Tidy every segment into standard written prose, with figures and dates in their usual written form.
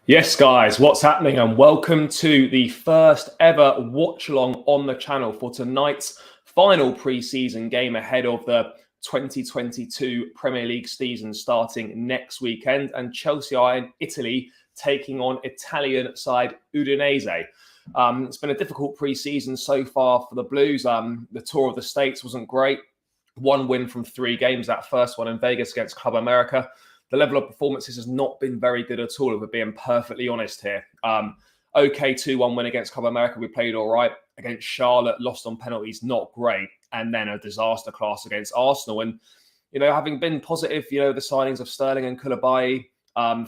Yes, guys, what's happening? And welcome to the first ever watch along on the channel for tonight's final pre-season game ahead of the 2022 Premier League season starting next weekend. And Chelsea are in Italy taking on Italian side Udinese. It's been a difficult pre-season so far for the Blues. The tour of the States wasn't great. One win from 3 games, that first one in Vegas against Club America. The level of performances has not been very good at all, if we're being perfectly honest here. Okay, 2-1 win against Club America. We played all right. Against Charlotte, lost on penalties, not great. And then a disaster class against Arsenal. And, having been positive, the signings of Sterling and Koulibaly,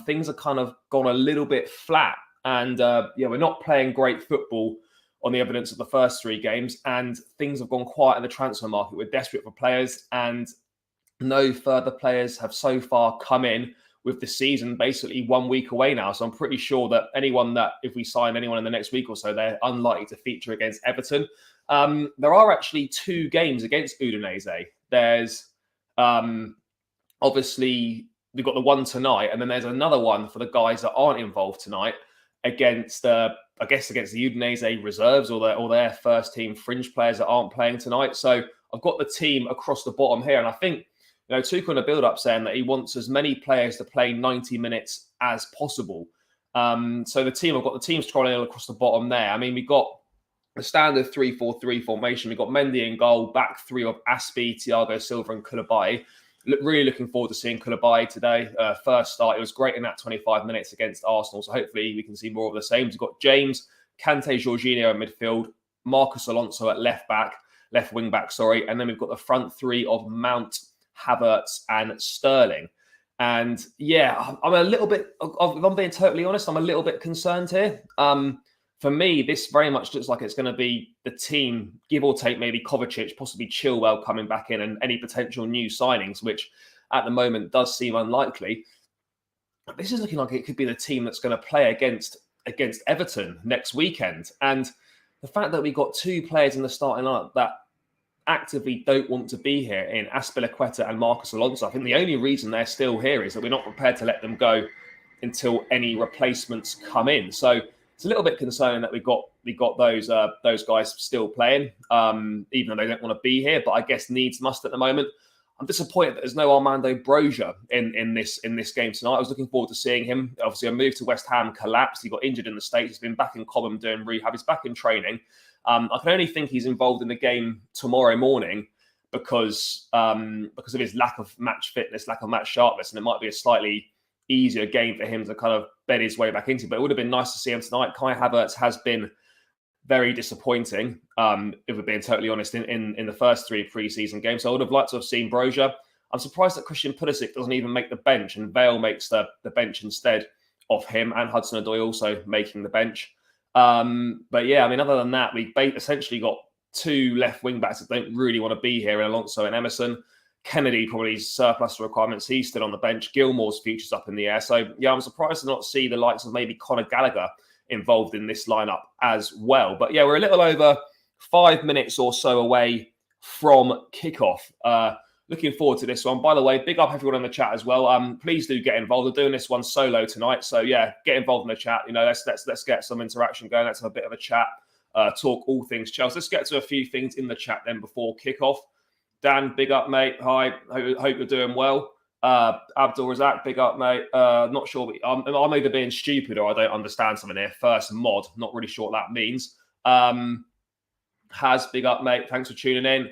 things have kind of gone a little bit flat. And, we're not playing great football on the evidence of the first 3 games. And things have gone quiet in the transfer market. We're desperate for players, and no further players have so far come in, with the season basically 1 week away now. So I'm pretty sure that if we sign anyone in the next week or so, they're unlikely to feature against Everton. There are actually 2 games against Udinese. There's obviously, we've got the one tonight, and then there's another one for the guys that aren't involved tonight against the Udinese reserves or their first team fringe players that aren't playing tonight. So I've got the team across the bottom here, and I think Tuchel in a build-up saying that he wants as many players to play 90 minutes as possible. So I've got the team scrolling across the bottom there. I mean, we got the standard 3-4-3 formation. We've got Mendy in goal, back 3 of Aspi, Thiago Silva and Koulibaly. Really looking forward to seeing Koulibaly today. First start, it was great in that 25 minutes against Arsenal. So hopefully we can see more of the same. We've got James, Kante, Jorginho in midfield, Marcus Alonso at left wing back, and then we've got the front 3 of Mount, Havertz and Sterling. And I'm a little bit, if I'm being totally honest, I'm a little bit concerned here. For me, this very much looks like it's going to be the team, give or take maybe Kovacic, possibly Chilwell coming back in, and any potential new signings, which at the moment does seem unlikely. This is looking like it could be the team that's going to play against Everton next weekend. And the fact that we got 2 players in the starting lineup that actively don't want to be here in Azpilicueta and Marcus Alonso, I think the only reason they're still here is that we're not prepared to let them go until any replacements come in. So it's a little bit concerning that we got those guys still playing, even though they don't want to be here. But I guess needs must at the moment. I'm disappointed that there's no Armando Broja in this game tonight. I was looking forward to seeing him. Obviously, a move to West Ham collapsed. He got injured in the States. He's been back in Cobham doing rehab. He's back in training. I can only think he's involved in the game tomorrow morning because of his lack of match fitness, lack of match sharpness, and it might be a slightly easier game for him to kind of bed his way back into. But it would have been nice to see him tonight. Kai Havertz has been very disappointing, if we're being totally honest, in the first 3 pre-season games. So I would have liked to have seen Broja. I'm surprised that Christian Pulisic doesn't even make the bench, and Vale makes the bench instead of him, and Hudson-Odoi also making the bench. But yeah, I mean, other than that, we essentially got 2 left wing backs that don't really want to be here in Alonso and Emerson. Kennedy probably surplus requirements. He's still on the bench. Gilmore's future's up in the air. So yeah, I'm surprised to not see the likes of maybe Conor Gallagher involved in this lineup as well. But yeah, we're a little over 5 minutes or so away from kickoff. Looking forward to this one. By the way, big up everyone in the chat as well. Please do get involved. We're doing this one solo tonight, so yeah, get involved in the chat. Let's get some interaction going. Let's have a bit of a chat. Talk all things Chelsea. Let's get to a few things in the chat then before kickoff. Dan, big up, mate. Hi. Hope you're doing well. Abdul Razak, big up, mate. Not sure. I'm either being stupid or I don't understand something here. First mod, not really sure what that means. Has, big up, mate. Thanks for tuning in.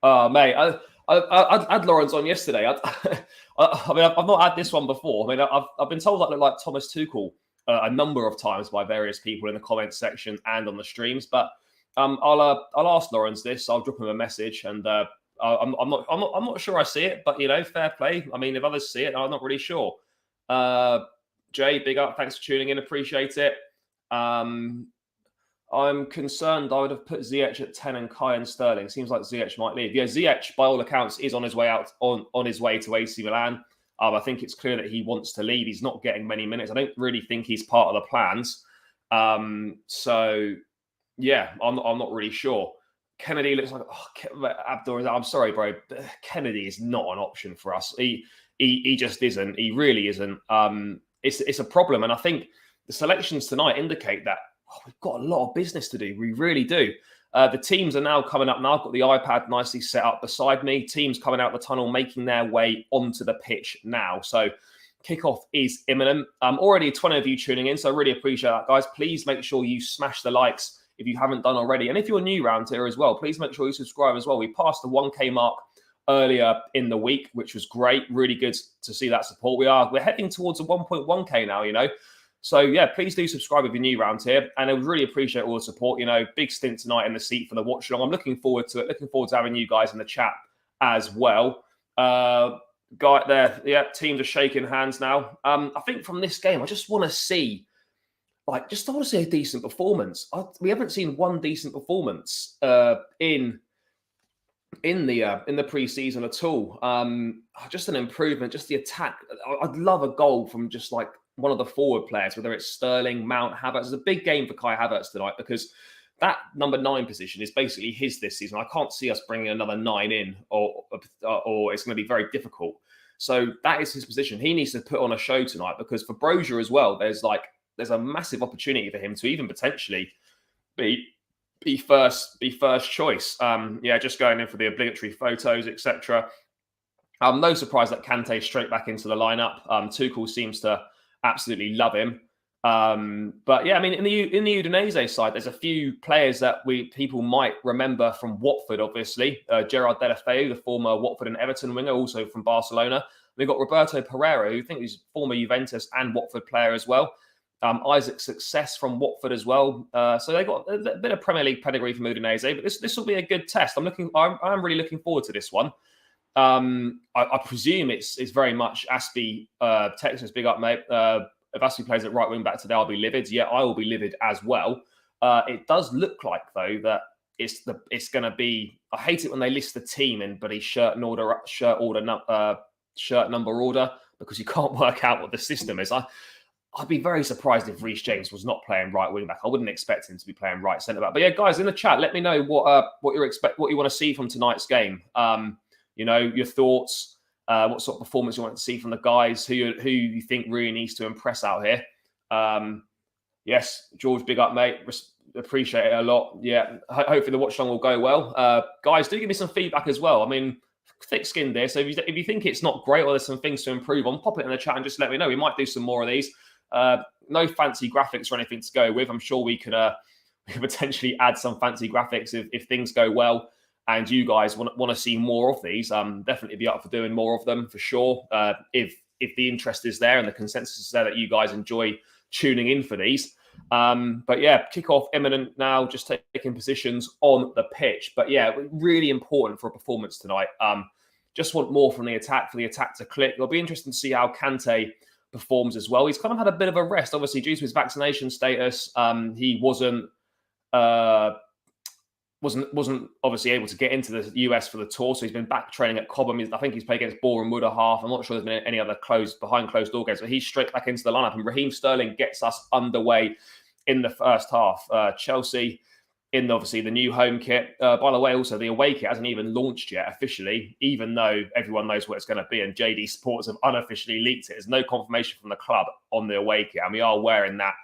Mate, I had Lawrence on yesterday. I mean, I've not had this one before. I mean, I've been told I look like Thomas Tuchel a number of times by various people in the comments section and on the streams. But I'll ask Lawrence this. I'll drop him a message, and I'm not sure I see it, but fair play. I mean, if others see it, I'm not really sure. Jay, big up. Thanks for tuning in. Appreciate it. I'm concerned I would have put Ziyech at 10 and Kai and Sterling. Seems like Ziyech might leave. Yeah, Ziyech, by all accounts, is on his way out, on his way to AC Milan. I think it's clear that he wants to leave. He's not getting many minutes. I don't really think he's part of the plans. So, yeah, I'm not really sure. Kennedy looks like Abdul. I'm sorry, bro. Kennedy is not an option for us. He just isn't. He really isn't. It's a problem, and I think the selections tonight indicate that we've got a lot of business to do. We really do. The teams are now coming up now. I've got the iPad nicely set up beside me. Teams coming out the tunnel, making their way onto the pitch now. So kickoff is imminent. Already 20 of you tuning in, so I really appreciate that, guys. Please make sure you smash the likes if you haven't done already. And if you're new around here as well, please make sure you subscribe as well. We passed the 1K mark earlier in the week, which was great. Really good to see that support. We're heading towards a 1.1K now, you know. So yeah, please do subscribe if you're new around here. And I would really appreciate all the support. You know, big stint tonight in the seat for the watch along. I'm looking forward to it. Looking forward to having you guys in the chat as well. Guy there, yeah, teams are shaking hands now. I think from this game, I just want to see, I want to see a decent performance. We haven't seen one decent performance in the preseason at all. Just an improvement, just the attack. I'd love a goal from just like one of the forward players, whether it's Sterling, Mount, Havertz. It's a big game for Kai Havertz tonight because that number 9 position is basically his this season. I can't see us bringing another 9 in, or it's going to be very difficult. So that is his position. He needs to put on a show tonight because for Brozier as well, there's a massive opportunity for him to even potentially be first choice. Just going in for the obligatory photos, etc. No surprise that Kante straight back into the lineup. Tuchel seems to absolutely love him. But yeah, I mean, in the Udinese side, there's a few players that people might remember from Watford, obviously. Gerard Deulofeu, the former Watford and Everton winger, also from Barcelona. We've got Roberto Pereira, who I think is former Juventus and Watford player as well. Isaac Success from Watford as well. So they got a bit of Premier League pedigree from Udinese, but this will be a good test. I'm really looking forward to this one. I presume it's very much Aspie, Texas, big up, mate. If Aspie plays at right wing back today, I'll be livid. Yeah, I will be livid as well. It does look like though that it's going to be. I hate it when they list the team in, but he's shirt number order because you can't work out what the system is. I'd be very surprised if Reece James was not playing right wing back. I wouldn't expect him to be playing right centre back. But yeah, guys, in the chat, let me know what you want to see from tonight's game. You know, your thoughts, what sort of performance you want to see from the guys, who you think really needs to impress out here. Yes, George, big up, mate. Appreciate it a lot. Yeah, hopefully the watch along will go well. Guys, do give me some feedback as well. I mean, thick-skinned there. So if you think it's not great or there's some things to improve on, pop it in the chat and just let me know. We might do some more of these. No fancy graphics or anything to go with. I'm sure we could potentially add some fancy graphics if things go well. And you guys want to see more of these, definitely be up for doing more of them for sure. If the interest is there and the consensus is there that you guys enjoy tuning in for these. But yeah, kickoff imminent now, just taking positions on the pitch. But yeah, really important for a performance tonight. Just want more from the attack, for the attack to click. It'll be interesting to see how Kante performs as well. He's kind of had a bit of a rest, obviously, due to his vaccination status. He wasn't obviously able to get into the US for the tour, so he's been back training at Cobham. I think he's played against Bournemouth half. I'm not sure there's been any other behind closed door games, but he's straight back into the lineup. And Raheem Sterling gets us underway in the first half. Chelsea in obviously the new home kit. By the way, also the away kit hasn't even launched yet officially, even though everyone knows what it's going to be. And JD Sports have unofficially leaked it. There's no confirmation from the club on the away kit, and we are wearing that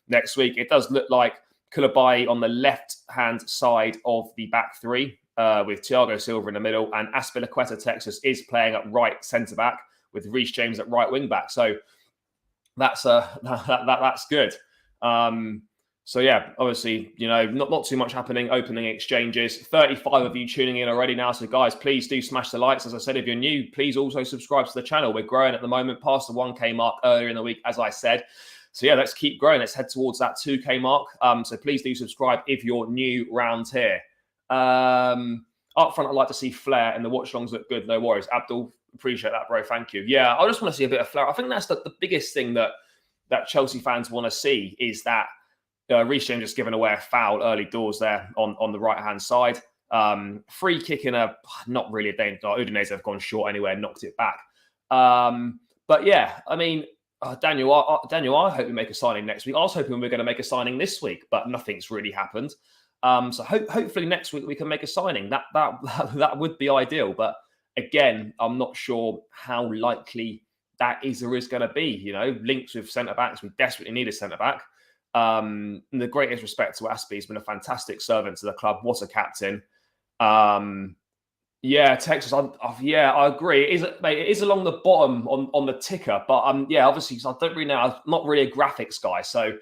next week. It does look like Koulibaly on the left-hand side of the back three with Thiago Silva in the middle, and Azpilicueta, Texas, is playing at right centre-back with Reece James at right wing-back. So that's good. So yeah, obviously, you know, not too much happening. Opening exchanges. 35 of you tuning in already now. So guys, please do smash the likes. As I said, if you're new, please also subscribe to the channel. We're growing at the moment, past the 1K mark earlier in the week, as I said. So yeah, let's keep growing. Let's head towards that 2K mark. So please do subscribe if you're new round here. Up front, I'd like to see flair, and the watch longs look good. No worries. Abdul, appreciate that, bro. Thank you. Yeah, I just want to see a bit of flair. I think that's the biggest thing that Chelsea fans want to see is that Reece James just giving away a foul early doors there on the right-hand side. Free kick in not really a danger. Udinese have gone short anyway and knocked it back. But yeah, I mean, Daniel, I hope we make a signing next week. I was hoping we were going to make a signing this week, but nothing's really happened. So hopefully next week we can make a signing. That would be ideal. But again, I'm not sure how likely that is there is going to be, links with centre-backs. We desperately need a centre-back. The greatest respect to Aspie. He's been a fantastic servant to the club. What a captain. Texas. I agree. It is along the bottom on the ticker, but obviously, I don't really know. I'm not really a graphics guy, so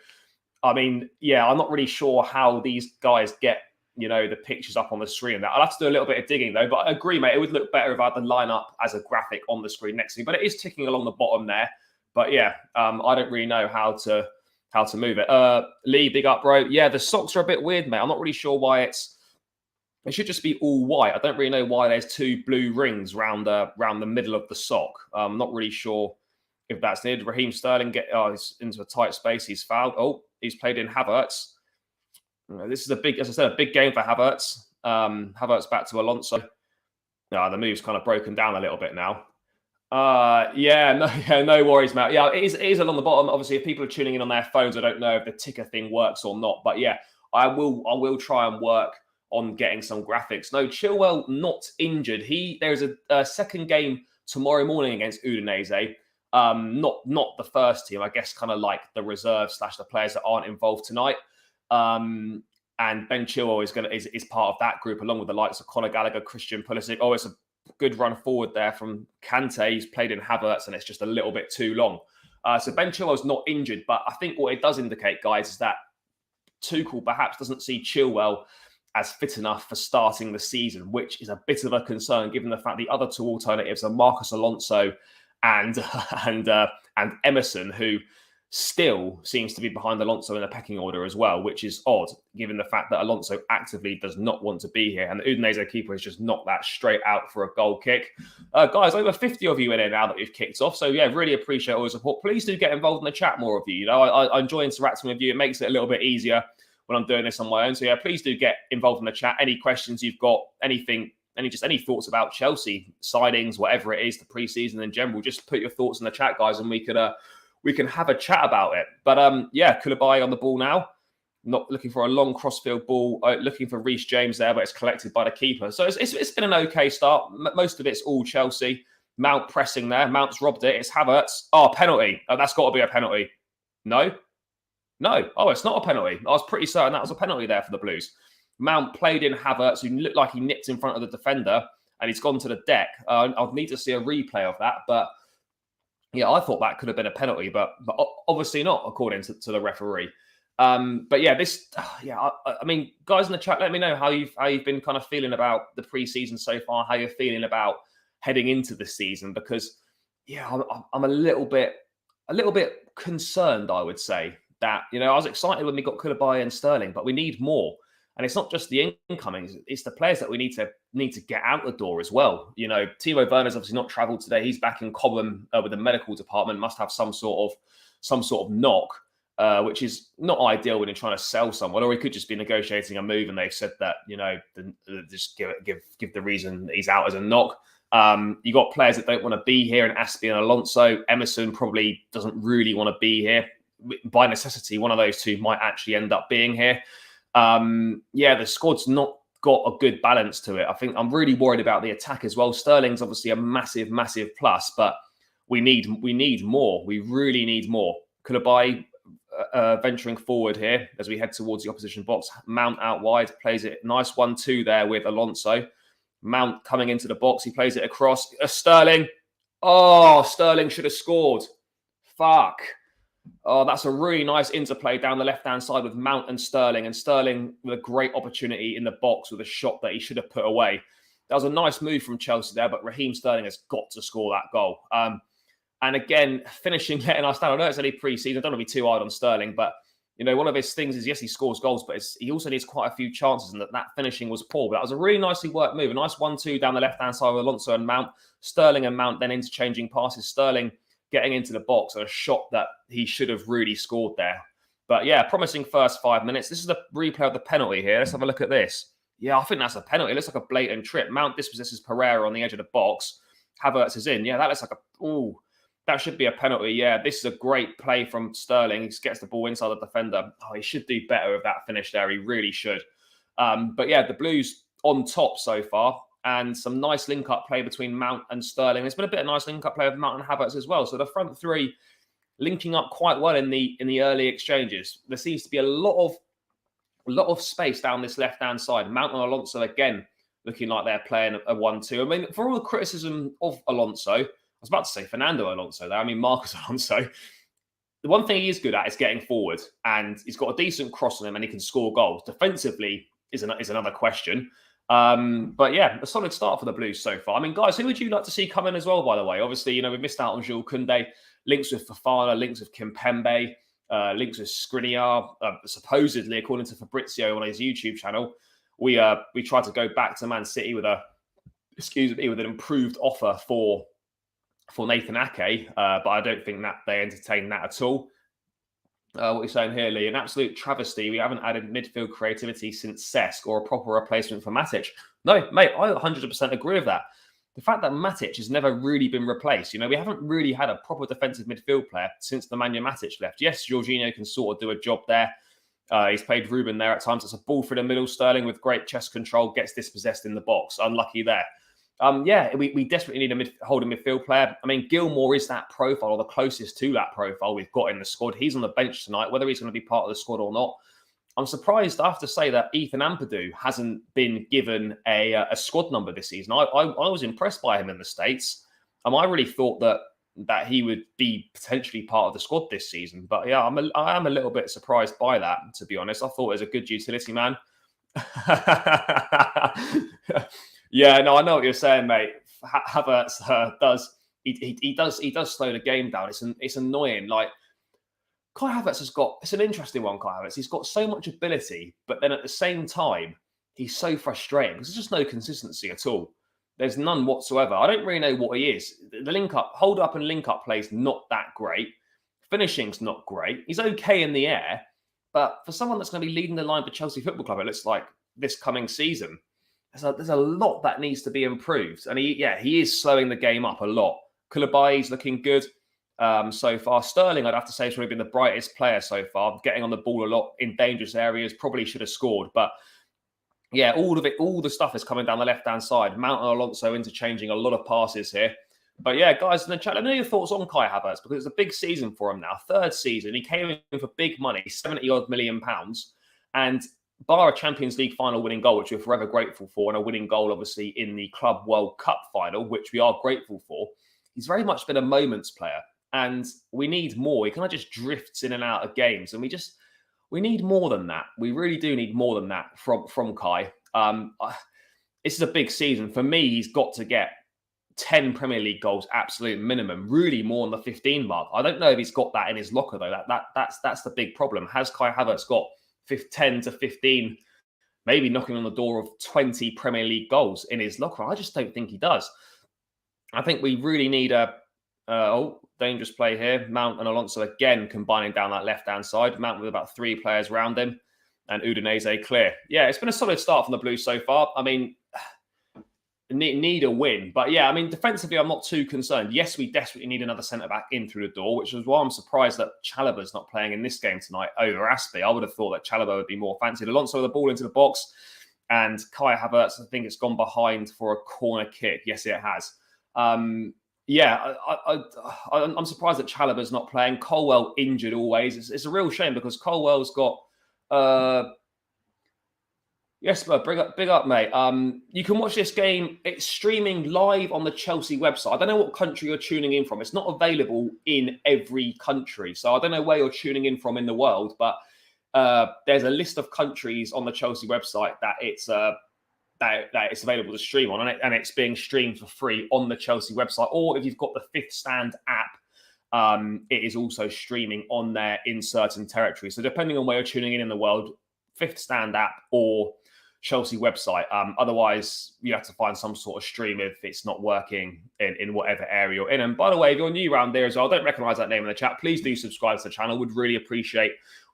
I'm not really sure how these guys get the pictures up on the screen. I'll have to do a little bit of digging though. But I agree, mate. It would look better if I had the lineup as a graphic on the screen next to me. But it is ticking along the bottom there. But I don't really know how to move it. Lee, big up, bro. Yeah, the socks are a bit weird, mate. I'm not really sure why it should just be all white. I don't really know why there's two blue rings round the middle of the sock. I'm not really sure if that's needed. Raheem Sterling he's into a tight space. He's fouled. Oh, he's played in Havertz. This is a big game for Havertz. Havertz back to Alonso. The move's kind of broken down a little bit now. No worries, mate. Yeah, it is along the bottom. Obviously, if people are tuning in on their phones, I don't know if the ticker thing works or not. But yeah, I will try and work on getting some graphics. No, Chilwell not injured. There's a second game tomorrow morning against Udinese. Not the first team. I guess kind of like the reserves / the players that aren't involved tonight. And Ben Chilwell is part of that group, along with the likes of Conor Gallagher, Christian Pulisic. Oh, it's a good run forward there from Kante. He's played in Havertz, and it's just a little bit too long. So Ben Chilwell's not injured, but I think what it does indicate, guys, is that Tuchel perhaps doesn't see Chilwell as fit enough for starting the season, which is a bit of a concern given the fact the other two alternatives are Marcus Alonso and Emerson, who still seems to be behind Alonso in the pecking order as well, which is odd given the fact that Alonso actively does not want to be here. And the Udinese keeper has just knocked that straight out for a goal kick. Guys, over 50 of you in here now that we've kicked off. So yeah, really appreciate all the support. Please do get involved in the chat, more of you. I enjoy interacting with you. It makes it a little bit easier when I'm doing this on my own. So yeah, please do get involved in the chat. Any questions you've got, any thoughts about Chelsea signings, whatever it is, the pre-season in general, just put your thoughts in the chat, guys, and we can have a chat about it. But Koulibaly on the ball now. Not looking for a long crossfield ball. Looking for Reece James there, but it's collected by the keeper. So it's been an okay start. Most of it's all Chelsea. Mount pressing there. Mount's robbed it. It's Havertz. Oh, penalty. That's got to be a penalty. No. Oh, it's not a penalty. I was pretty certain that was a penalty there for the Blues. Mount played in Havertz, who looked like he nipped in front of the defender, and he's gone to the deck. I'll need to see a replay of that, but yeah, I thought that could have been a penalty, but obviously not, according to the referee. I mean, guys in the chat, let me know how you've been kind of feeling about the preseason so far, how you're feeling about heading into the season, because I'm a little bit concerned, I would say, that I was excited when we got Koulibaly and Sterling, but we need more. And it's not just the incomings; it's the players that we need to get out the door as well. Timo Werner's obviously not travelled today. He's back in Cobham with the medical department. Must have some sort of knock, which is not ideal when you're trying to sell someone. Or he could just be negotiating a move, and they've said that just give the reason he's out as a knock. You got players that don't want to be here, and Aspie and Alonso. Emerson probably doesn't really want to be here. By necessity, one of those two might actually end up being here. The squad's not got a good balance to it. I think I'm really worried about the attack as well. Sterling's obviously a massive, massive plus, but we need more. We really need more. Koulibaly venturing forward here as we head towards the opposition box. Mount out wide, plays it. Nice 1-2 there with Alonso. Mount coming into the box. He plays it across. Sterling. Oh, Sterling should have scored. Fuck. Oh, that's a really nice interplay down the left-hand side with Mount and Sterling with a great opportunity in the box with a shot that he should have put away. That was a nice move from Chelsea there, but Raheem Sterling has got to score that goal. And again, finishing letting us down. I know it's only pre-season. I don't want to be too hard on Sterling, but one of his things is, yes, he scores goals, but he also needs quite a few chances, and that finishing was poor. But that was a really nicely worked move. A nice 1-2 down the left-hand side with Alonso and Mount. Sterling and Mount then interchanging passes. Sterling getting into the box, and a shot that he should have really scored there. But yeah, promising first 5 minutes. This is the replay of the penalty here. Let's have a look at this. Yeah, I think that's a penalty. It looks like a blatant trip. Mount dispossesses Pereira on the edge of the box. Havertz is in. Yeah, that looks like that should be a penalty. Yeah, this is a great play from Sterling. He gets the ball inside the defender. Oh, he should do better with that finish there. He really should. But yeah, the Blues on top so far. and some nice link-up play between Mount and Sterling. There's been a bit of nice link-up play with Mount and Havertz as well. So the front three linking up quite well in the early exchanges. There seems to be a lot of space down this left-hand side. Mount and Alonso again looking like they're playing a 1-2. I mean, for all the criticism of Alonso, I was about to say Fernando Alonso there. I mean, Marcos Alonso. The one thing he is good at is getting forward, and he's got a decent cross on him, and he can score goals. Defensively is another question. But yeah, a solid start for the Blues so far. I mean, guys, who would you like to see come in as well, by the way? Obviously, we've missed out on Jules Koundé, links with Fofana, links with Kimpembe, links with Skriniar. Supposedly, according to Fabrizio on his YouTube channel, we tried to go back to Man City with an improved offer for Nathan Ake, but I don't think that they entertained that at all. What are you saying here, Lee? An absolute travesty. We haven't added midfield creativity since Cesc or a proper replacement for Matic. No, mate, I 100% agree with that. The fact that Matic has never really been replaced, we haven't really had a proper defensive midfield player since Nemanja Matic left. Yes, Jorginho can sort of do a job there. He's played Ruben there at times. It's a ball through the middle. Sterling with great chest control gets dispossessed in the box. Unlucky there. We desperately need a holding midfield player. I mean, Gilmour is that profile, or the closest to that profile we've got in the squad. He's on the bench tonight. Whether he's going to be part of the squad or not, I'm surprised, I have to say, that Ethan Ampadu hasn't been given a squad number this season. I was impressed by him in the States. I really thought that he would be potentially part of the squad this season. But yeah, I am a little bit surprised by that, to be honest. I thought he was a good utility man. Yeah, no, I know what you're saying, mate. Havertz does slow the game down. It's annoying. Like, Kai Havertz it's an interesting one, Kai Havertz. He's got so much ability, but then at the same time, he's so frustrating because there's just no consistency at all. There's none whatsoever. I don't really know what he is. The hold up and link up play is not that great. Finishing's not great. He's okay in the air, but for someone that's going to be leading the line for Chelsea Football Club, it looks like this coming season, there's a lot that needs to be improved. And he is slowing the game up a lot. Koulibaly's looking good so far. Sterling, I'd have to say, has really been the brightest player so far, getting on the ball a lot in dangerous areas. Probably should have scored. But yeah, all the stuff is coming down the left-hand side. Mount and Alonso interchanging a lot of passes here. But yeah, guys in the chat, let me know your thoughts on Kai Havertz, because it's a big season for him now. Third season. He came in for big money, £70-odd million. And bar a Champions League final winning goal, which we're forever grateful for, and a winning goal, obviously, in the Club World Cup final, which we are grateful for, he's very much been a moments player. And we need more. He kind of just drifts in and out of games. And we need more than that. We really do need more than that from Kai. This is a big season. For me, he's got to get 10 Premier League goals, absolute minimum, really more than the 15 mark. I don't know if he's got that in his locker, though. That's the big problem. Has Kai Havertz got 10 to 15, maybe knocking on the door of 20 Premier League goals in his locker? I just don't think he does. I think we really need dangerous play here. Mount and Alonso again combining down that left-hand side. Mount with about 3 players around him, and Udinese clear. Yeah, it's been a solid start from the Blues so far. I mean, need a win. But yeah, I mean, defensively, I'm not too concerned. Yes, we desperately need another centre-back in through the door, which is why I'm surprised that Chalobah's not playing in this game tonight over Aspie. I would have thought that Chalobah would be more fancied. Alonso with the ball into the box, and Kai Havertz, I think it's gone behind for a corner kick. Yes, it has. I'm surprised that Chalobah's not playing. Colwell injured always. It's a real shame because Colwell's got... Yes, but big up, mate. You can watch this game. It's streaming live on the Chelsea website. I don't know what country you're tuning in from. It's not available in every country. So I don't know where you're tuning in from in the world, but there's a list of countries on the Chelsea website that it's available to stream on, and it's being streamed for free on the Chelsea website. Or if you've got the Fifth Stand app, it is also streaming on there in certain territories. So depending on where you're tuning in the world, Fifth Stand app or Chelsea website. Otherwise, you have to find some sort of stream if it's not working in whatever area you're in. And by the way, if you're new around there as well, I don't recognize that name in the chat, please do subscribe to the channel. Would really appreciate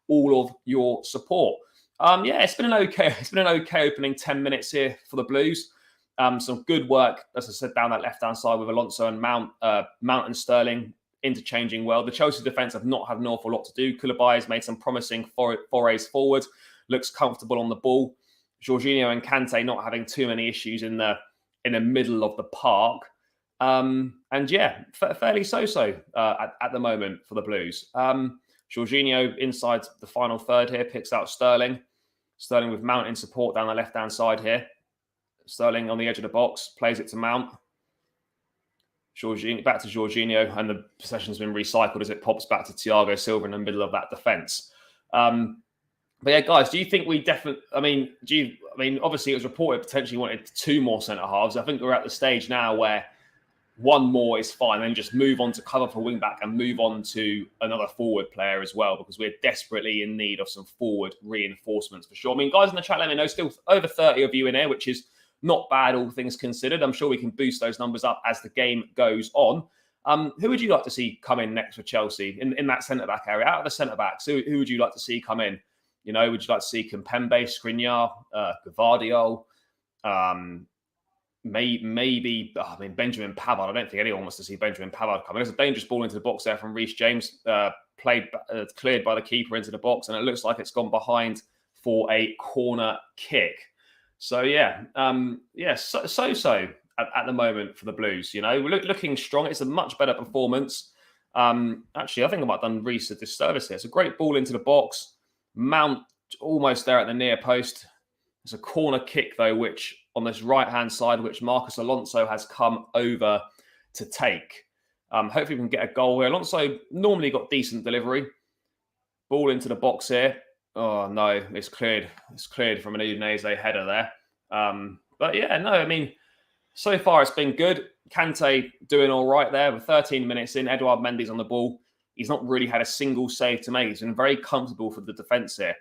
all of your support. It's been an okay opening 10 minutes here for the Blues. Some good work, as I said, down that left-hand side with Alonso and Mount and Sterling interchanging well. The Chelsea defence have not had an awful lot to do. Koulibaly has made some promising forays forward, looks comfortable on the ball. Jorginho and Kante not having too many issues in the in the middle of the park. And yeah, fairly so-so at the moment for the Blues. Jorginho inside the final third here picks out Sterling. Sterling with Mount in support down the left-hand side here. Sterling on the edge of the box, plays it to Mount. Jorginho, back to Jorginho, and the possession's been recycled as it pops back to Thiago Silva in the middle of that defence. But yeah, guys, do you think we definitely? Obviously it was reported potentially wanted 2 more centre halves. I think we're at the stage now where 1 more is fine, then just move on to cover for wing back and move on to another forward player as well, because we're desperately in need of some forward reinforcements for sure. I mean, guys in the chat, let me know. Still over 30 of you in here, which is not bad, all things considered. I'm sure we can boost those numbers up as the game goes on. Who would you like to see come in next for Chelsea in that centre-back area? Out of the centre-backs, who would you like to see come in? You know, would you like to see Kimpembe, Skriniar, Gvardiol, maybe Benjamin Pavard? I don't think anyone wants to see Benjamin Pavard come in. There's a dangerous ball into the box there from Reece James, cleared by the keeper into the box, and it looks like it's gone behind for a corner kick. So yeah, so at the moment for the Blues. You know, we're looking strong. It's a much better performance. Actually, I think I might have done Reece a disservice here. It's a great ball into the box. Mount almost there at the near post. It's a corner kick though, which on this right-hand side, which Marcos Alonso has come over to take. Hopefully we can get a goal here. Alonso normally got decent delivery. Ball into the box here. Oh no, it's cleared. It's cleared from an Udinese header there. But yeah, no, I mean, so far it's been good. Kante doing all right there. With 13 minutes in, Edouard Mendy's on the ball. He's not really had a single save to make. He's been very comfortable for the defence here.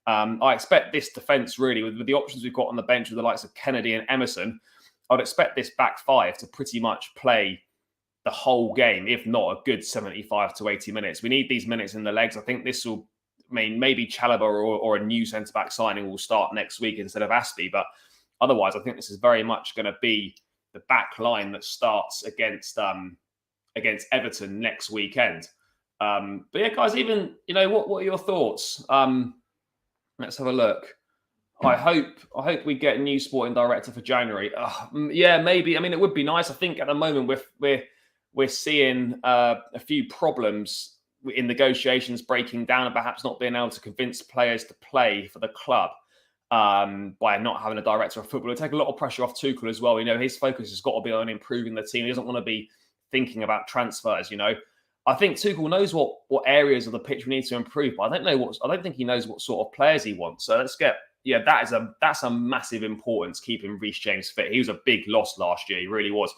I expect this defence really, with the options we've got on the bench with the likes of Kennedy and Emerson, I'd expect this back 5 to pretty much play the whole game, if not a good 75 to 80 minutes. We need these minutes in the legs. I think this will mean maybe Chalobah or a new centre-back signing will start next week instead of Aspie. But otherwise, I think this is very much going to be the back line that starts against Everton next weekend. But yeah, guys, even, you know, what are your thoughts? Let's have a look. I hope we get a new sporting director for January. Yeah, maybe. I mean, it would be nice. I think at the moment we're seeing a few problems in negotiations breaking down and perhaps not being able to convince players to play for the club by not having a director of football. It'll take a lot of pressure off Tuchel as well. You know, his focus has got to be on improving the team. He doesn't want to be thinking about transfers, you know. I think Tuchel knows what areas of the pitch we need to improve, but I don't think he knows what sort of players he wants. So that's a massive importance, keeping Reece James fit. He was a big loss last year. He really was.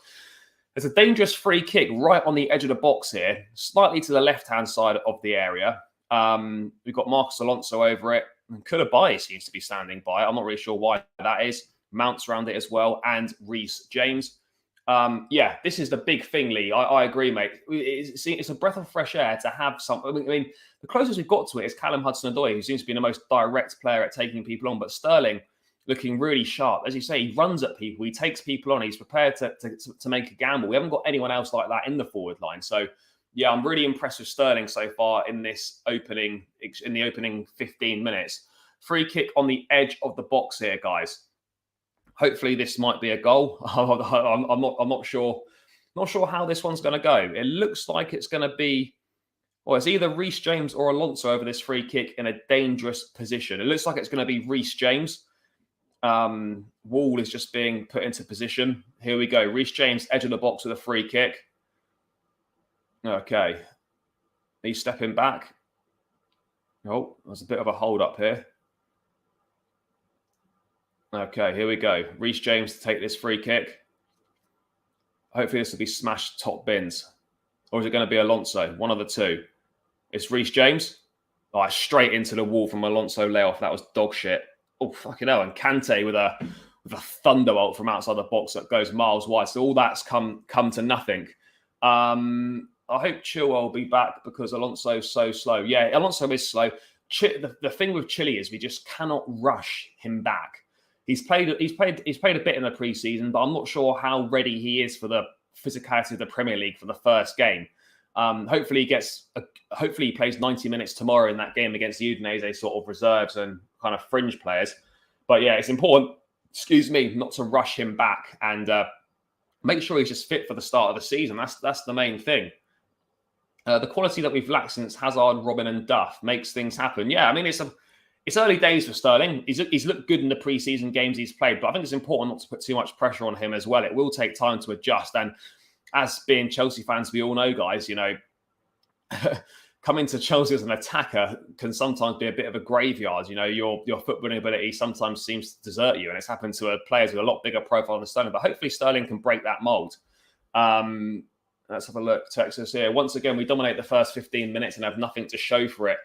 There's a dangerous free kick right on the edge of the box here, slightly to the left-hand side of the area. We've got Marcos Alonso over it. Koulibaly seems to be standing by. I'm not really sure why that is. Mounts around it as well, and Reece James. Yeah, this is the big thing, Lee. I agree, mate. It's a breath of fresh air to have something. I mean, the closest we've got to it is Callum Hudson-Odoi, who seems to be the most direct player at taking people on. But Sterling looking really sharp. As you say, he runs at people. He takes people on. He's prepared to make a gamble. We haven't got anyone else like that in the forward line. So, yeah, I'm really impressed with Sterling so far in the opening 15 minutes. Free kick on the edge of the box here, guys. Hopefully this might be a goal. I'm not sure. Not sure how this one's going to go. It looks like it's going to be, well, it's either Reece James or Alonso over this free kick in a dangerous position. It looks like it's going to be Reece James. Wall is just being put into position. Here we go. Reece James, edge of the box with a free kick. Okay. He's stepping back. Oh, there's a bit of a hold up here. Okay, here we go. Reece James to take this free kick. Hopefully this will be smashed top bins. Or is it going to be Alonso? One of the two. It's Reece James. Oh, straight into the wall from Alonso layoff. That was dog shit. Oh, fucking hell. And Kante with a thunderbolt from outside the box that goes miles wide. So all that's come to nothing. I hope Chilwell will be back because Alonso's so slow. Yeah, Alonso is slow. The thing with Chile is we just cannot rush him back. He's played a bit in the preseason, but I'm not sure how ready he is for the physicality of the Premier League for the first game. Hopefully he plays 90 minutes tomorrow in that game against the Udinese, sort of reserves and kind of fringe players. But yeah, it's important not to rush him back and make sure he's just fit for the start of the season. That's the main thing. The quality that we've lacked since Hazard, Robin, and Duff makes things happen. Yeah, I mean, it's early days for Sterling. He's looked good in the preseason games he's played, but I think it's important not to put too much pressure on him as well. It will take time to adjust. And as being Chelsea fans, we all know, guys, coming to Chelsea as an attacker can sometimes be a bit of a graveyard. Your footballing ability sometimes seems to desert you, and it's happened to players with a lot bigger profile than Sterling. But hopefully Sterling can break that mold. Let's have a look. Texas here. Once again, we dominate the first 15 minutes and have nothing to show for it.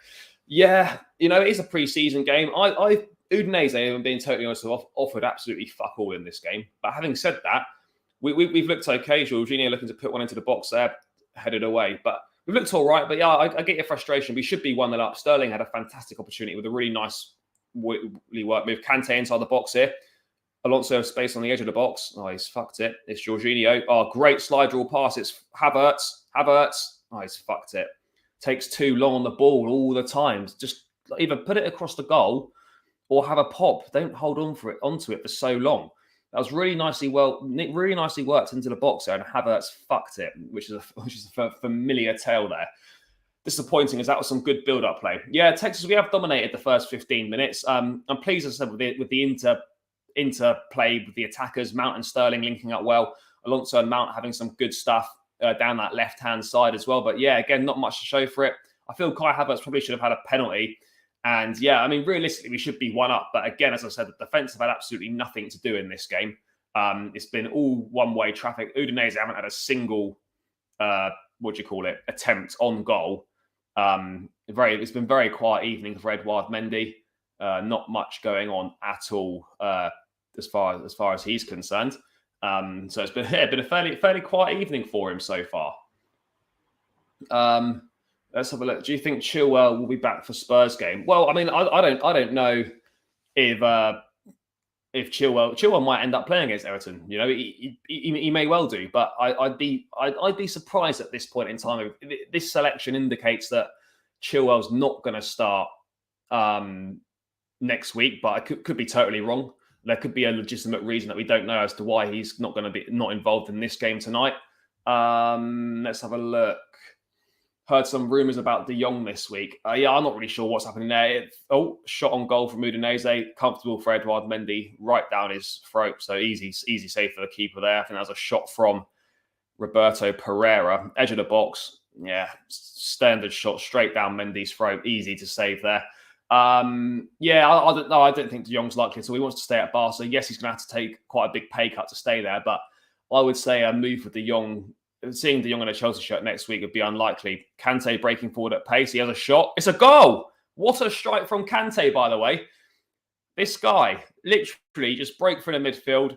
Yeah, it is a pre-season game. Udinese, I'm being totally honest, have offered absolutely fuck all in this game. But having said that, we've looked okay. Jorginho looking to put one into the box there, headed away. But we've looked all right. But yeah, I get your frustration. We should be 1-0 up. Sterling had a fantastic opportunity with a really nice work move. Kante inside the box here. Alonso has space on the edge of the box. Oh, he's fucked it. It's Jorginho. Oh, great slide rule pass. It's Havertz. Oh, he's fucked it. Takes too long on the ball all the time. Just either put it across the goal or have a pop. Don't hold onto it for so long. That was really nicely worked into the box there, and Havertz fucked it, which is a familiar tale there. Disappointing, as that was some good build-up play. Yeah, Texas, we have dominated the first 15 minutes. I'm pleased, as I said, with the interplay with the attackers, Mount and Sterling linking up well. Alonso and Mount having some good stuff down that left-hand side as well. But yeah, again, not much to show for it. I feel Kai Havertz probably should have had a penalty. And yeah, I mean, realistically, we should be 1 up. But again, as I said, the defence have had absolutely nothing to do in this game. It's been all one-way traffic. Udinese haven't had a single, attempt on goal. It's been very quiet evening for Edouard Mendy. Not much going on at all as far as he's concerned. So it's been a fairly quiet evening for him so far. Let's have a look. Do you think Chilwell will be back for Spurs game? Well, I mean, I don't know if Chilwell might end up playing against Everton. He may well do, but I'd be surprised at this point in time. If this selection indicates that Chilwell's not going to start next week, but I could be totally wrong. There could be a legitimate reason that we don't know as to why he's not going to be not involved in this game tonight. Let's have a look. Heard some rumours about De Jong this week. Yeah, I'm not really sure what's happening there. Shot on goal from Udinese. Comfortable for Edouard Mendy, right down his throat. So easy save for the keeper there. I think that was a shot from Roberto Pereira. Edge of the box. Yeah, standard shot straight down Mendy's throat. Easy to save there. I don't think De Jong's likely. So he wants to stay at Barca. Yes, he's going to have to take quite a big pay cut to stay there. But I would say a move for De Jong, seeing De Jong in a Chelsea shirt next week would be unlikely. Kante breaking forward at pace. He has a shot. It's a goal. What a strike from Kante, by the way. This guy literally just broke through the midfield,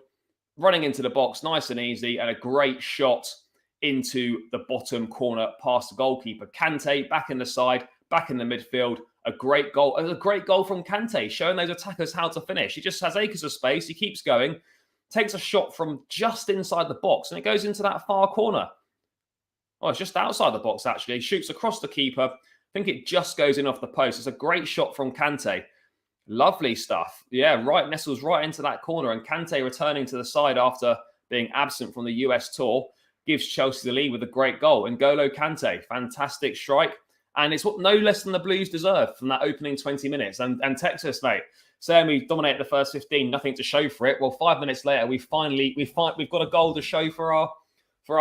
running into the box nice and easy, and a great shot into the bottom corner past the goalkeeper. Kante back in the side, back in the midfield. A great goal. A great goal from Kante, showing those attackers how to finish. He just has acres of space. He keeps going, takes a shot from just inside the box, and it goes into that far corner. Oh, it's just outside the box, actually. He shoots across the keeper. I think it just goes in off the post. It's a great shot from Kante. Lovely stuff. Yeah, nestles right into that corner, and Kante returning to the side after being absent from the US tour gives Chelsea the lead with a great goal. N'Golo Kante, fantastic strike. And it's what no less than the Blues deserve from that opening 20 minutes. And Texas, mate, saying we dominated the first 15, nothing to show for it. Well, 5 minutes later, we've got a goal to show for our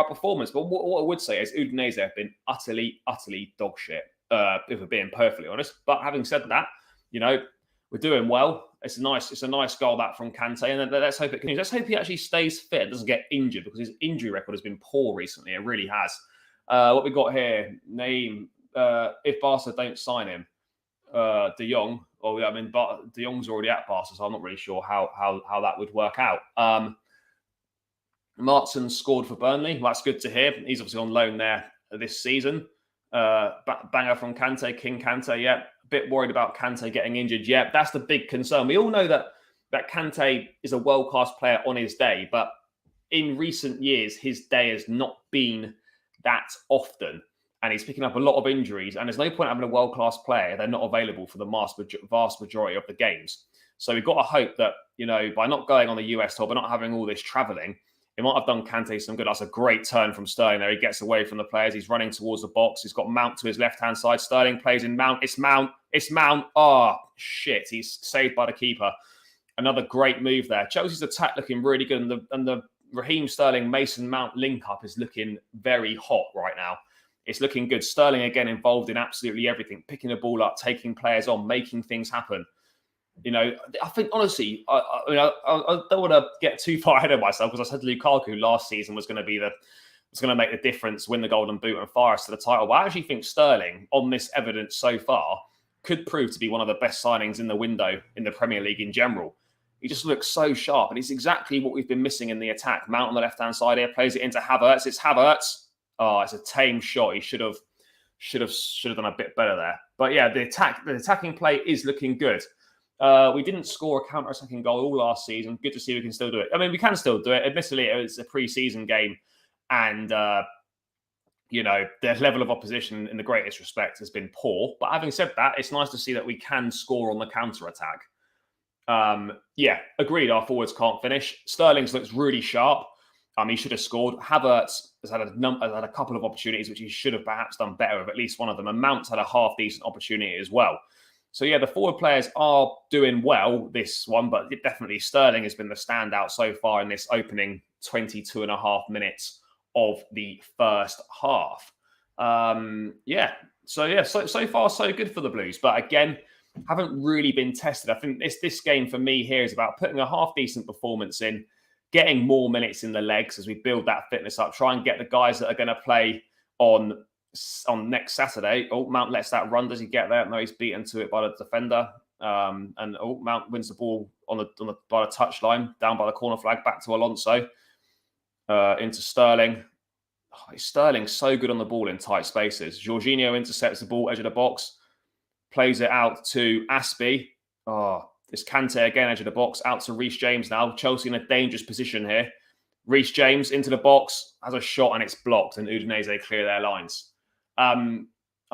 performance. But what I would say is Udinese have been utterly dog shit, if we're being perfectly honest. But having said that, we're doing well. It's a nice goal that from Kante, and let's hope it continues. Let's hope he actually stays fit, doesn't get injured, because his injury record has been poor recently. It really has. What we got here, name. If Barca don't sign him, De Jong, De Jong's already at Barca, so I'm not really sure how that would work out. Martin scored for Burnley. Well, that's good to hear. He's obviously on loan there this season. Banger from Kante, King Kante. Yeah, a bit worried about Kante getting injured. Yeah, that's the big concern. We all know that Kante is a world-class player on his day, but in recent years, his day has not been that often. and he's picking up a lot of injuries. And there's no point having a world-class player. They're not available for the vast majority of the games. So we've got to hope that, by not going on the US tour, but not having all this travelling, it might have done Kante some good. That's a great turn from Sterling there. He gets away from the players. He's running towards the box. He's got Mount to his left-hand side. Sterling plays in Mount. It's Mount. It's Mount. Oh, shit. He's saved by the keeper. Another great move there. Chelsea's attack looking really good. And the Raheem Sterling, Mason Mount link-up is looking very hot right now. It's looking good. Sterling, again, involved in absolutely everything. Picking the ball up, taking players on, making things happen. I think, honestly, I don't want to get too far ahead of myself, because I said Lukaku last season was going to make the difference, win the Golden Boot and fire us to the title. But I actually think Sterling, on this evidence so far, could prove to be one of the best signings in the window in the Premier League in general. He just looks so sharp, and it's exactly what we've been missing in the attack. Mount on the left-hand side here, plays it into Havertz. It's Havertz. Oh, it's a tame shot. He should have done a bit better there. But yeah, the attacking play is looking good. We didn't score a counter-attacking goal all last season. Good to see we can still do it. I mean, we can still do it. Admittedly, it's a pre-season game, and the level of opposition, in the greatest respect, has been poor. But having said that, it's nice to see that we can score on the counter-attack. Agreed. Our forwards can't finish. Sterling's looks really sharp. He should have scored. Havertz has had a couple of opportunities which he should have perhaps done better with, at least one of them. And Mount's had a half-decent opportunity as well. So, yeah, the forward players are doing well this one, but definitely Sterling has been the standout so far in this opening 22 and a half minutes of the first half. So far so good for the Blues. But again, haven't really been tested. I think this game for me here is about putting a half-decent performance in, getting more minutes in the legs as we build that fitness up, try and get the guys that are going to play on next Saturday. Oh, Mount lets that run. Does he get there? No, he's beaten to it by the defender. Mount wins the ball by the touchline, down by the corner flag, back to Alonso, into Sterling. Oh, Sterling's so good on the ball in tight spaces. Jorginho intercepts the ball, edge of the box, plays it out to Aspie. Oh, it's Kante again, edge of the box, out to Reece James now. Chelsea in a dangerous position here. Reece James into the box, has a shot and it's blocked, and Udinese clear their lines. I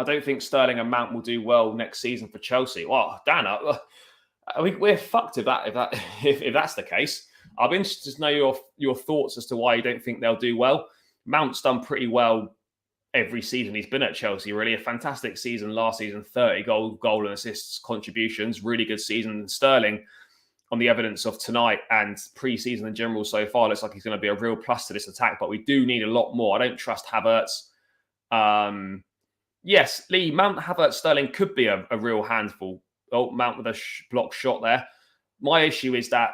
don't think Sterling and Mount will do well next season for Chelsea. Well, Dan, we're fucked if that's the case. I'll be interested to know your thoughts as to why you don't think they'll do well. Mount's done pretty well every season he's been at Chelsea. Really a fantastic season last season, 30 goal and assists contributions, really good season. And Sterling, on the evidence of tonight and pre-season in general so far, looks like he's going to be a real plus to this attack, but we do need a lot more. I don't trust Havertz. Yes, Lee, Mount, Havertz, Sterling could be a real handful. Oh, Mount with a block shot there. My issue is that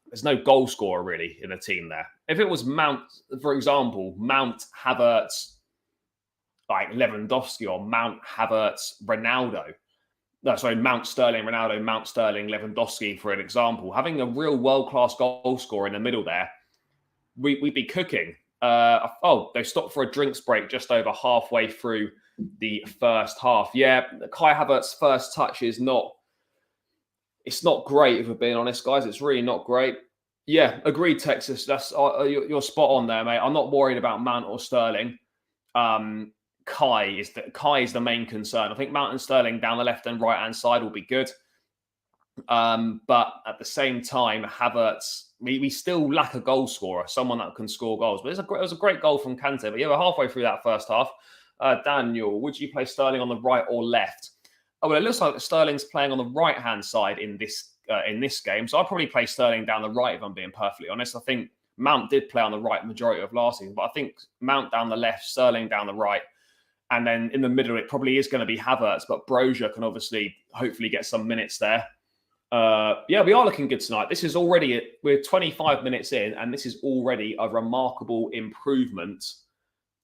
there's no goal scorer really in the team there. If it was Mount, for example, Mount, Havertz, like Lewandowski, or Mount, Havertz, Ronaldo. No, sorry, Mount, Sterling, Ronaldo, Mount, Sterling, Lewandowski, for an example. Having a real world-class goal scorer in the middle there, we'd be cooking. They stopped for a drinks break just over halfway through the first half. Yeah, Kai Havertz's first touch is not great, if we're being honest, guys. It's really not great. Yeah, agreed, Texas. That's you're spot on there, mate. I'm not worried about Mount or Sterling. Kai is the main concern. I think Mount and Sterling down the left and right hand side will be good. But at the same time, Havertz, we still lack a goal scorer, someone that can score goals. But it was a great goal from Kante. But yeah, we're halfway through that first half. Daniel, would you play Sterling on the right or left? Oh, well, it looks like Sterling's playing on the right hand side in this game. So I'd probably play Sterling down the right, if I'm being perfectly honest. I think Mount did play on the right majority of last season, but I think Mount down the left, Sterling down the right. And then in the middle, it probably is going to be Havertz, but Brozier can hopefully get some minutes there. We are looking good tonight. We're 25 minutes in, and this is already a remarkable improvement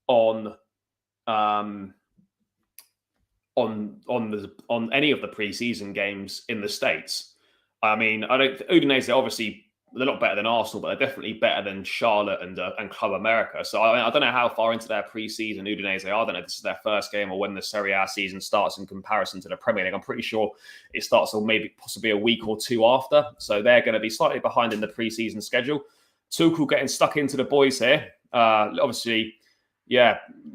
on any of the preseason games in the States. I mean, Udinese obviously they're not better than Arsenal, but they're definitely better than Charlotte and Club America. So I don't know how far into their pre-season Udinese are. I don't know if this is their first game or when the Serie A season starts in comparison to the Premier League. I'm pretty sure it starts or maybe possibly a week or two after. So they're going to be slightly behind in the pre-season schedule. Tuchel getting stuck into the boys here. Obviously,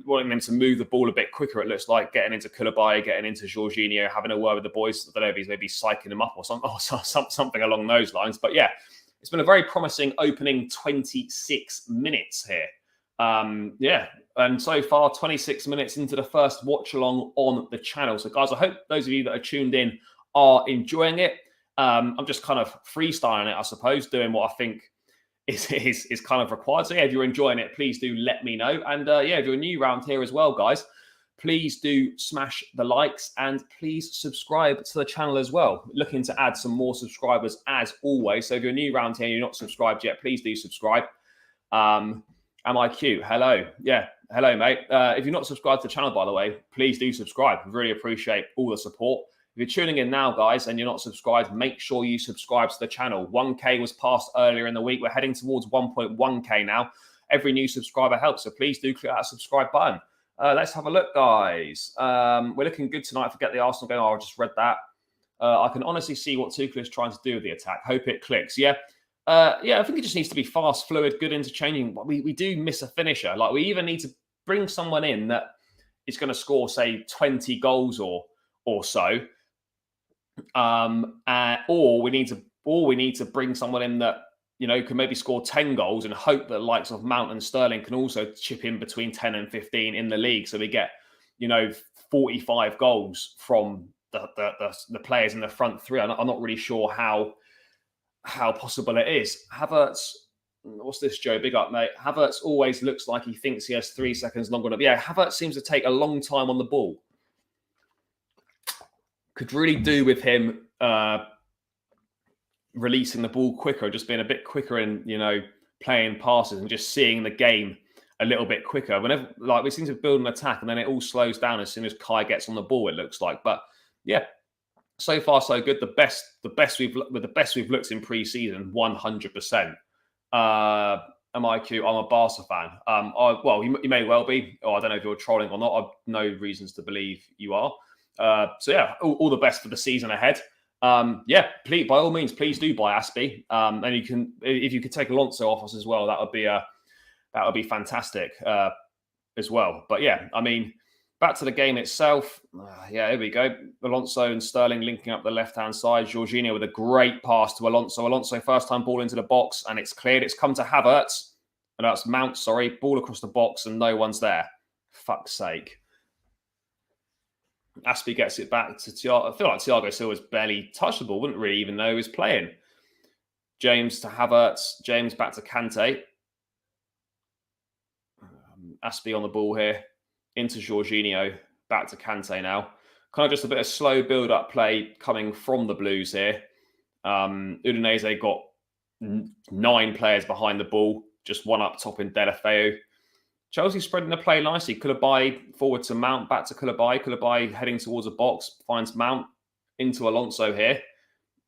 wanting them to move the ball a bit quicker. It looks like getting into Koulibaly, getting into Jorginho, having a word with the boys. I don't know if he's maybe psyching them up or something along those lines. But yeah, it's been a very promising opening 26 minutes here. And so far 26 minutes into the first watch along on the channel. So guys, I hope those of you that are tuned in are enjoying it. I'm just kind of freestyling it, I suppose, doing what I think is kind of required. So yeah, if you're enjoying it, please do let me know. And if you're new around here as well, guys, please do smash the likes and please subscribe to the channel as well. Looking to add some more subscribers as always. So if you're new around here and you're not subscribed yet, please do subscribe. Am I cute? Hello. Yeah. Hello, mate. If you're not subscribed to the channel, by the way, please do subscribe. Really appreciate all the support. If you're tuning in now, guys, and you're not subscribed, make sure you subscribe to the channel. 1K was passed earlier in the week. We're heading towards 1.1K now. Every new subscriber helps, so please do click that subscribe button. Let's have a look, guys. We're looking good tonight. Forget the Arsenal game. I just read that. I can honestly see what Tuchel is trying to do with the attack. Hope it clicks. I think it just needs to be fast, fluid, good interchanging. We do miss a finisher. Like, we either need to bring someone in that is going to score, say, 20 goals or so, or we need to bring someone in that, you know, can maybe score 10 goals and hope that the likes of Mount and Sterling can also chip in between 10 and 15 in the league. So we get, 45 goals from the players in the front three. I'm not really sure how possible it is. Havertz, what's this, Joe? Big up, mate. Havertz always looks like he thinks he has 3 seconds longer. Havertz seems to take a long time on the ball. Could really do with him releasing the ball quicker, just being a bit quicker in, playing passes and just seeing the game a little bit quicker. Whenever, we seem to build an attack and then it all slows down as soon as Kai gets on the ball, it looks like. But yeah, so far so good. The best we've looked in pre-season, 100%. Am I cute? I'm a Barca fan. You may well be. Or I don't know if you're trolling or not. I've no reasons to believe you are. All the best for the season ahead. Please, by all means, please do buy Aspie. And you can, if you could take Alonso off us as well, that would be fantastic as well. But yeah, I mean, back to the game itself. Here we go. Alonso and Sterling linking up the left-hand side. Jorginho with a great pass to Alonso. Alonso first time ball into the box and it's cleared. It's come to Havertz. And that's Mount, ball across the box and no one's there. Fuck's sake. Aspie gets it back to Thiago. I feel like Thiago Silva's barely touched the ball. Wouldn't really even know he was playing. James to Havertz. James back to Kante. Aspie on the ball here. Into Jorginho. Back to Kante now. Kind of just a bit of slow build-up play coming from the Blues here. Udinese got 9 players behind the ball. Just one up top in Delafeu. Chelsea spreading the play nicely. Koulibaly forward to Mount, back to Koulibaly. Koulibaly heading towards a box, finds Mount into Alonso here.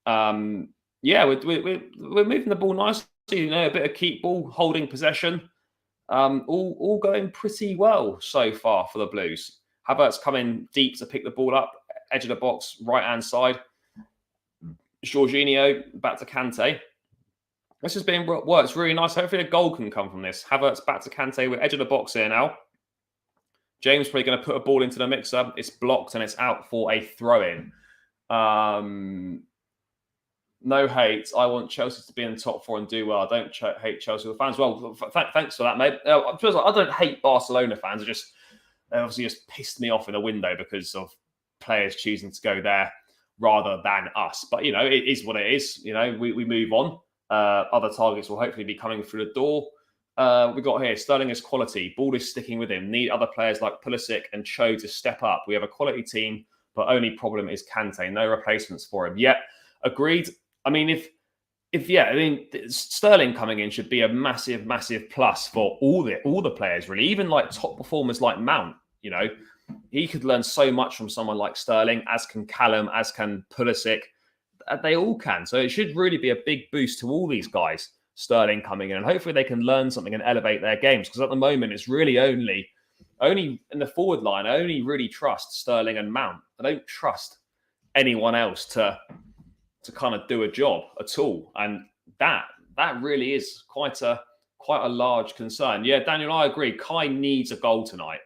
We're moving the ball nicely. A bit of keep ball, holding possession. All going pretty well so far for the Blues. Havertz coming deep to pick the ball up, edge of the box, right-hand side. Jorginho back to Kante. This has been works really nice. Hopefully a goal can come from this. Havertz back to Kante with edge of the box here now. James probably going to put a ball into the mixer. It's blocked and it's out for a throw-in. No hate. I want Chelsea to be in the top 4 and do well. I don't hate Chelsea fans. Well, thanks for that, mate. I don't hate Barcelona fans. They obviously just pissed me off in a window because of players choosing to go there rather than us. But, it is what it is. We move on. Other targets will hopefully be coming through the door. We got here, Sterling is quality. Ball is sticking with him. Need other players like Pulisic and Cho to step up. We have a quality team, but only problem is Kante. No replacements for him. Yeah, agreed. I mean, Sterling coming in should be a massive, massive plus for all the players, really. Even like top performers like Mount, he could learn so much from someone like Sterling, as can Callum, as can Pulisic. They all can. So it should really be a big boost to all these guys, Sterling coming in. And hopefully they can learn something and elevate their games. Because at the moment, it's really only in the forward line, I only really trust Sterling and Mount. I don't trust anyone else to kind of do a job at all. And that really is quite a a large concern. Yeah, Daniel, I agree. Kai needs a goal tonight.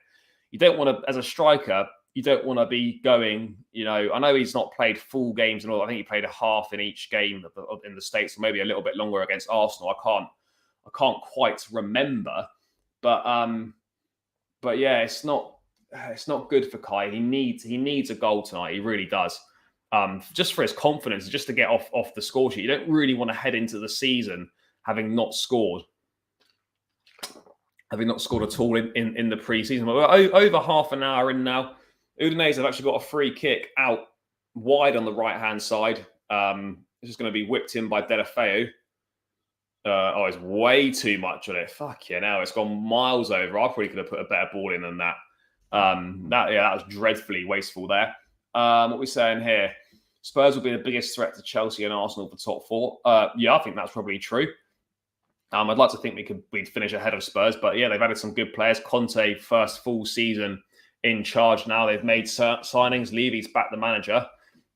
You don't want to, as a striker, you don't want to be going, I know he's not played full games and all. I think he played a half in each game in the States, or maybe a little bit longer against Arsenal. I can't quite remember. But yeah, it's not good for Kai. He needs a goal tonight. He really does. Just for his confidence, just to get off the score sheet. You don't really want to head into the season having not scored at all in the pre-season. We're over half an hour in now. Udinese have actually got a free kick out wide on the right-hand side. This is going to be whipped in by Delafeu. It's way too much on it. Fuck yeah, now it's gone miles over. I probably could have put a better ball in than that. That was dreadfully wasteful there. What are we saying here? Spurs will be the biggest threat to Chelsea and Arsenal for top four. Yeah, I think that's probably true. I'd like to think we'd finish ahead of Spurs, but yeah, they've added some good players. Conte, first full season in charge now. They've made signings. Levy's back the manager.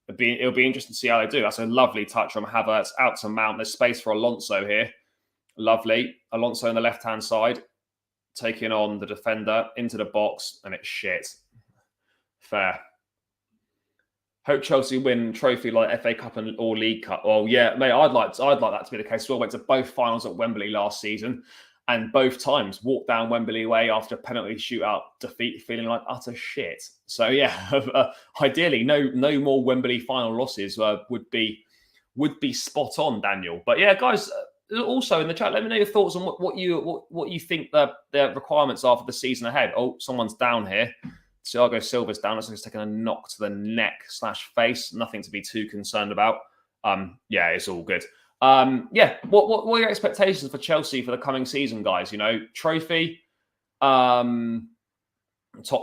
It'll be interesting to see how they do. That's a lovely touch from Havertz out to Mount. There's space for Alonso here. Lovely. Alonso on the left-hand side, taking on the defender into the box, and it's shit. Fair. Hope Chelsea win trophy like FA Cup or League Cup. Oh yeah, mate, I'd like that to be the case. So I went to both finals at Wembley last season, and both times walked down Wembley way after a penalty shootout defeat, feeling like utter shit. So yeah, ideally, no more Wembley final losses would be spot on, Daniel. But yeah, guys, also in the chat, let me know your thoughts on what you think the requirements are for the season ahead. Oh, someone's down here. Thiago Silva's down. Looks like he's taken a knock to the neck/face. Nothing to be too concerned about. Yeah, it's all good. Yeah, what are your expectations for Chelsea for the coming season, guys? Trophy, top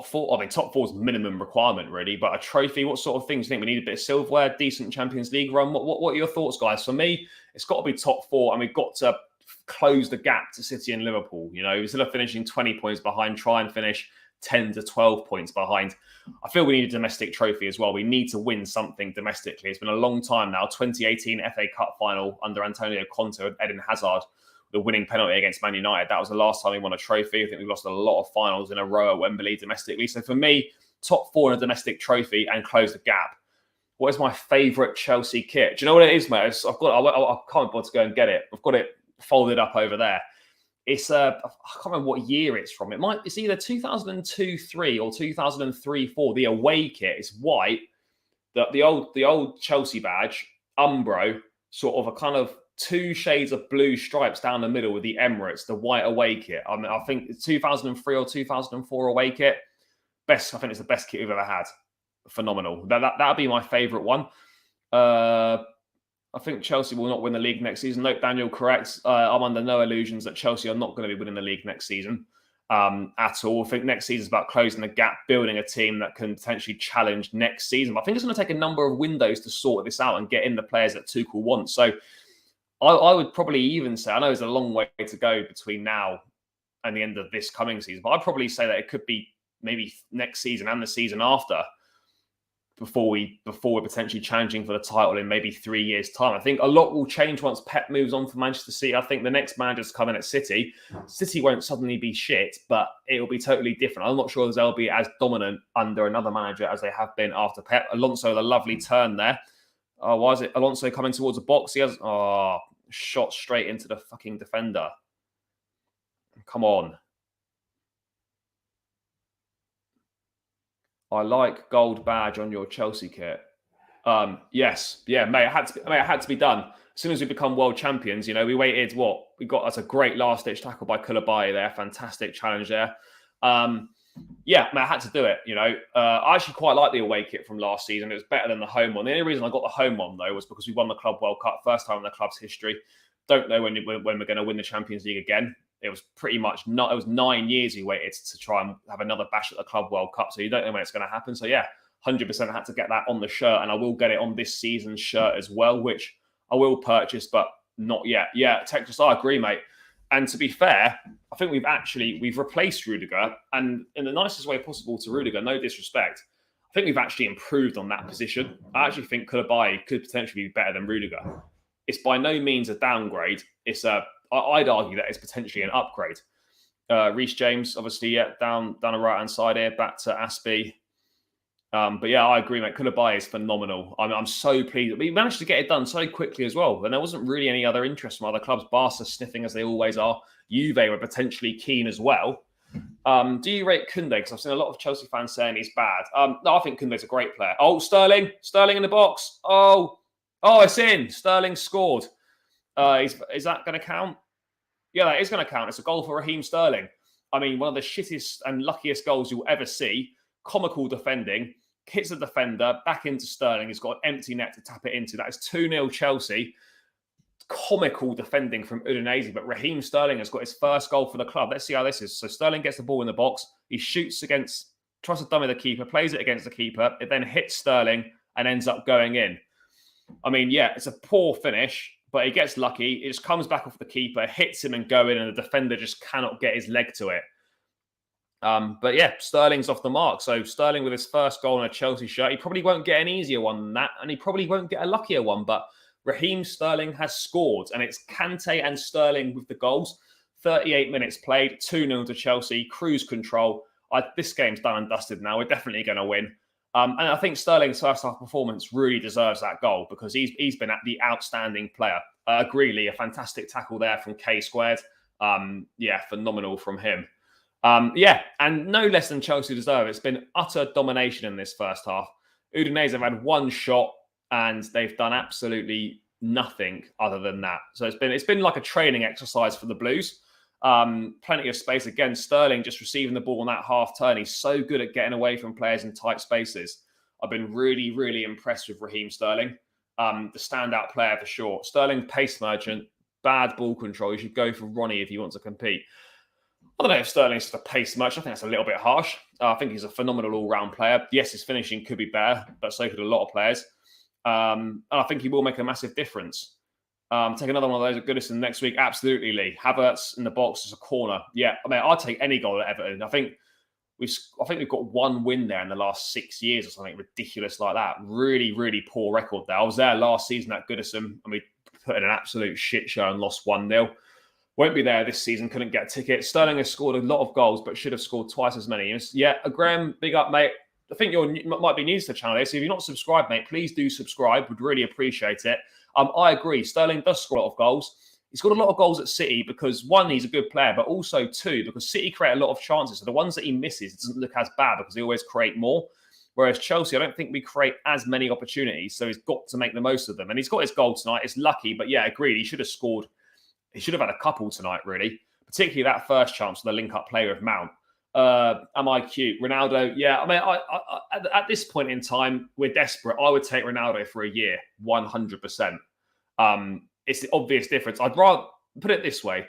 four. I mean, top four is minimum requirement, really. But a trophy, what sort of things do you think? We need a bit of silverware, decent Champions League run. What are your thoughts, guys? For me, it's got to be top four, and we've got to close the gap to City and Liverpool. Instead of finishing 20 points behind, try and finish 10 to 12 points behind. I feel we need a domestic trophy as well. We need to win something domestically. It's been a long time now. 2018 FA Cup final under Antonio Conte and Eden Hazard, the winning penalty against Man United. That was the last time we won a trophy. I think we've lost a lot of finals in a row at Wembley domestically. So for me, top four in a domestic trophy and close the gap. What is my favourite Chelsea kit? Do you know what it is, mate? I can't bother to go and get it. I've got it folded up over there. It's I can't remember what year it's from. It's either 2002-3 or 2003-4. The away kit is white. The old Chelsea badge, Umbro, sort of a kind of two shades of blue stripes down the middle with the Emirates, the white away kit. I mean, I think it's 2003 or 2004 away kit. I think it's the best kit we've ever had. Phenomenal. That'd be my favourite one. I think Chelsea will not win the league next season. Nope, Daniel, correct. I'm under no illusions that Chelsea are not going to be winning the league next season at all. I think next season is about closing the gap, building a team that can potentially challenge next season. But I think it's going to take a number of windows to sort this out and get in the players that Tuchel wants. So I would probably even say, I know there's a long way to go between now and the end of this coming season, but I'd probably say that it could be maybe next season and the season after before we're potentially challenging for the title in maybe 3 years' time. I think a lot will change once Pep moves on from Manchester City. I think the next manager's coming at City. City won't suddenly be shit, but it'll be totally different. I'm not sure they'll be as dominant under another manager as they have been after Pep. Alonso, the lovely turn there. Oh, why is it Alonso coming towards the box? He has shot straight into the fucking defender. Come on. I like gold badge on your Chelsea kit. Yes. Yeah, mate, it had to be done. As soon as we become world champions, we waited, we got us a great last-ditch tackle by Koulibaly there. Fantastic challenge there. Yeah, mate, I had to do it, I actually quite like the away kit from last season. It was better than the home one. The only reason I got the home one, though, was because we won the Club World Cup, first time in the club's history. Don't know when we're going to win the Champions League again. It was pretty much it was 9 years we waited to try and have another bash at the Club World Cup. So you don't know when it's going to happen. So yeah, 100% I had to get that on the shirt, and I will get it on this season's shirt as well, which I will purchase, but not yet. Yeah, Texas, I agree, mate. And to be fair, I think we've replaced Rudiger, and in the nicest way possible to Rudiger, no disrespect. I think we've actually improved on that position. I actually think Koulibaly could potentially be better than Rudiger. It's by no means a downgrade. I'd argue that it's potentially an upgrade. Reece James, obviously, down the right-hand side here, back to Aspie. But yeah, I agree, mate. Koulibaly is phenomenal. I'm so pleased. We managed to get it done so quickly as well. And there wasn't really any other interest from other clubs. Barca sniffing as they always are. Juve were potentially keen as well. Do you rate Koundé? Because I've seen a lot of Chelsea fans saying he's bad. No, I think Koundé's a great player. Oh, Sterling in the box. Oh, it's in. Sterling scored. Is that going to count? Yeah, that is going to count. It's a goal for Raheem Sterling. I mean, one of the shittest and luckiest goals you'll ever see. Comical defending. Hits the defender, back into Sterling. He's got an empty net to tap it into. That is 2-0 Chelsea. Comical defending from Udinese, but Raheem Sterling has got his first goal for the club. Let's see how this is. So Sterling gets the ball in the box. He shoots tries to dummy the keeper, plays it against the keeper. It then hits Sterling and ends up going in. I mean, yeah, it's a poor finish, but he gets lucky. It just comes back off the keeper, hits him and go in, and the defender just cannot get his leg to it. But yeah, Sterling's off the mark. So Sterling with his first goal in a Chelsea shirt, he probably won't get an easier one than that, and he probably won't get a luckier one. But Raheem Sterling has scored, and it's Kante and Sterling with the goals. 38 minutes played, 2-0 to Chelsea, cruise control. This game's done and dusted now. We're definitely going to win. And I think Sterling's first half performance really deserves that goal because he's been the outstanding player. Greeley, a fantastic tackle there from K-squared. Phenomenal from him. And no less than Chelsea deserve. It's been utter domination in this first half. Udinese have had one shot and they've done absolutely nothing other than that. So it's been like a training exercise for the Blues. Plenty of space. Again, Sterling just receiving the ball on that half turn. He's so good at getting away from players in tight spaces. I've been really, really impressed with Raheem Sterling. The standout player for sure. Sterling, pace merchant, bad ball control. You should go for Ronnie if you want to compete. I don't know if Sterling's the pace much. I think that's a little bit harsh. I think he's a phenomenal all-round player. Yes, his finishing could be better, but so could a lot of players. And I think he will make a massive difference. Take another one of those at Goodison next week. Absolutely, Lee. Havertz in the box as a corner. Yeah, I mean, I'll take any goal at Everton. I think we've got one win there in the last 6 years or something ridiculous like that. Really, really poor record there. I was there last season at Goodison and we put in an absolute shit show and lost 1-0. Won't be there this season, couldn't get a ticket. Sterling has scored a lot of goals, but should have scored twice as many. Yeah, Graham, big up, mate. I think you might be new to the channel here, so if you're not subscribed, mate, please do subscribe. Would really appreciate it. I agree. Sterling does score a lot of goals. He's got a lot of goals at City because, one, he's a good player, but also, two, because City create a lot of chances. So the ones that he misses doesn't look as bad because they always create more. Whereas Chelsea, I don't think we create as many opportunities, so he's got to make the most of them. And he's got his goal tonight. It's lucky, but yeah, agreed. He should have scored. He should have had a couple tonight, really, particularly that first chance for the link-up play with Mount. Am I cute? Ronaldo, yeah. I mean, at this point in time, we're desperate. I would take Ronaldo for a year, 100%. It's the obvious difference. I'd rather put it this way: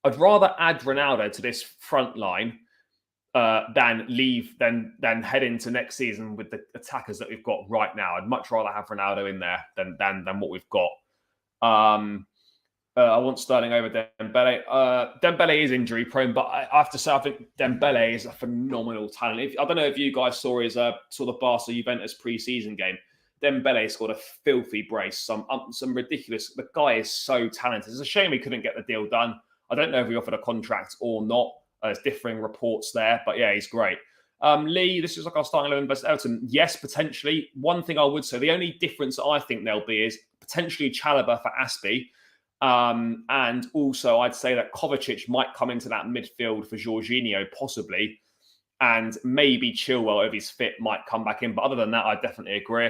I'd rather add Ronaldo to this front line than head into next season with the attackers that we've got right now. I'd much rather have Ronaldo in there than what we've got. I want Sterling over Dembele. Dembele is injury prone, but I have to say I think Dembele is a phenomenal talent. I don't know if you guys saw the Barca Juventus pre-season game. Dembele scored a filthy brace, some ridiculous. The guy is so talented. It's a shame he couldn't get the deal done. I don't know if he offered a contract or not. There's differing reports there, but yeah, he's great. Lee, this is like our starting 11 versus Everton. Yes, potentially. One thing I would say, the only difference I think there'll be is potentially Chalobah for Aspie. And also, I'd say that Kovacic might come into that midfield for Jorginho, possibly. And maybe Chilwell, if he's fit, might come back in. But other than that, I definitely agree.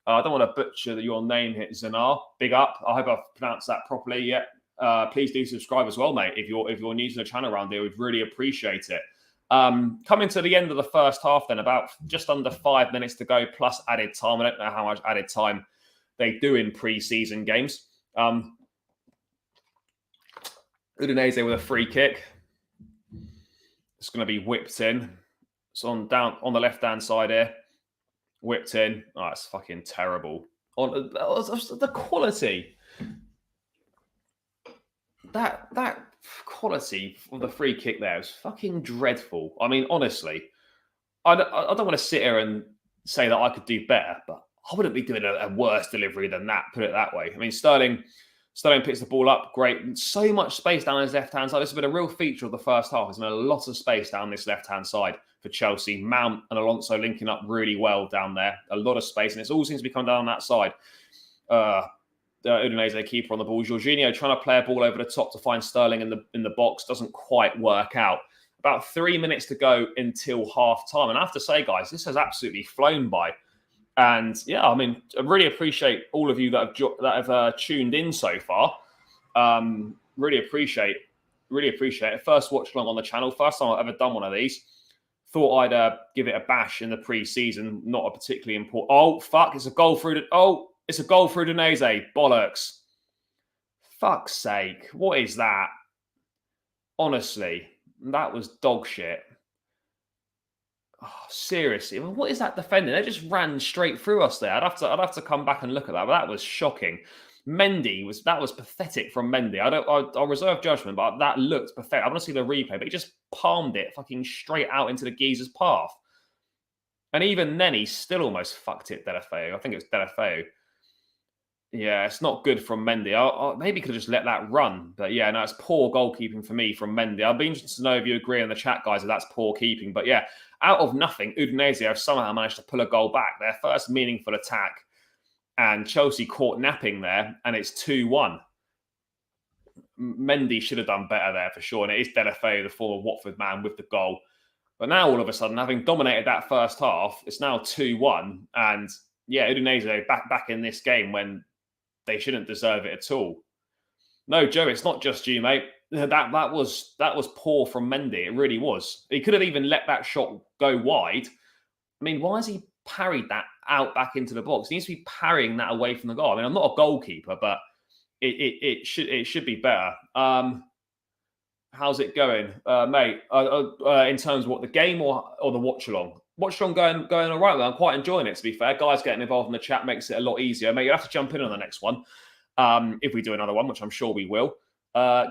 I don't want to butcher your name here, Zanar. Big up. I hope I've pronounced that properly. Yeah. Please do subscribe as well, mate. If you're new to the channel around here, we'd really appreciate it. Coming to the end of the first half, then about just under 5 minutes to go, plus added time. I don't know how much added time they do in pre-season games. Udinese with a free kick. It's going to be whipped in. It's on the left-hand side here. Whipped in. Oh, it's fucking terrible. The quality. That quality of the free kick there is fucking dreadful. I mean, honestly, I don't want to sit here and say that I could do better, but I wouldn't be doing a worse delivery than that, put it that way. I mean, Sterling Sterling picks the ball up, great. So much space down his left-hand side. This has been a real feature of the first half. There's been a lot of space down this left-hand side for Chelsea. Mount and Alonso linking up really well down there. A lot of space, and it all seems to be coming down that side. Udinese keeper on the ball. Jorginho trying to play a ball over the top to find Sterling in the box. Doesn't quite work out. About 3 minutes to go until half-time. And I have to say, guys, this has absolutely flown by. And yeah, I mean, I really appreciate all of you that have tuned in so far. Really appreciate it. First watch along on the channel. First time I've ever done one of these. Thought I'd give it a bash in the pre-season. Not a particularly important. Oh fuck! It's a goal through it's a goal through Udinese. Bollocks! Fuck's sake! What is that? Honestly, that was dog shit. Oh, seriously, what is that defending? They just ran straight through us there. I'd have to come back and look at that. But that was shocking. That was pathetic from Mendy. I'll reserve judgment, but that looked pathetic. I want to see the replay, but he just palmed it fucking straight out into the geezer's path. And even then, he still almost fucked it, Delafeu. I think it was Delafeu. Yeah, it's not good from Mendy. I maybe could have just let that run. But yeah, no, it's poor goalkeeping for me from Mendy. I'll be interested to know if you agree in the chat, guys, that that's poor keeping. But yeah, out of nothing, Udinese have somehow managed to pull a goal back. Their first meaningful attack. And Chelsea caught napping there, and it's 2-1. Mendy should have done better there for sure. And it is Delafeu, the former Watford man, with the goal. But now, all of a sudden, having dominated that first half, it's now 2-1. And yeah, Udinese back in this game when they shouldn't deserve it at all. No, Joe, it's not just you, mate. That was poor from Mendy. It really was. He could have even let that shot go wide. I mean, why has he parried that out back into the box? He needs to be parrying that away from the goal. I mean, I'm not a goalkeeper, but it should be better. How's it going, mate? In terms of what, the game or the watch along? Watch along going all right. I'm quite enjoying it, to be fair. Guys getting involved in the chat makes it a lot easier. Mate, you'll have to jump in on the next one if we do another one, which I'm sure we will.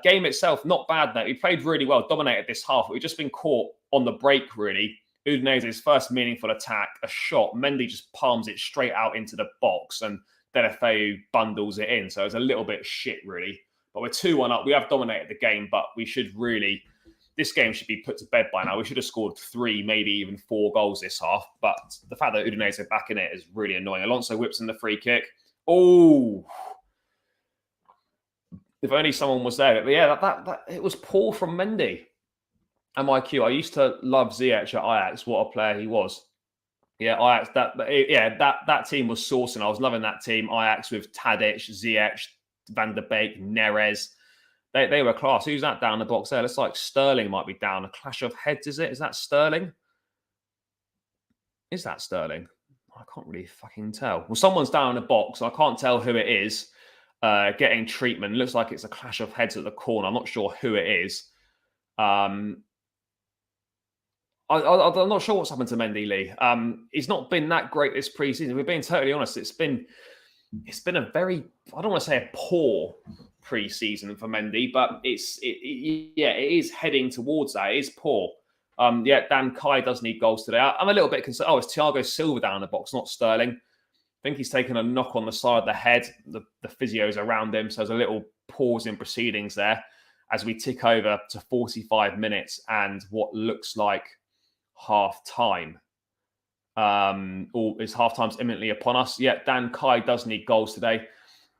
Game itself, not bad, though. We played really well, dominated this half. We've just been caught on the break, really. Udinese's first meaningful attack, a shot. Mendy just palms it straight out into the box, and Delafeu bundles it in. So it's a little bit shit, really. But we're 2-1 up. We have dominated the game, but we should really... This game should be put to bed by now. We should have scored 3, maybe even 4 goals this half. But the fact that Udinese are back in it is really annoying. Alonso whips in the free kick. Oh! If only someone was there. But yeah, that it was poor from Mendy. MIQ. I used to love Ziyech at Ajax. What a player he was. Yeah, Ajax. That team was sourcing. I was loving that team. Ajax with Tadic, Ziyech, Van der Beek, Neres. They were class. Who's that down the box there? Looks like Sterling might be down. A clash of heads, is it? Is that Sterling? Is that Sterling? I can't really fucking tell. Well, someone's down in the box. I can't tell who it is. Getting treatment. Looks like it's a clash of heads at the corner. I'm not sure who it is. I'm not sure what's happened to Mendy Lee. He's not been that great this preseason. We're being totally honest. It's been a very, I don't want to say a poor pre-season for Mendy, but it is heading towards that. It is poor. Dan Kai does need goals today. I'm a little bit concerned. Oh, it's Thiago Silva down in the box, not Sterling. I think he's taken a knock on the side of the head. The physio's around him, so there's a little pause in proceedings there as we tick over to 45 minutes and what looks like half-time. Is half-time's imminently upon us? Yeah, Dan Kai does need goals today.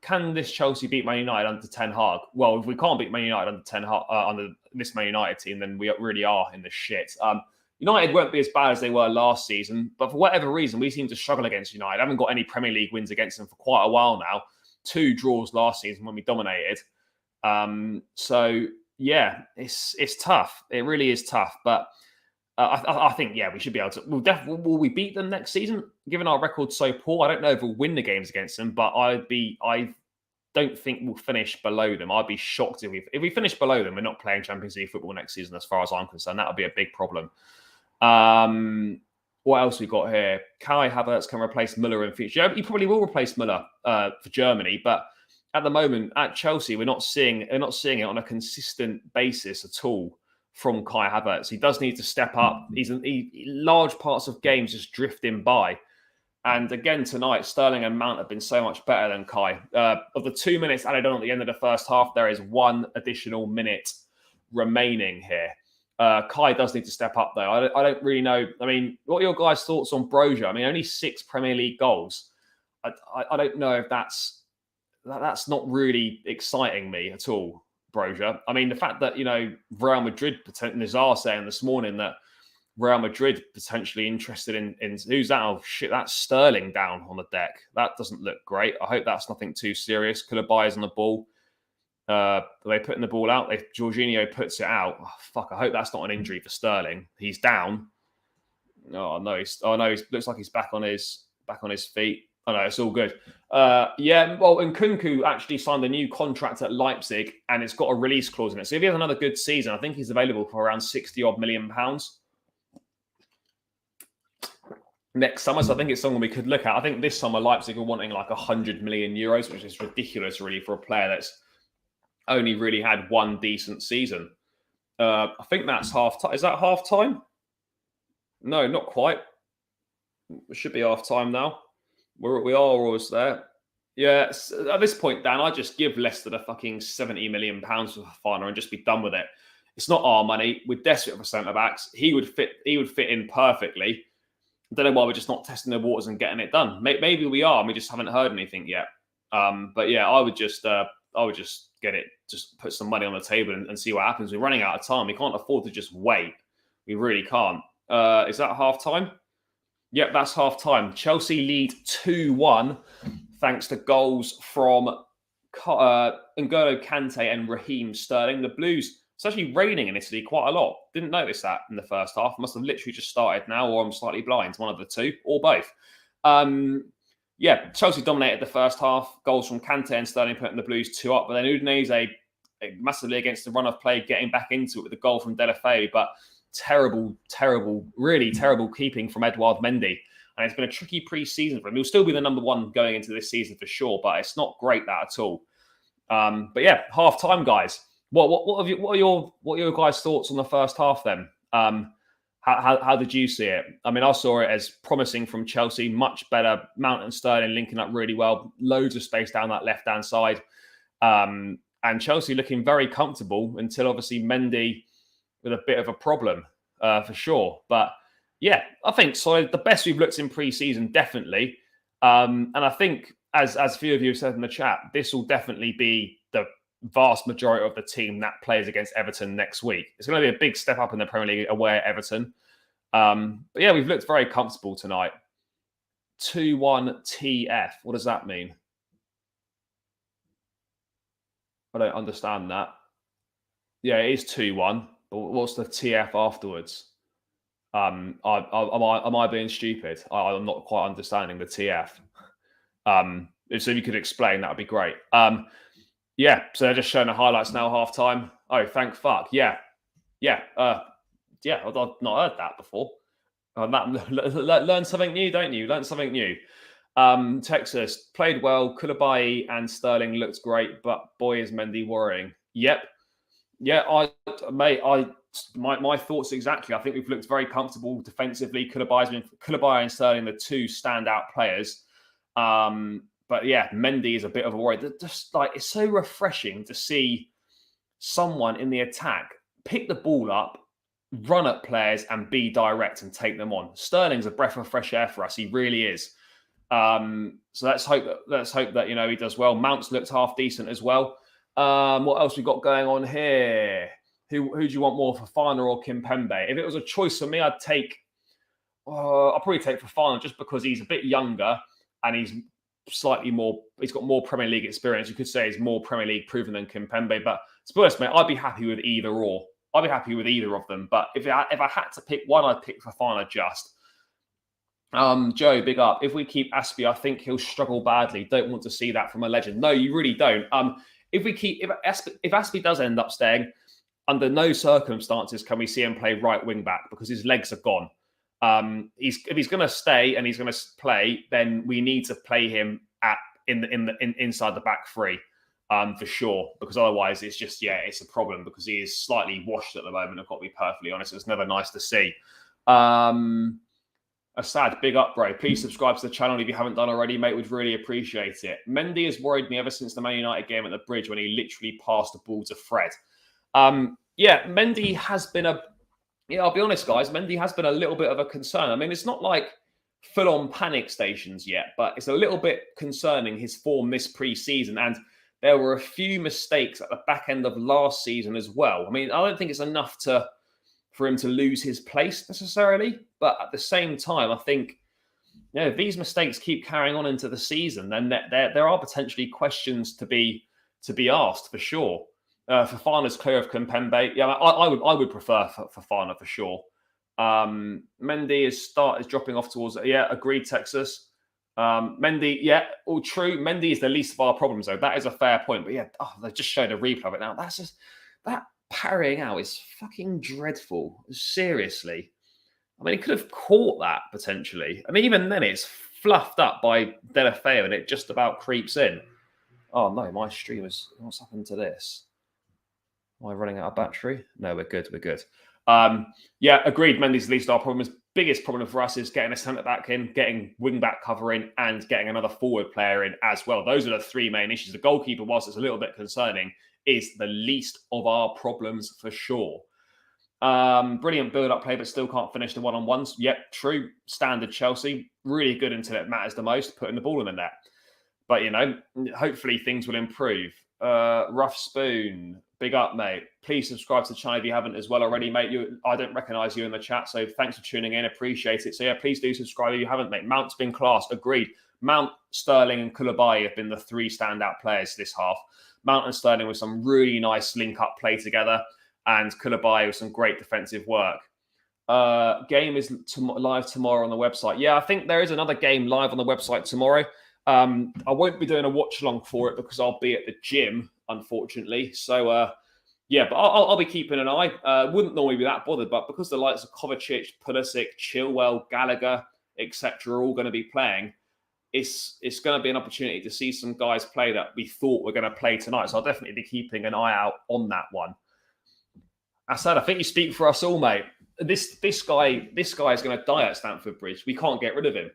Can this Chelsea beat Man United under Ten Hag? Well, if we can't beat Man United under Ten Hag, under this Man United team, then we really are in the shit. United won't be as bad as they were last season, but for whatever reason, we seem to struggle against United. I haven't got any Premier League wins against them for quite a while now. 2 draws last season when we dominated. So yeah, it's tough. It really is tough, but I think, yeah, we should be able to. Will we beat them next season? Given our record so poor, I don't know if we'll win the games against them, but I don't think we'll finish below them. I'd be shocked if we finish below them. We're not playing Champions League football next season, as far as I'm concerned. That would be a big problem. What else we got here? Kai Havertz can replace Müller in future. He probably will replace Müller for Germany, but at the moment at Chelsea, we're not seeing it on a consistent basis at all from Kai Havertz. He does need to step up. Large parts of games just drifting by. And again tonight, Sterling and Mount have been so much better than Kai. Of the 2 minutes added on at the end of the first half, there is 1 additional minute remaining here. Kai does need to step up, though. I don't really know. I mean, what are your guys' thoughts on Broja? I mean, only 6 Premier League goals. I don't know if that's not really exciting me at all, Broja. I mean, the fact that, Real Madrid, Nazar saying this morning that Real Madrid potentially interested in who's that? Oh, shit, that's Sterling down on the deck. That doesn't look great. I hope that's nothing too serious. Koulibaly is on the ball. Are they putting the ball out? If Jorginho puts it out, oh, fuck, I hope that's not an injury for Sterling. He's down. Oh no, he looks like he's back on his feet. Oh no, it's all good. Yeah, well, and Nkunku actually signed a new contract at Leipzig, and it's got a release clause in it. So if he has another good season, I think he's available for around 60 odd million pounds next summer. So I think it's someone we could look at. I think this summer Leipzig are wanting like 100 million euros, which is ridiculous, really, for a player that's only really had 1 decent season. I think that's half time. Is that half time? No, not quite. It should be half time now. We are always there. Yeah, at this point, Dan, I just give Leicester the fucking 70 million pounds for Fafana and just be done with it. It's not our money. We're desperate for centre backs. He would fit in perfectly. I don't know why we're just not testing the waters and getting it done. Maybe we are, and we just haven't heard anything yet. But yeah, I would just get it, just put some money on the table and see what happens. We're running out of time. We can't afford to just wait. We really can't. Is that half time? Yep, that's half time. Chelsea lead 2-1 thanks to goals from N'Golo Kante and Raheem Sterling. The Blues, it's actually raining in Italy quite a lot. Didn't notice that in the first half. Must have literally just started now, or I'm slightly blind. One of the two, or both. Yeah, Chelsea dominated the first half. Goals from Kante and Sterling putting the Blues 2 up. But then Udinese massively against the run of play, getting back into it with a goal from Delafeu. But terrible, really terrible keeping from Edouard Mendy. And it's been a tricky pre-season for him. He'll still be the number 1 going into this season for sure, but it's not great that at all. But yeah, half time, guys. What are your guys' thoughts on the first half then? How did you see it? I mean, I saw it as promising from Chelsea, much better. Mount and Sterling linking up really well, loads of space down that left-hand side. And Chelsea looking very comfortable until obviously Mendy with a bit of a problem for sure. But yeah, I think so. The best we've looked in pre-season, definitely. And I think, as a few of you have said in the chat, this will definitely be the vast majority of the team that plays against Everton next week. It's going to be a big step up in the Premier League away at Everton. But yeah, we've looked very comfortable tonight. 2-1 TF. What does that mean? I don't understand that. Yeah, it is 2-1. But what's the TF afterwards? Am I being stupid? I'm not quite understanding the TF. So if you could explain, that would be great. Yeah, so they're just showing the highlights now, half time. Oh, thank fuck. Yeah. I've not heard that before. Learn something new, don't you? Learn something new. Texas played well. Koulibaly and Sterling looked great, but boy, is Mendy worrying. Yep. Yeah, my thoughts exactly. I think we've looked very comfortable defensively. Koulibaly and Sterling, the 2 standout players. But yeah, Mendy is a bit of a worry. Just like, it's so refreshing to see someone in the attack pick the ball up, run at players, and be direct and take them on. Sterling's a breath of fresh air for us. He really is. So let's hope that he does well. Mount's looked half decent as well. What else we got going on here? Who do you want more, Fafana or Kimpembe? If it was a choice for me, I'd probably take Fafana just because he's a bit younger and he's got more Premier League experience. You could say he's more Premier League proven than Kimpembe. But to be honest, mate, I'd be happy with either or. I'd be happy with either of them. But if I had to pick one, I'd pick Fafana just. Joe, big up. If we keep Aspie, I think he'll struggle badly. Don't want to see that from a legend. No, you really don't. If Aspie does end up staying, under no circumstances can we see him play right wing back because his legs are gone. If he's going to stay and he's going to play, then we need to play him inside the back 3 for sure. Because otherwise, it's a problem because he is slightly washed at the moment. I've got to be perfectly honest. It's never nice to see. Asad, big up, bro. Please subscribe to the channel if you haven't done already, mate. We'd really appreciate it. Mendy has worried me ever since the Man United game at the Bridge when he literally passed the ball to Fred. Yeah, Mendy has been I'll be honest, guys. Mendy has been a little bit of a concern. I mean, it's not like full-on panic stations yet, but it's a little bit concerning, his form this pre-season. And there were a few mistakes at the back end of last season as well. I mean, I don't think it's enough for him to lose his place necessarily, but at the same time, I think if these mistakes keep carrying on into the season, then there are potentially questions to be asked for sure. Fofana's clear of Kimpembe. Yeah, I would prefer Fofana for sure. Mendy is dropping off towards. Yeah, agreed, Texas. Mendy, yeah, all true. Mendy is the least of our problems, though. That is a fair point. But yeah, they just showed a replay of it now. That's just that parrying out is fucking dreadful. Seriously. I mean, he could have caught that potentially. I mean, even then, it's fluffed up by Delafeu and it just about creeps in. Oh no, my stream is. What's happened to this? Am I running out of battery? No, we're good. We're good. Yeah, agreed. Mendy's least our problem. His biggest problem for us is getting a centre back in, getting wing back cover in, and getting another forward player in as well. Those are the three main issues. The goalkeeper, whilst it's a little bit concerning, is the least of our problems for sure. Brilliant build-up play, but still can't finish the one-on-ones. Yep, true. Standard Chelsea. Really good until it matters the most, putting the ball in the net. But, hopefully things will improve. Rough Spoon, big up, mate. Please subscribe to the channel if you haven't as well already, mate. I don't recognise you in the chat, so thanks for tuning in. Appreciate it. So, yeah, please do subscribe if you haven't, mate. Mount's been class. Agreed. Mount, Sterling and Koulibaly have been the three standout players this half. Mount and Sterling with some really nice link-up play together, and Koulibaly with some great defensive work. Game is live tomorrow on the website. Yeah, I think there is another game live on the website tomorrow. I won't be doing a watch along for it because I'll be at the gym, unfortunately. So, yeah, but I'll be keeping an eye. Wouldn't normally be that bothered, but because the likes of Kovacic, Pulisic, Chilwell, Gallagher, etc., are all going to be playing, it's going to be an opportunity to see some guys play that we thought were going to play tonight. So I'll definitely be keeping an eye out on that one. I think you speak for us all, mate. This guy is going to die at Stamford Bridge. We can't get rid of him.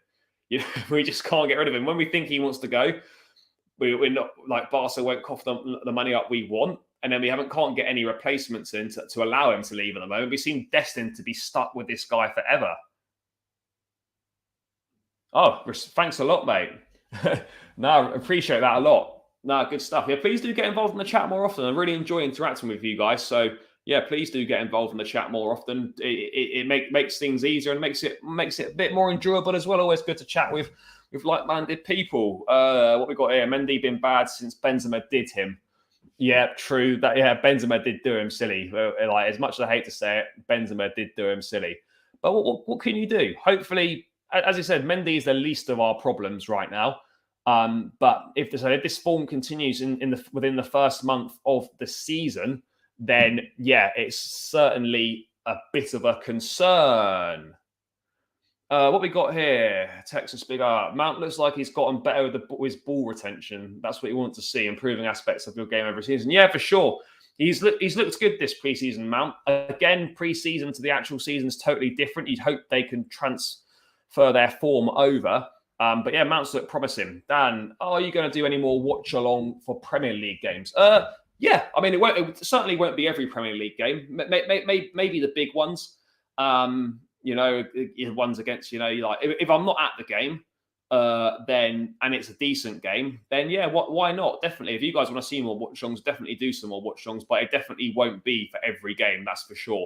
We just can't get rid of him. When we think he wants to go, we're not like Barca won't cough the money up we want, and then we can't get any replacements in to allow him to leave at the moment. We seem destined to be stuck with this guy forever. Oh, thanks a lot, mate. No, appreciate that a lot. No, good stuff. Yeah, please do get involved in the chat more often. I really enjoy interacting with you guys. So yeah, please do get involved in the chat more often. It makes things easier and makes it a bit more enjoyable as well. Always good to chat with like-minded people. What we got here? Mendy been bad since Benzema did him. Yeah, true. Benzema did do him silly. Like, as much as I hate to say it, Benzema did do him silly. But what can you do? Hopefully, as I said, Mendy is the least of our problems right now. But if this form continues within the first month of the season, then yeah, it's certainly a bit of a concern. What we got here? Texas big up. Mount looks like he's gotten better with his ball retention. That's what you want to see, improving aspects of your game every season. Yeah, for sure. He's looked good this preseason, Mount. Again, preseason to the actual season is totally different. You'd hope they can transfer their form over. But yeah, Mount's looked promising. Dan, are you going to do any more watch along for Premier League games? Yeah, I mean, it certainly won't be every Premier League game. Maybe the big ones. Ones against, like if I'm not at the game, then and it's a decent game, then yeah, why not? Definitely, if you guys want to see more watch alongs, definitely do some more watch alongs. But it definitely won't be for every game, that's for sure.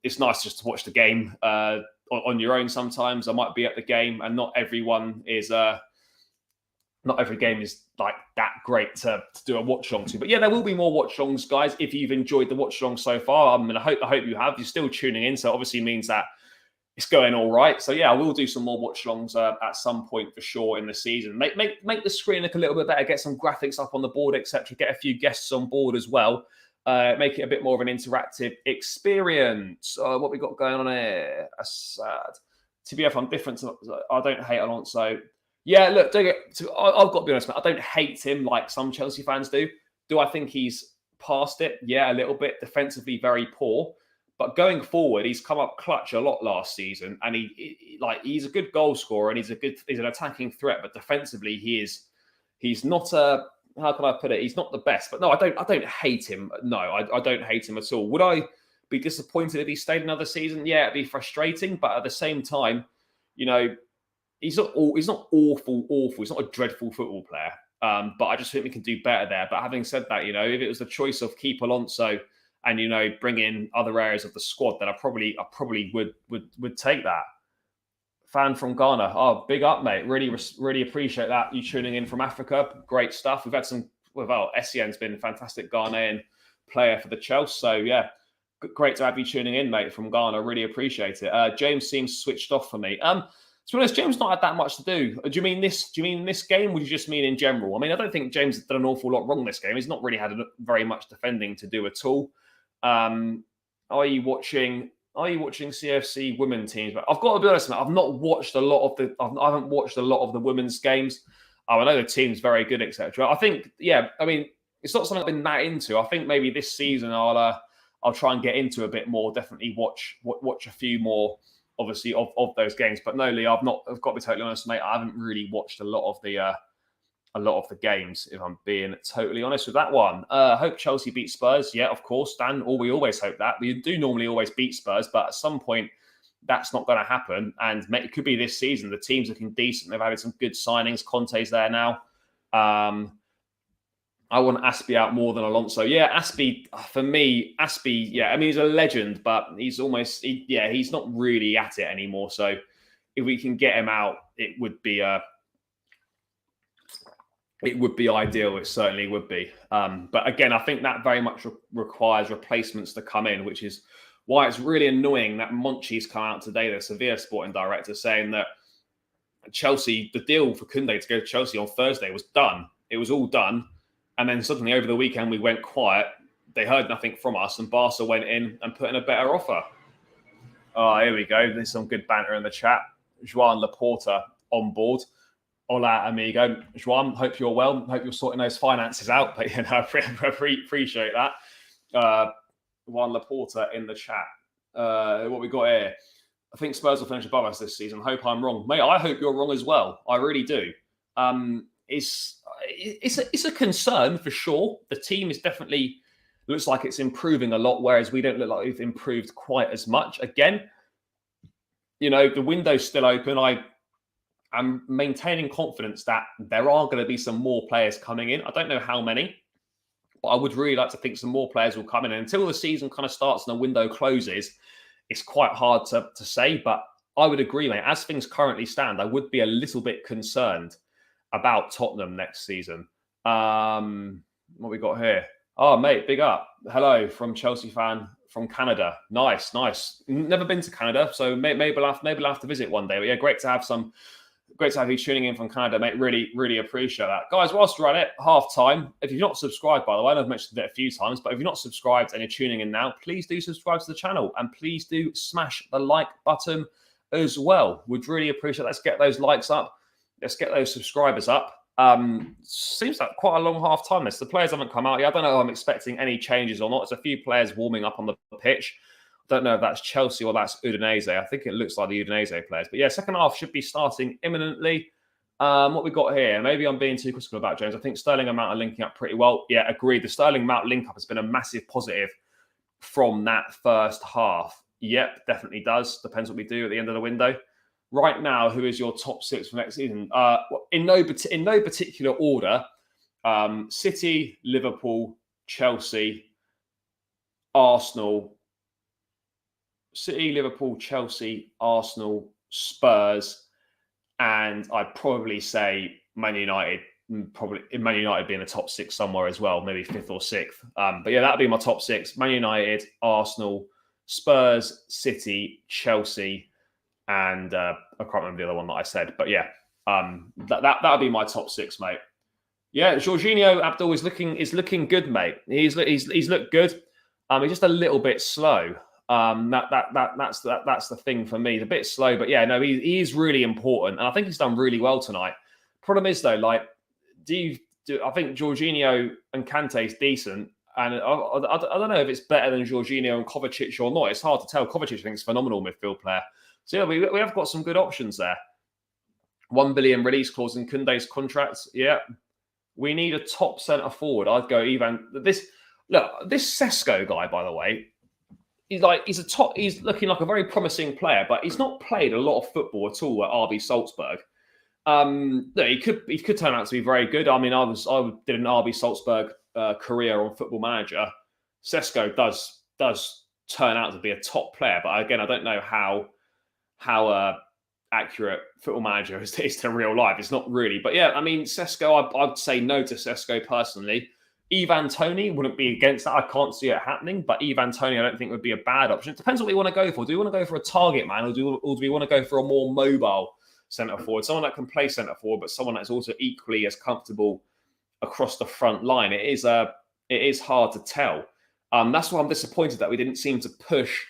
It's nice just to watch the game on your own. Sometimes I might be at the game, and not every game is like that great to do a watch along to. But yeah, there will be more watch alongs, guys. If you've enjoyed the watch along so far, I hope you have. You're still tuning in, so obviously means that it's going all right. So yeah, I will do some more watch alongs at some point for sure in the season. Make the screen look a little bit better. Get some graphics up on the board, etc. Get a few guests on board as well. Make it a bit more of an interactive experience. What we got going on here? Sad. To be honest, I'm different. I don't hate Alonso. Yeah, look, I've got to be honest, man. I don't hate him like some Chelsea fans do. Do I think he's past it? Yeah, a little bit. Defensively, very poor. But going forward, he's come up clutch a lot last season, and he's a good goal scorer and he's an attacking threat. But defensively, he's not a, how can I put it? He's not the best. But no, I don't hate him. No, I don't hate him at all. Would I be disappointed if he stayed another season? Yeah, it'd be frustrating. But at the same time, he's not awful. He's not a dreadful football player. But I just think we can do better there. But having said that, if it was the choice of keep Alonso and bring in other areas of the squad, then I probably would take that. Fan from Ghana, oh, big up, mate! Really appreciate that, you tuning in from Africa. Great stuff. We've had some. Well, Essien's been a fantastic Ghanaian player for the Chelsea. So yeah, great to have you tuning in, mate, from Ghana. Really appreciate it. James seems switched off for me. To be honest, James not had that much to do. Do you mean this? Do you mean this game? Or do you just mean in general? I mean, I don't think James has done an awful lot wrong this game. He's not really had very much defending to do at all. Are you watching CFC women teams? But I've got to be honest, mate, I've not watched a lot of I haven't watched a lot of the women's games. I know the team's very good, etc. I think, yeah, I mean, it's not something I've been that into. I think maybe this season I'll try and get into a bit more. Definitely watch a few more, obviously, of those games. But no, Lee, I've got to be totally honest, mate. I haven't really watched a lot of the games, if I'm being totally honest with that one. Hope Chelsea beat Spurs. Yeah, of course, Dan. We always hope that. We do normally always beat Spurs, but at some point, that's not going to happen. And it could be this season. The team's looking decent. They've added some good signings. Conte's there now. I want Aspie out more than Alonso. Yeah, Aspie, for me, yeah, I mean, he's a legend, but he's he's not really at it anymore. So if we can get him out, it would be ideal. It certainly would be. But again, I think that very much requires replacements to come in, which is why it's really annoying that Monchi's come out today, the Sevilla sporting director, saying that Chelsea, the deal for Koundé to go to Chelsea on Thursday was done. It was all done. And then suddenly over the weekend, we went quiet. They heard nothing from us, and Barca went in and put in a better offer. Oh, here we go. There's some good banter in the chat. Joan Laporta on board. Hola, amigo. Joan, hope you're well. Hope you're sorting those finances out. But, I appreciate that. Juan Laporta in the chat. What we got here? I think Spurs will finish above us this season. Hope I'm wrong. Mate, I hope you're wrong as well. I really do. It's a concern for sure. The team is definitely looks like it's improving a lot, whereas we don't look like we've improved quite as much. Again, the window's still open. I'm maintaining confidence that there are going to be some more players coming in. I don't know how many, but I would really like to think some more players will come in. And until the season kind of starts and the window closes, it's quite hard to say. But I would agree, mate. As things currently stand, I would be a little bit concerned about Tottenham next season. What we got here? Oh, mate, big up. Hello from Chelsea fan from Canada. Nice. Never been to Canada, so maybe we'll have to visit one day. But yeah, great to have you tuning in from Canada, mate. Really, really appreciate that. Guys, whilst we're at it, half time. If you're not subscribed, by the way, I've mentioned it a few times, but if you're not subscribed and you're tuning in now, please do subscribe to the channel and please do smash the like button as well. Would really appreciate it. Let's get those likes up. Let's get those subscribers up. Seems like quite a long half time. The players haven't come out yet. I don't know if I'm expecting any changes or not. There's a few players warming up on the pitch. Don't know if that's Chelsea or that's Udinese. I think it looks like the Udinese players. But yeah, second half should be starting imminently. What we got here? Maybe I'm being too critical about James. I think Sterling and Mount are linking up pretty well. Yeah, agreed. The Sterling Mount link up has been a massive positive from that first half. Yep, definitely does. Depends what we do at the end of the window. Right now, who is your top six for next season? In no particular order. City, Liverpool, Chelsea, Arsenal. City, Liverpool, Chelsea, Arsenal, Spurs, and I'd probably say Man United. Probably Man United being the top six somewhere as well, maybe fifth or sixth. But yeah, that'd be my top six: Man United, Arsenal, Spurs, City, Chelsea, and I can't remember the other one that I said. But yeah, that would be my top six, mate. Yeah, Jorginho Abdul is looking good, mate. He's looked good. He's just a little bit slow. That's the thing for me. He's a bit slow, but yeah, no, he is really important, and I think he's done really well tonight. Problem is though, like, I think Jorginho and Kante's decent. And I don't know if it's better than Jorginho and Kovacic or not. It's hard to tell. Kovacic, I think, is a phenomenal midfield player. So, yeah, we have got some good options there. 1 billion release clause in Koundé's contracts. Yeah. We need a top centre forward. I'd go this Sesko guy, by the way, he's looking like a very promising player, but he's not played a lot of football at all at RB Salzburg. He could turn out to be very good. I mean, I did an RB Salzburg career on Football Manager. Sesko does turn out to be a top player, but again, I don't know how accurate Football Manager is to real life. It's not really, but yeah, I mean, Sesko, I'd say no to Sesko personally. Ivan Toney wouldn't be against that. I can't see it happening, but Ivan Toney I don't think would be a bad option. It depends what we want to go for. Do we want to go for a target man, or do we want to go for a more mobile centre forward, someone that can play centre forward, but someone that's also equally as comfortable across the front line? It is hard to tell. That's why I'm disappointed that we didn't seem to push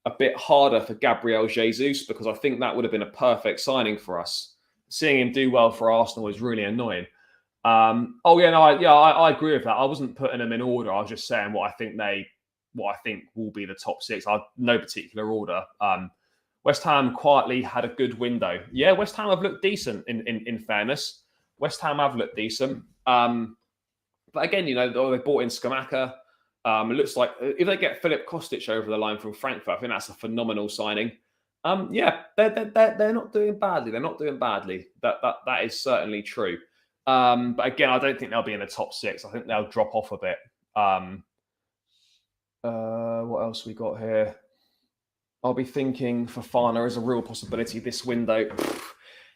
a bit harder for Gabriel Jesus, because I think that would have been a perfect signing for us. Seeing him do well for Arsenal is really annoying. I agree with that. I wasn't putting them in order. I was just saying what I think will be the top six. No particular order. West Ham quietly had a good window. Yeah, West Ham have looked decent. In fairness, West Ham have looked decent. But again, they bought in Skamaka. It looks like if they get Filip Kostic over the line from Frankfurt, I think that's a phenomenal signing. They're not doing badly. They're not doing badly. That is certainly true. But again, I don't think they'll be in the top six. I think they'll drop off a bit. What else we got here? I'll be thinking Fofana is a real possibility this window.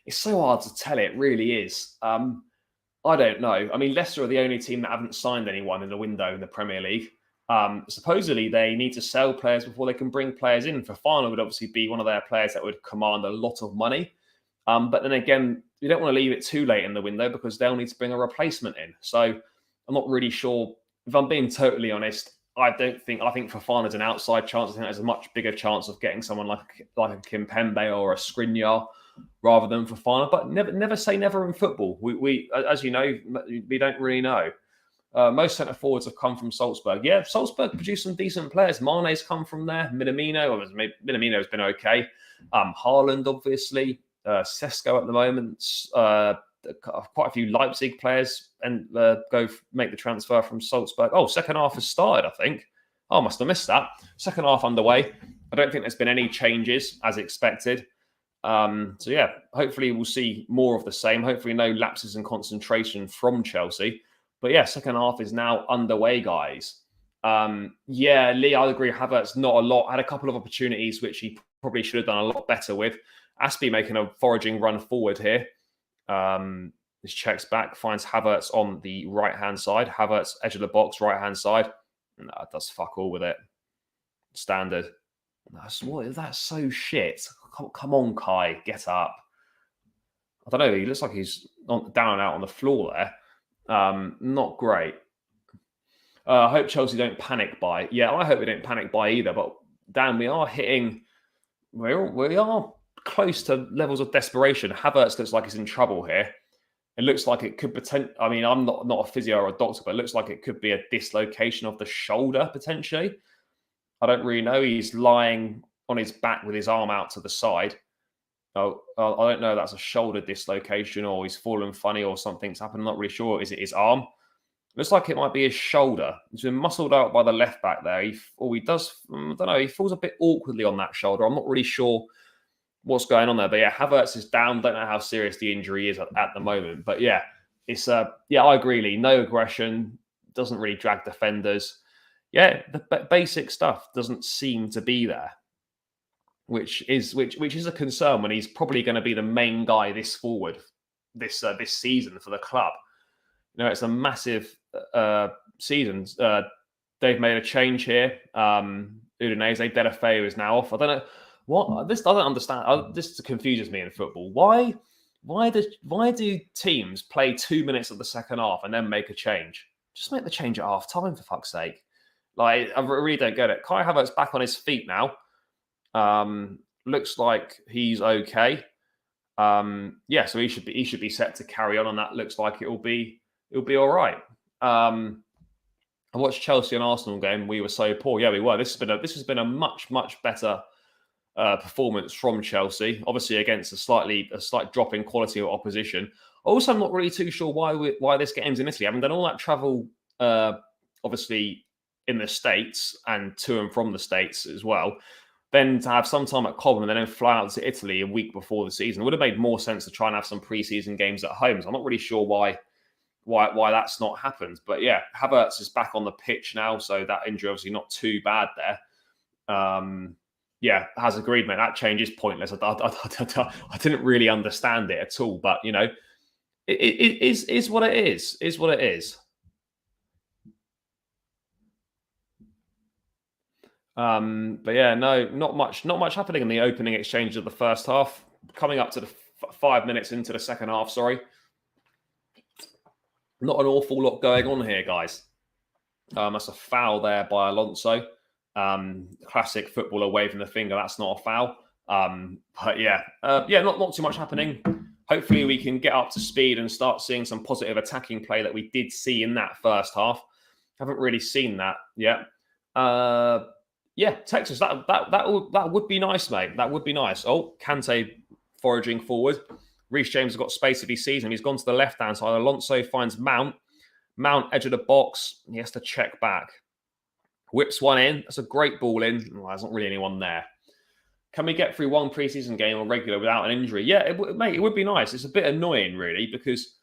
It's so hard to tell. It really is. I don't know. I mean, Leicester are the only team that haven't signed anyone in the window in the Premier League. Supposedly, they need to sell players before they can bring players in. Fofana would obviously be one of their players that would command a lot of money. But then again, you don't want to leave it too late in the window because they'll need to bring a replacement in. So I'm not really sure. If I'm being totally honest, I think Fofana's an outside chance. I think there's a much bigger chance of getting someone like a Kimpembe or a Skriniar rather than Fofana. But never say never in football. We as you know, we don't really know. Most centre forwards have come from Salzburg. Yeah, Salzburg produced some decent players. Mane's come from there. Minamino's been okay. Haaland, obviously. Sesko at the moment. Quite a few Leipzig players and make the transfer from Salzburg. Oh, second half has started, I think. Oh, I must have missed that. Second half underway. I don't think there's been any changes as expected. So yeah, hopefully we'll see more of the same. Hopefully no lapses in concentration from Chelsea. But yeah, second half is now underway, guys. Lee, I agree. Havertz, not a lot. Had a couple of opportunities which he probably should have done a lot better with. Aspie making a foraging run forward here. This checks back, finds Havertz on the right-hand side. Havertz, edge of the box, right-hand side. No, it does fuck all with it. Standard. That's so shit. Come on, Kai, get up. I don't know. He looks like he's down and out on the floor there. Not great. I hope Chelsea don't panic buy. Yeah, I hope we don't panic buy either. But Dan, we are close to levels of desperation. Havertz looks like he's in trouble here. It looks like it could potentially. I mean, I'm not a physio or a doctor, but it looks like it could be a dislocation of the shoulder potentially. I don't really know. He's lying on his back with his arm out to the side. Oh, I don't know if that's a shoulder dislocation or he's fallen funny or something's happened. I'm not really sure. Is it his arm? Looks like it might be his shoulder. He's been muscled out by the left back there. He does. I don't know. He falls a bit awkwardly on that shoulder. I'm not really sure what's going on there. But yeah, Havertz is down. Don't know how serious the injury is at the moment. But yeah, it's I agree, Lee. No aggression. Doesn't really drag defenders. Yeah, the basic stuff doesn't seem to be there, which is a concern when he's probably going to be the main guy this this season for the club. It's a massive season. They've made a change here. Udinese, Delafeu is now off. I don't know what this. I don't understand. This confuses me in football. Why do teams play 2 minutes of the second half and then make a change? Just make the change at half time, for fuck's sake. Like, I really don't get it. Kai Havertz back on his feet now. Looks like he's okay. So he should be set to carry on, and that looks like it'll be all right. I watched Chelsea and Arsenal game. We were so poor. Yeah, we were. This has been a much better performance from Chelsea. Obviously, against a slight drop in quality of opposition. Also, I'm not really too sure why this game's in Italy. I haven't done all that travel, obviously in the States and to and from the States as well. Then to have some time at Cobham and then fly out to Italy a week before the season, it would have made more sense to try and have some pre-season games at home. So I'm not really sure why that's not happened. But yeah, Havertz is back on the pitch now, so that injury obviously not too bad there. Yeah, has agreed, mate. That change is pointless. I didn't really understand it at all, but you know, it is what it is. Is what it is. But yeah, no, not much happening in the opening exchange of the first half. Coming up to the 5 minutes into the second half, sorry. Not an awful lot going on here, guys. That's a foul there by Alonso. Classic footballer waving the finger. That's not a foul. But yeah, not too much happening. Hopefully we can get up to speed and start seeing some positive attacking play that we did see in that first half. Haven't really seen that yet. Yeah, Texas, that would be nice, mate. That would be nice. Oh, Kante foraging forward. Reece James has got space if he sees him. He's gone to the left-hand side. Alonso finds Mount. Mount, edge of the box. He has to check back. Whips one in. That's a great ball in. Well, there's not really anyone there. Can we get through one preseason game or regular without an injury? Yeah, it would be nice. It's a bit annoying, really, because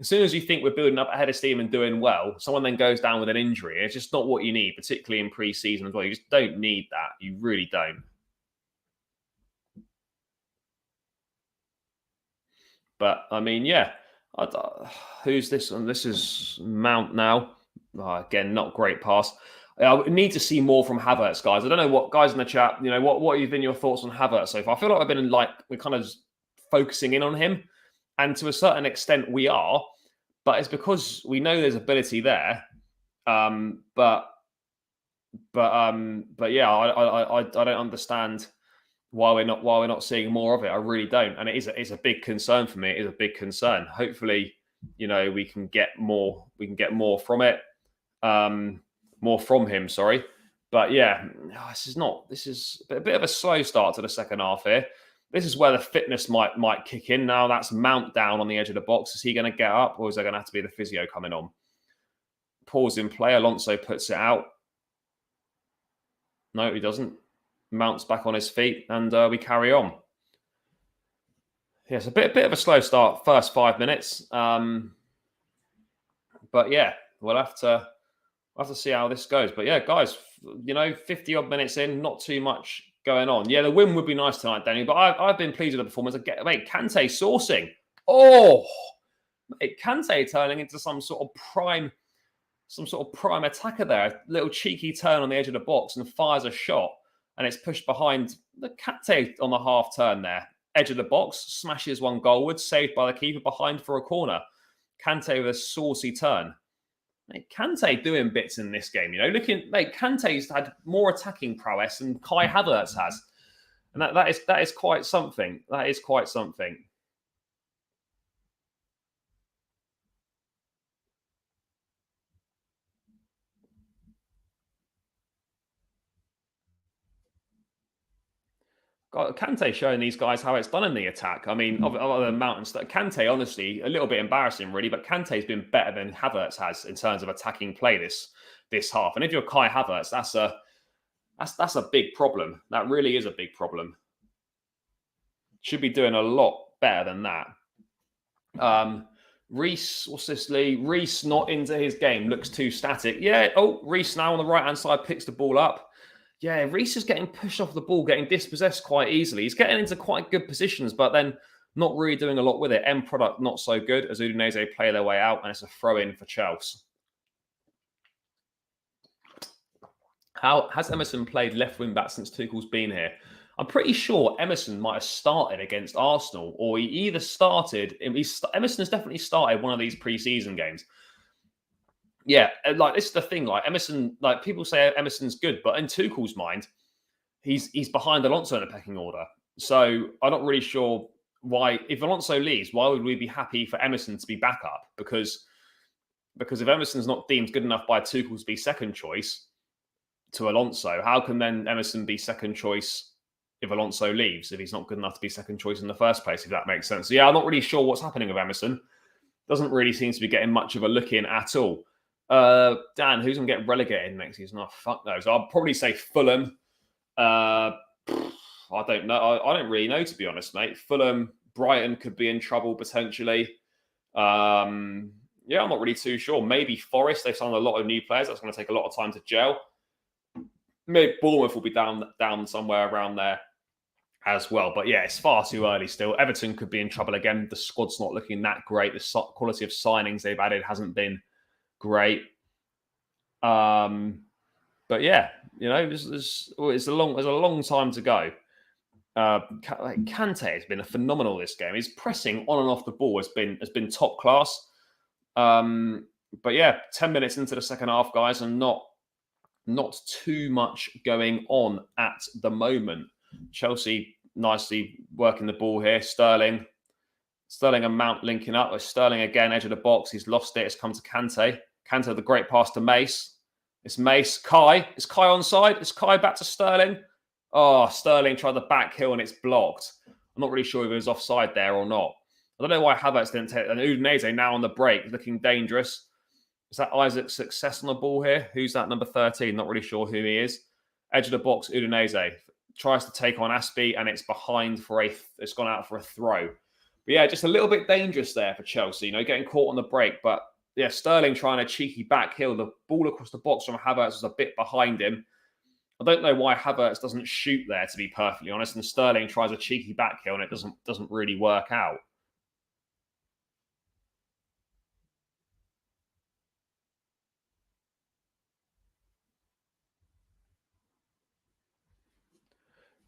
as soon as you think we're building up ahead of steam and doing well, someone then goes down with an injury. It's just not what you need, particularly in preseason as well. You just don't need that. You really don't. But, I mean, yeah. Who's this one? This is Mount now. Again, not great pass. I need to see more from Havertz, guys. I don't know what guys in the chat. You know, what have been your thoughts on Havertz so far? I feel like we're kind of focusing in on him, and to a certain extent we are, but it's because we know there's ability there. But yeah, I don't understand why we're not seeing more of it. I really don't, and it's a big concern for me. It is a big concern. Hopefully, you know, we can get more from it. More from him, sorry. But yeah, this is a bit of a slow start to the second half here. This is where the fitness might kick in. Now that's Mount down on the edge of the box. Is he going to get up, or is there going to have to be the physio coming on? Pause in play. Alonso puts it out. No, he doesn't. Mount's back on his feet, and we carry on. Yes, a bit of a slow start, first 5 minutes. But yeah, we'll have to see how this goes. But yeah, guys, you know, 50 odd minutes in, not too much going on. Yeah, the win would be nice tonight, Danny. But I've been pleased with the performance. Mate, Kante sourcing. Oh, mate, Kante turning into some sort of prime attacker there. A little cheeky turn on the edge of the box and fires a shot, and it's pushed behind the Kante on the half turn there. Edge of the box, smashes one goalward, saved by the keeper behind for a corner. Kante with a saucy turn. Mate, Kante doing bits in this game, you know. Kante's had more attacking prowess than Kai Havertz has, and that is quite something. That is quite something. Kante showing these guys how it's done in the attack. I mean, other than Mountain stuff, Kante, honestly, a little bit embarrassing, really. But Kante's been better than Havertz has in terms of attacking play this half. And if you're Kai Havertz, that's a big problem. That really is a big problem. Should be doing a lot better than that. Reece, what's this, Lee? Reece not into his game. Looks too static. Yeah. Oh, Reece now on the right hand side picks the ball up. Yeah, Reece is getting pushed off the ball, getting dispossessed quite easily. He's getting into quite good positions, but then not really doing a lot with it. End product not so good as Udinese play their way out, and it's a throw-in for Chelsea. How has Emerson played left wing back since Tuchel's been here? I'm pretty sure Emerson might have started against Arsenal, or he either started. Emerson has definitely started one of these pre-season games. Yeah, like this is the thing. Like Emerson, like people say Emerson's good, but in Tuchel's mind, he's behind Alonso in the pecking order. So I'm not really sure why. If Alonso leaves, why would we be happy for Emerson to be back up? Because Because if Emerson's not deemed good enough by Tuchel to be second choice to Alonso, how can then Emerson be second choice if Alonso leaves, if he's not good enough to be second choice in the first place, if that makes sense? So yeah, I'm not really sure what's happening with Emerson. Doesn't really seem to be getting much of a look in at all. Dan, who's going to get relegated next season? Oh, fuck knows. I'll probably say Fulham. I don't know. I don't really know, to be honest, mate. Fulham, Brighton could be in trouble potentially. Yeah, I'm not really too sure. Maybe Forest. They've signed a lot of new players. That's going to take a lot of time to gel. Maybe Bournemouth will be down somewhere around there as well. But yeah, it's far too early still. Everton could be in trouble again. The squad's not looking that great. The quality of signings they've added hasn't been great. But yeah, there's a long time to go. Kante has been phenomenal this game. His pressing on and off the ball has been top class. But yeah, 10 minutes into the second half, guys, and not too much going on at the moment. Chelsea nicely working the ball here. Sterling and Mount linking up. Sterling again, edge of the box. He's lost it. It's come to Kante. Kante, the great pass to Mace. It's Mace. Kai. Is Kai onside? Is Kai back to Sterling? Oh, Sterling tried the back heel and it's blocked. I'm not really sure if it was offside there or not. I don't know why Havertz didn't take it. And Udinese now on the break, looking dangerous. Is that Isaac Success on the ball here? Who's that number 13? Not really sure who he is. Edge of the box, Udinese. Tries to take on Aspie and it's behind it's gone out for a throw. But yeah, just a little bit dangerous there for Chelsea, getting caught on the break. But yeah, Sterling trying a cheeky back heel. The ball across the box from Havertz was a bit behind him. I don't know why Havertz doesn't shoot there, to be perfectly honest. And Sterling tries a cheeky back heel and it doesn't really work out.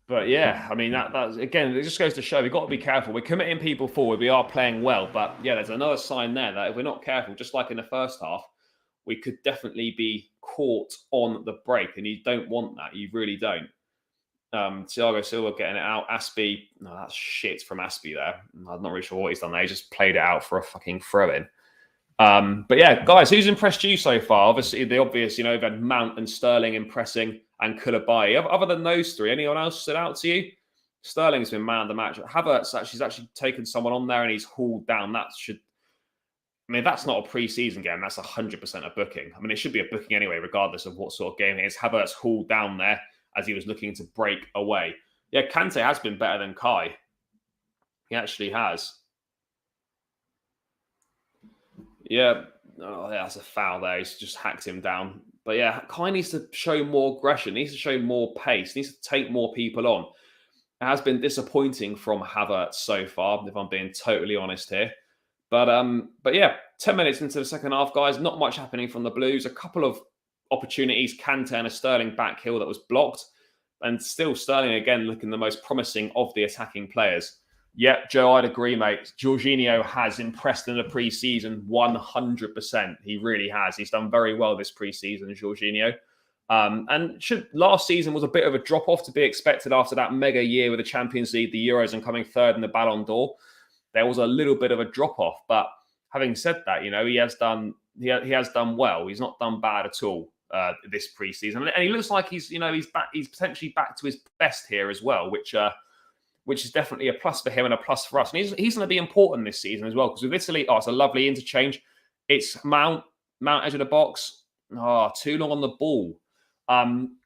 But yeah, I mean, that's again, it just goes to show we've got to be careful. We're committing people forward. We are playing well. But yeah, there's another sign there that if we're not careful, just like in the first half, we could definitely be caught on the break. And you don't want that. You really don't. Thiago Silva getting it out. Aspie, no, that's shit from Aspie there. I'm not really sure what he's done there. He just played it out for a fucking throw-in. But yeah, guys, who's impressed you so far? Obviously, the obvious, we've had Mount and Sterling impressing and Koulibaly. Other than those three, anyone else stood out to you? Sterling's been man of the match. Havertz he's actually taken someone on there and he's hauled down. That's not a pre-season game. That's 100% a booking. I mean, it should be a booking anyway, regardless of what sort of game it is. Havertz hauled down there as he was looking to break away. Yeah, Kante has been better than Kai. He actually has. Yeah, that's a foul there. He's just hacked him down. But yeah, Kai needs to show more aggression, needs to show more pace, needs to take more people on. It has been disappointing from Havertz so far, if I'm being totally honest here. But yeah, 10 minutes into the second half, guys, not much happening from the Blues. A couple of opportunities, Kante and a Sterling back heel that was blocked. And still Sterling, again, looking the most promising of the attacking players. Yeah, Joe, I'd agree, mate. Jorginho has impressed in the pre-season 100%. He really has. He's done very well this pre-season, Jorginho. And last season was a bit of a drop-off to be expected after that mega year with the Champions League, the Euros, and coming third in the Ballon d'Or. There was a little bit of a drop-off. But having said that, he has done well. He's not done bad at all this pre-season. And he looks like he's potentially back to his best here as well, which is definitely a plus for him and a plus for us. And he's going to be important this season as well, because with Italy, it's a lovely interchange. It's Mount edge of the box. Too long on the ball.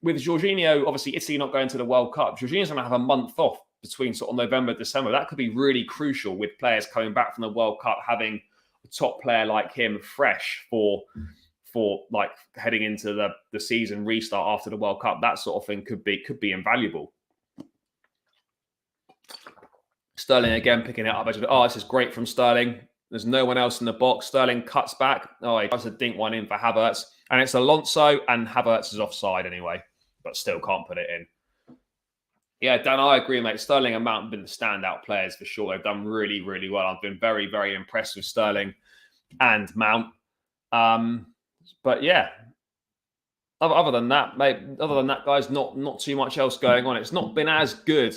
With Jorginho, obviously Italy not going to the World Cup. Jorginho's going to have a month off between sort of November, December. That could be really crucial with players coming back from the World Cup, having a top player like him fresh for like heading into the season restart after the World Cup. That sort of thing could be invaluable. Sterling again picking it up. This is great from Sterling. There's no one else in the box. Sterling cuts back. He tries to dink one in for Havertz. And it's Alonso, and Havertz is offside anyway, but still can't put it in. Yeah, Dan, I agree, mate. Sterling and Mount have been the standout players for sure. They've done really, really well. I've been very, very impressed with Sterling and Mount. But yeah, other than that, guys, not too much else going on. It's not been as good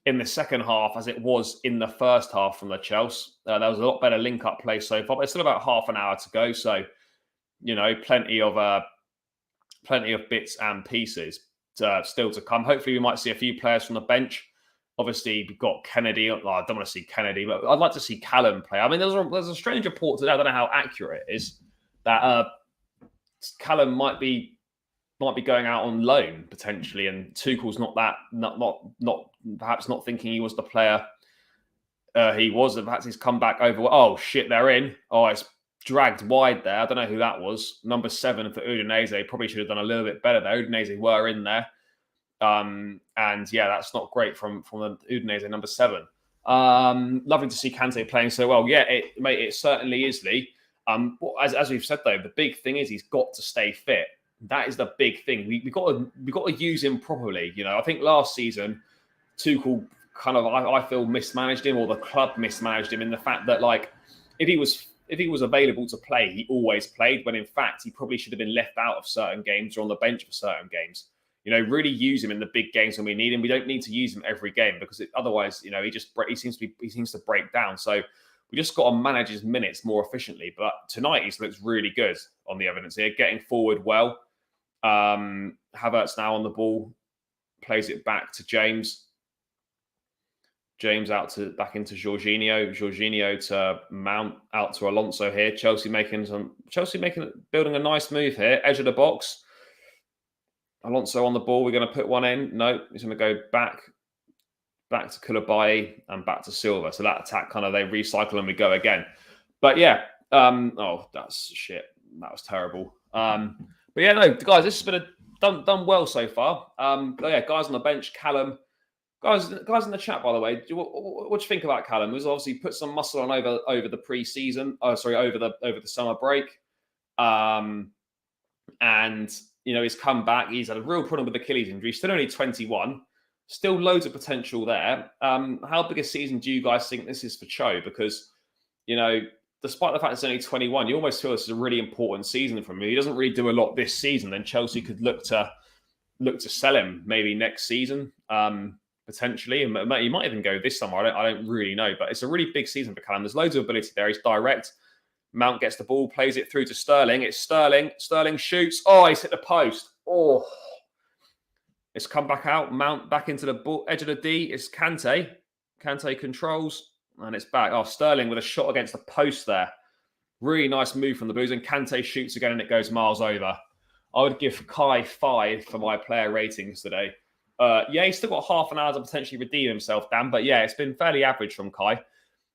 in the second half as it was in the first half from the Chelsea. There was a lot better link-up play so far, but it's still about half an hour to go. So plenty of bits and pieces still to come. Hopefully, we might see a few players from the bench. Obviously, we've got Kennedy. I don't want to see Kennedy, but I'd like to see Callum play. I mean, there's a strange report today. I don't know how accurate it is that Callum might be going out on loan potentially, and Tuchel's not perhaps not thinking he was the player he was. Perhaps he's come back over. Oh shit, they're in. Oh, it's dragged wide there. I don't know who that was. Number 7 for Udinese. Probably should have done a little bit better there. Udinese were in there. And yeah, that's not great from the Udinese number 7. Lovely to see Kante playing so well. Yeah, it certainly is, Lee. As we've said though, the big thing is he's got to stay fit. That is the big thing. We got to use him properly. I think last season Tuchel kind of I feel mismanaged him, or the club mismanaged him in the fact that if he was available to play, he always played. When in fact he probably should have been left out of certain games or on the bench for certain games. Really use him in the big games when we need him. We don't need to use him every game because otherwise, he seems to break down. So we just got to manage his minutes more efficiently. But tonight he looks really good on the evidence here, getting forward well. Havertz now on the ball, plays it back to James. James back into Jorginho. Jorginho to Mount, out to Alonso here. Chelsea building a nice move here, edge of the box. Alonso on the ball. We're going to put one in. No, he's going to go back to Koulibaly and back to Silva. So that attack they recycle and we go again. But yeah, that's shit. That was terrible. But yeah, no, guys, this has been done well so far. But yeah, guys on the bench, Callum. Guys in the chat, by the way, what do you think about Callum? He's obviously put some muscle on over the pre-season. Over the summer break. And he's come back. He's had a real problem with Achilles injury. Still only 21. Still loads of potential there. How big a season do you guys think this is for Cho? Because, despite the fact it's only 21, you almost feel this is a really important season for him. He doesn't really do a lot this season. Then Chelsea could look to sell him maybe next season, potentially. And he might even go this summer. I don't really know. But it's a really big season for Callum. There's loads of ability there. He's direct. Mount gets the ball, plays it through to Sterling. It's Sterling. Sterling shoots. Oh, he's hit the post. Oh. It's come back out. Mount back into the edge of the D. It's Kante. Kante controls. And it's back. Oh, Sterling with a shot against the post there. Really nice move from the Blues. And Kante shoots again and it goes miles over. I would give Kai 5 for my player ratings today. Yeah, he's still got half an hour to potentially redeem himself, Dan. But yeah, it's been fairly average from Kai.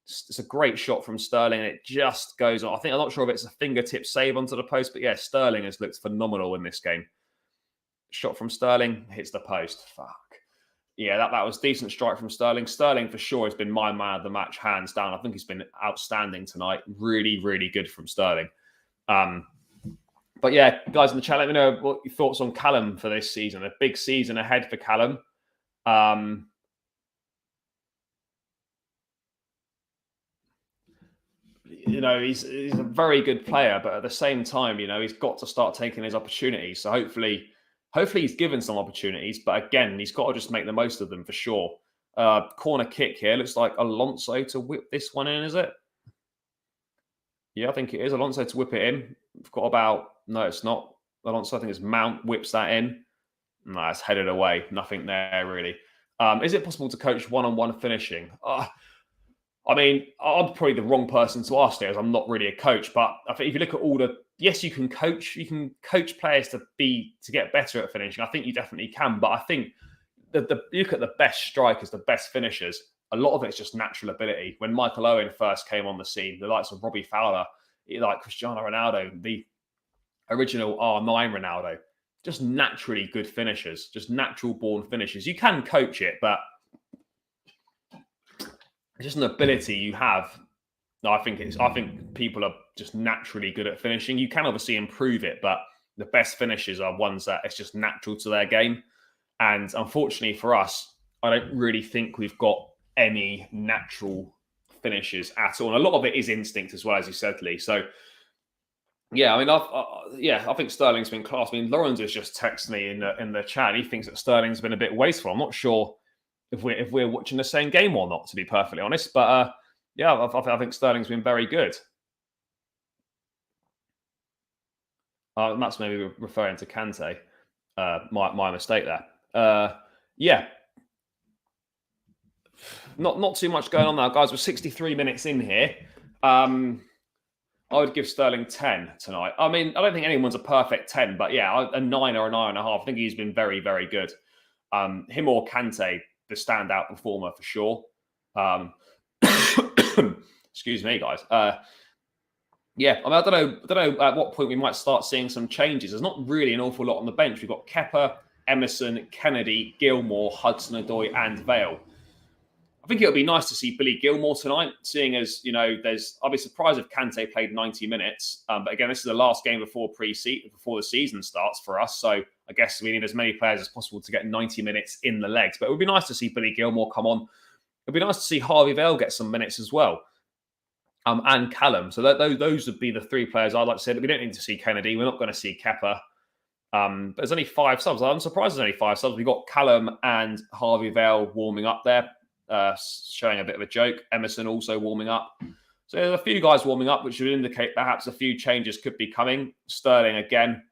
It's a great shot from Sterling, and it just goes on. I'm not sure if it's a fingertip save onto the post, but yeah, Sterling has looked phenomenal in this game. Shot from Sterling, hits the post. Fuck. Yeah, that was decent strike from Sterling. Sterling, for sure, has been my man of the match, hands down. I think he's been outstanding tonight. Really, really good from Sterling. But yeah, guys in the chat, let me know what your thoughts on Callum for this season. A big season ahead for Callum. He's a very good player, but at the same time, he's got to start taking his opportunities. So hopefully he's given some opportunities, but again, he's got to just make the most of them for sure. Corner kick here. Looks like Alonso to whip this one in, is it? Yeah, I think it is. Alonso to whip it in. We've got about... No, it's not. Alonso, I think it's Mount whips that in. No, it's headed away. Nothing there, really. Is it possible to coach one-on-one finishing? I mean, I'm probably the wrong person to ask there, as I'm not really a coach. But I think if you look at all yes, you can coach players to get better at finishing. I think you definitely can. But I think you look at the best strikers, the best finishers. A lot of it is just natural ability. When Michael Owen first came on the scene, the likes of Robbie Fowler, like Cristiano Ronaldo, the original R9 Ronaldo, just naturally good finishers, just natural born finishers. You can coach it, but it's just an ability you have. I think people are just naturally good at finishing. You can obviously improve it, but the best finishers are ones that it's just natural to their game. And unfortunately for us, I don't really think we've got any natural finishes at all. And a lot of it is instinct as well, as you said, Lee. So, yeah, I mean, I think Sterling's been class. I mean, Lawrence has just texted me in the chat. He thinks that Sterling's been a bit wasteful. I'm not sure if we're watching the same game or not, to be perfectly honest. But yeah, I think Sterling's been very good. That's maybe referring to Kante. My mistake there. Yeah, not too much going on now, guys. We're 63 minutes in here. I would give Sterling 10 tonight. I mean, I don't think anyone's a perfect 10, but yeah, a 9 or a 9.5. I think he's been very, very good. Him or Kante, the standout performer for sure. Excuse me, guys. Yeah, I mean, I don't know at what point we might start seeing some changes. There's not really an awful lot on the bench. We've got Kepa, Emerson, Kennedy, Gilmore, Hudson-Odoi, and Vale. I think it would be nice to see Billy Gilmore tonight, seeing as, I'll be surprised if Kante played 90 minutes. But again, this is the last game before the season starts for us. So I guess we need as many players as possible to get 90 minutes in the legs. But it would be nice to see Billy Gilmore come on. It would be nice to see Harvey Vale get some minutes as well. And Callum. So those would be the three players I'd like to say. We don't need to see Kennedy. We're not going to see Kepa. But there's only 5 subs. I'm surprised there's only 5 subs. We've got Callum and Harvey Vale warming up there. Showing a bit of a joke. Emerson also warming up. So there's a few guys warming up, which would indicate perhaps a few changes could be coming. Sterling again,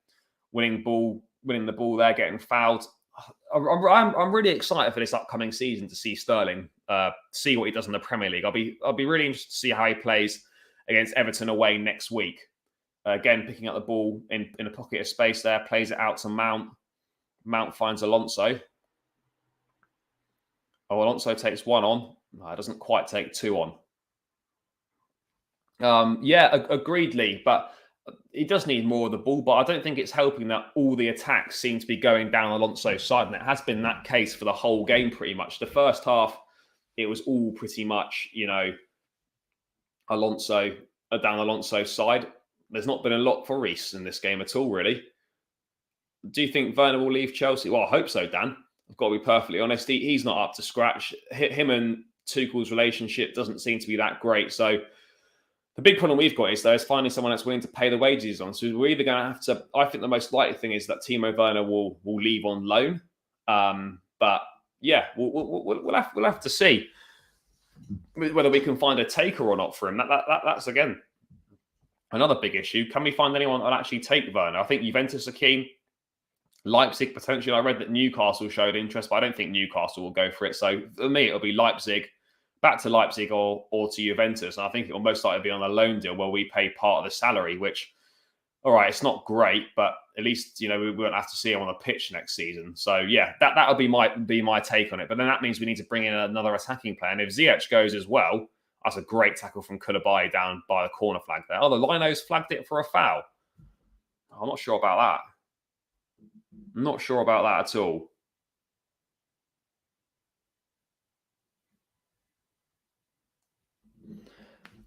winning the ball there, getting fouled. I'm really excited for this upcoming season to see Sterling, see what he does in the Premier League. I'll be really interested to see how he plays against Everton away next week. Again, picking up the ball in a pocket of space there, plays it out to Mount. Mount finds Alonso. Alonso takes 1 on. No, it doesn't quite take 2 on. Agreedly, but he does need more of the ball. But I don't think it's helping that all the attacks seem to be going down Alonso's side, and it has been that case for the whole game pretty much. The first half, it was all pretty much, Alonso down Alonso's side. There's not been a lot for Reece in this game at all, really. Do you think Werner will leave Chelsea? Well, I hope so, Dan. I've got to be perfectly honest. He's not up to scratch. Him and Tuchel's relationship doesn't seem to be that great. So the big problem we've got is finding someone that's willing to pay the wages on. So we're either going to have to. I think the most likely thing is that Timo Werner will leave on loan. But yeah, we'll have to see whether we can find a taker or not for him. That's again another big issue. Can we find anyone that'll actually take Werner? I think Juventus are keen. Leipzig potentially. I read that Newcastle showed interest, but I don't think Newcastle will go for it. So for me, it'll be Leipzig, back to Leipzig or to Juventus. And I think it will most likely be on a loan deal where we pay part of the salary, which, all right, it's not great, but at least, we won't have to see him on the pitch next season. So yeah, that'll be my take on it. But then that means we need to bring in another attacking player. And if Ziyech goes as well, that's a great tackle from Koulibaly down by the corner flag there. Oh, the Linos flagged it for a foul. I'm not sure about that. Not sure about that at all.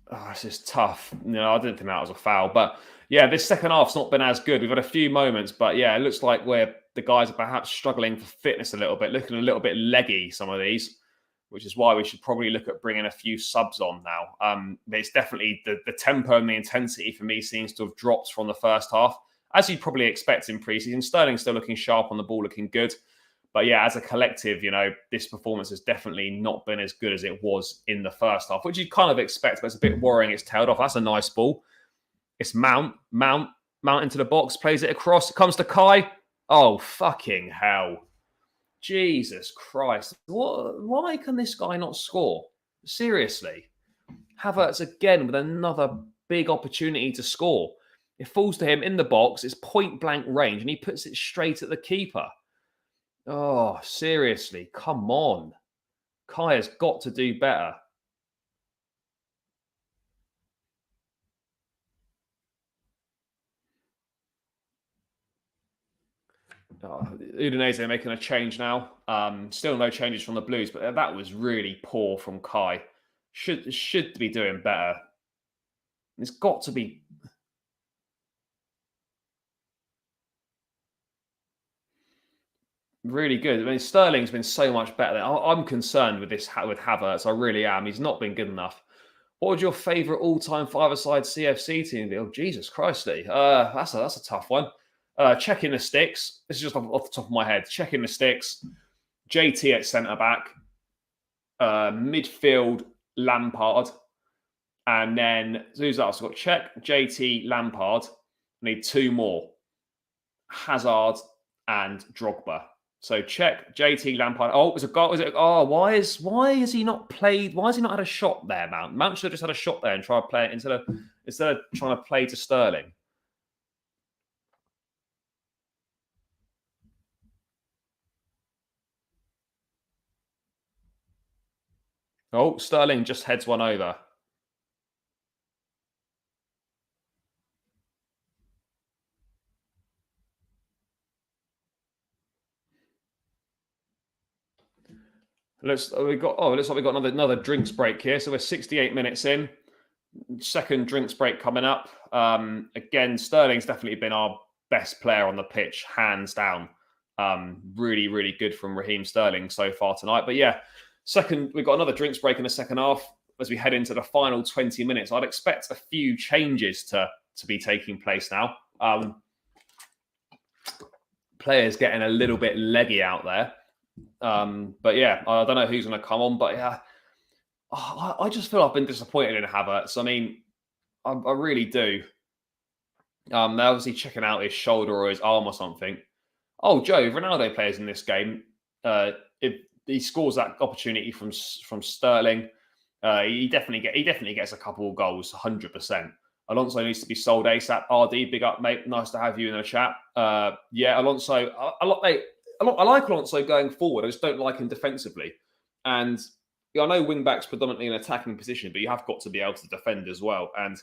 Oh, this is tough. I didn't think that was a foul. But yeah, this second half's not been as good. We've had a few moments, but yeah, it looks like the guys are perhaps struggling for fitness a little bit, looking a little bit leggy, some of these, which is why we should probably look at bringing a few subs on now. It's definitely the tempo and the intensity for me seems to have dropped from the first half. As you'd probably expect in pre-season. Sterling's still looking sharp on the ball, looking good. But yeah, as a collective, this performance has definitely not been as good as it was in the first half, which you'd kind of expect, but it's a bit worrying. It's tailed off. That's a nice ball. It's Mount into the box, plays it across. It comes to Kai. Oh, fucking hell. Jesus Christ. Why can this guy not score? Seriously. Havertz again with another big opportunity to score. It falls to him in the box. It's point blank range, and he puts it straight at the keeper. Oh, seriously. Come on. Kai has got to do better. Udinese are making a change now. Still no changes from the Blues, but that was really poor from Kai. Should be doing better. It's got to be... really good. I mean, Sterling's been so much better. I'm concerned with Havertz. I really am. He's not been good enough. What would your favourite all-time five-a-side CFC team be? Oh, Jesus Christ, Lee. That's a tough one. Checking the sticks. This is just off the top of my head. Checking the sticks. JT at centre-back. Midfield, Lampard. And then, who's else? I've got Czech, JT, Lampard. I need 2 more. Hazard, and Drogba. So check JT Lampard. Oh, it was a goal. Was it? Oh, why has he not played? Why has he not had a shot there, Mount? Mount should have just had a shot there and try to play it instead of trying to play to Sterling. Oh, Sterling just heads one over. Looks like we got another drinks break here. So we're 68 minutes in. Second drinks break coming up. Again, Sterling's definitely been our best player on the pitch, hands down. Really, really good from Raheem Sterling so far tonight. But yeah, we've got another drinks break in the second half as we head into the final 20 minutes. I'd expect a few changes to be taking place now. Players getting a little bit leggy out there. But yeah, I don't know who's going to come on, but yeah, I just feel I've been disappointed in Havertz. I mean, I really do. They're obviously checking out his shoulder or his arm or something. Oh, Joe, Ronaldo plays in this game. If he scores that opportunity from Sterling, he definitely gets a couple of goals, 100%. Alonso needs to be sold ASAP. RD, big up, mate. Nice to have you in the chat. Yeah, Alonso. I like Alonso going forward. I just don't like him defensively. And I know wing back's predominantly an attacking position, but you have got to be able to defend as well. And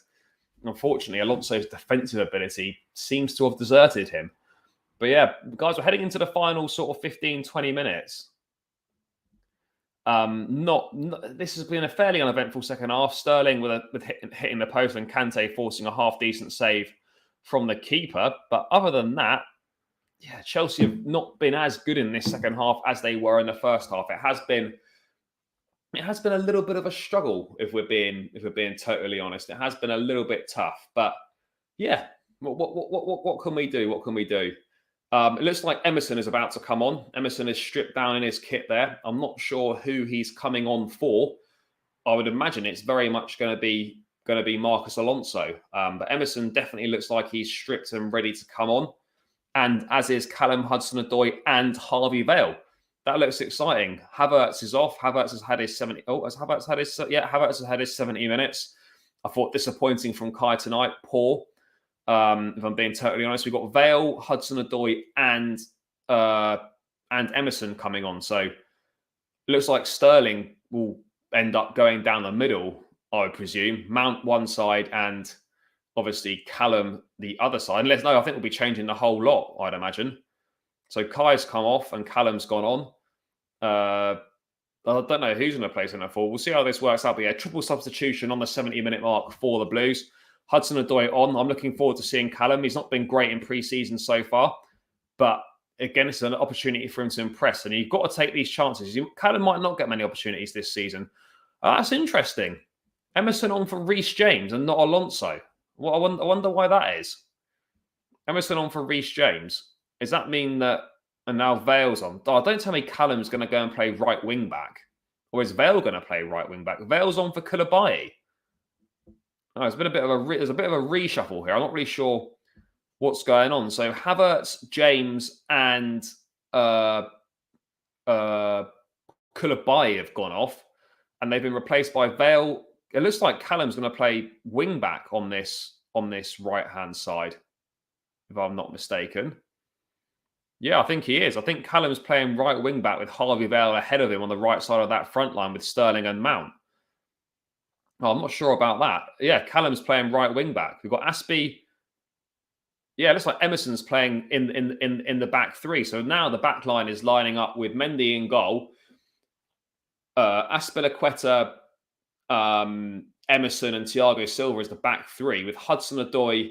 unfortunately, Alonso's defensive ability seems to have deserted him. But yeah, guys, we're heading into the final sort of 15, 20 minutes. This has been a fairly uneventful second half. Sterling with hitting the post and Kante forcing a half decent save from the keeper. But other than that, yeah, Chelsea have not been as good in this second half as they were in the first half. It has been a little bit of a struggle, if we're being totally honest. It has been a little bit tough. But yeah, what can we do? What can we do? It looks like Emerson is about to come on. Emerson is stripped down in his kit there. I'm not sure who he's coming on for. I would imagine it's very much going to be Marcus Alonso. But Emerson definitely looks like he's stripped and ready to come on. And as is Callum Hudson-Odoi and Harvey Vale. That looks exciting. Havertz is off. Havertz has had his 70. Oh, Havertz has had his 70 minutes. I thought disappointing from Kai tonight. Poor. If I'm being totally honest, we've got Vale, Hudson-Odoi, and Emerson coming on. So it looks like Sterling will end up going down the middle, I would presume. Mount one side and obviously Callum the other side. I think we'll be changing the whole lot, I'd imagine. So Kai's come off and Callum's gone on. I don't know who's going to play centre forward. We'll see how this works out. But yeah, triple substitution on the 70-minute mark for the Blues. Hudson-Odoi on. I'm looking forward to seeing Callum. He's not been great in pre-season so far. But again, it's an opportunity for him to impress. And you've got to take these chances. Callum might not get many opportunities this season. That's interesting. Emerson on for Reece James and not Alonso. Well, I wonder why that is. Emerson on for Reece James. Does that mean that... And now Vale's on. Oh, don't tell me Callum's going to go and play right wing back. Or is Vale going to play right wing back? Vale's on for Koulibaly. Oh, there's a bit of a reshuffle here. I'm not really sure what's going on. So Havertz, James, and Koulibaly have gone off, and they've been replaced by Vale. It looks like Callum's going to play wing back on this right hand side, if I'm not mistaken. Yeah, I think he is. I think Callum's playing right wing back with Harvey Vale ahead of him on the right side of that front line with Sterling and Mount. Oh, I'm not sure about that. Yeah, Callum's playing right wing back. We've got Aspie. Yeah, it looks like Emerson's playing in the back three. So now the back line is lining up with Mendy in goal, Aspilicueta, Emerson, and Thiago Silva as the back three, with Hudson-Odoi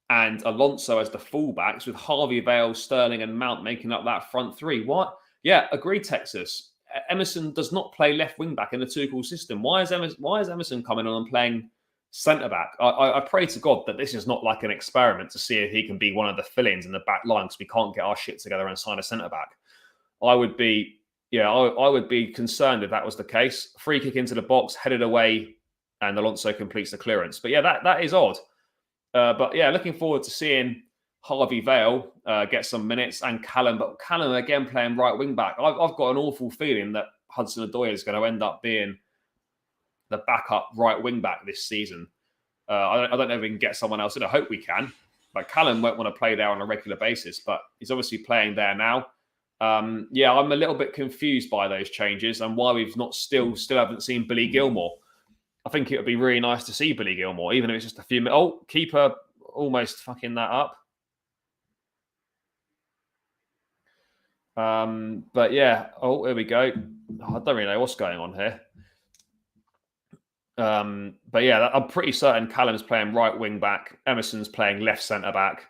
and Alonso as the fullbacks, with Harvey Vale, Sterling, and Mount making up that front three. What? Yeah, agreed, Texas. Emerson does not play left wing back in the Tuchel system. Why is Emerson coming on and playing centre back? I pray to God that this is not like an experiment to see if he can be one of the fill-ins in the back line because we can't get our shit together and sign a centre back. I would be concerned if that was the case. Free kick into the box, headed away, and Alonso completes the clearance. But yeah, that is odd. But yeah, looking forward to seeing Harvey Vale gets some minutes, and Callum. But Callum again playing right wing back. I've got an awful feeling that Hudson-Odoi is going to end up being the backup right wing back this season. I don't know if we can get someone else in. I hope we can. But Callum won't want to play there on a regular basis, but he's obviously playing there now. Yeah, I'm a little bit confused by those changes and why we've still haven't seen Billy Gilmore. I think it would be really nice to see Billy Gilmore, even if it's just a few minutes. Oh, keeper almost fucking that up. But yeah, here we go. I don't really know what's going on here. But yeah, I'm pretty certain Callum's playing right wing back. Emerson's playing left centre back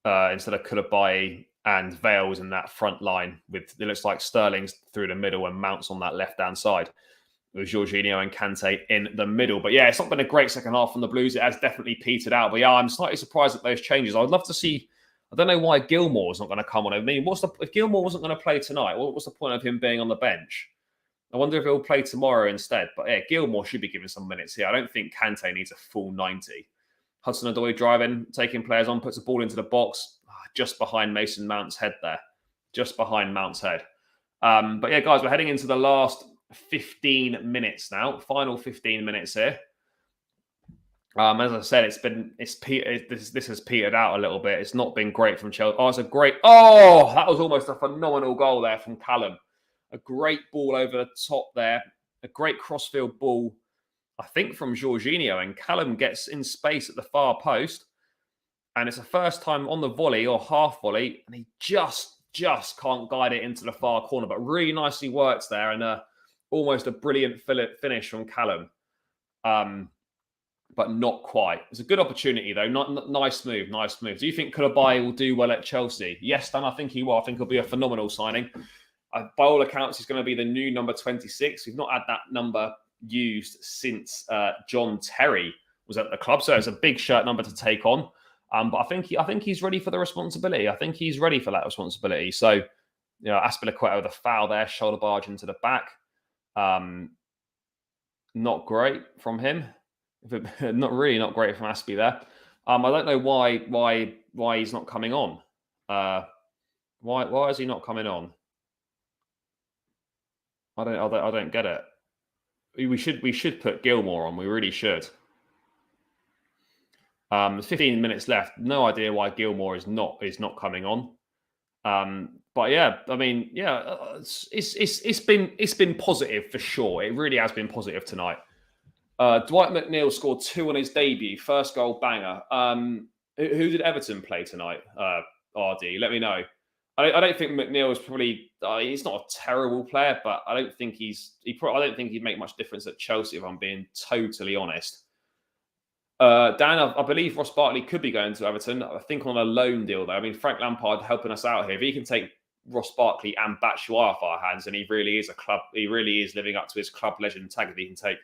instead of Koulibaly, and Vale's in that front line with, it looks like Sterling's through the middle and Mount's on that left-hand side with Jorginho and Kante in the middle. But yeah, it's not been a great second half from the Blues. It has definitely petered out. But yeah, I'm slightly surprised at those changes. I would love to see, I don't know why Gilmore's not going to come on. I mean, if Gilmore wasn't going to play tonight, what's the point of him being on the bench? I wonder if he'll play tomorrow instead. But yeah, Gilmore should be given some minutes here. I don't think Kante needs a full 90. Hudson-Odoi driving, taking players on, puts the ball into the box, just behind Mason Mount's head there. Just behind Mount's head. But yeah, guys, we're heading into the last 15 minutes now. Final 15 minutes here. As I said, this has petered out a little bit. It's not been great from Chelsea. Oh, that was almost a phenomenal goal there from Callum. A great ball over the top there. A great crossfield ball, I think, from Jorginho. And Callum gets in space at the far post. And it's the first time on the volley or half volley. And he just can't guide it into the far corner. But really nicely works there. And almost a brilliant finish from Callum. But not quite. It's a good opportunity, though. Nice move. Do you think Koulibaly will do well at Chelsea? Yes, Dan, I think he will. I think he'll be a phenomenal signing. By all accounts, he's going to be the new number 26. We've not had that number used since John Terry was at the club, so it's a big shirt number to take on. But I think he's ready for the responsibility. I think he's ready for that responsibility. So, you know, Aspilicueta with a foul there, shoulder barge into the back. Not great from him. Not great from Aspie there. I don't know why he's not coming on. Why is he not coming on? I don't get it. We should put Gilmore on. We really should. 15 minutes left. No idea why Gilmore is not coming on. But yeah, I mean, yeah, it's been positive for sure. It really has been positive tonight. Dwight McNeil scored 2 on his debut, first goal banger. Who did Everton play tonight? RD, let me know. I don't think McNeil is probably. He's not a terrible player, but I don't think I don't think he'd make much difference at Chelsea, if I'm being totally honest. Dan, I believe Ross Barkley could be going to Everton. I think on a loan deal, though. I mean, Frank Lampard helping us out here. If he can take Ross Barkley and Batshuayi off our hands, and he really is living up to his club legend tag. If he can take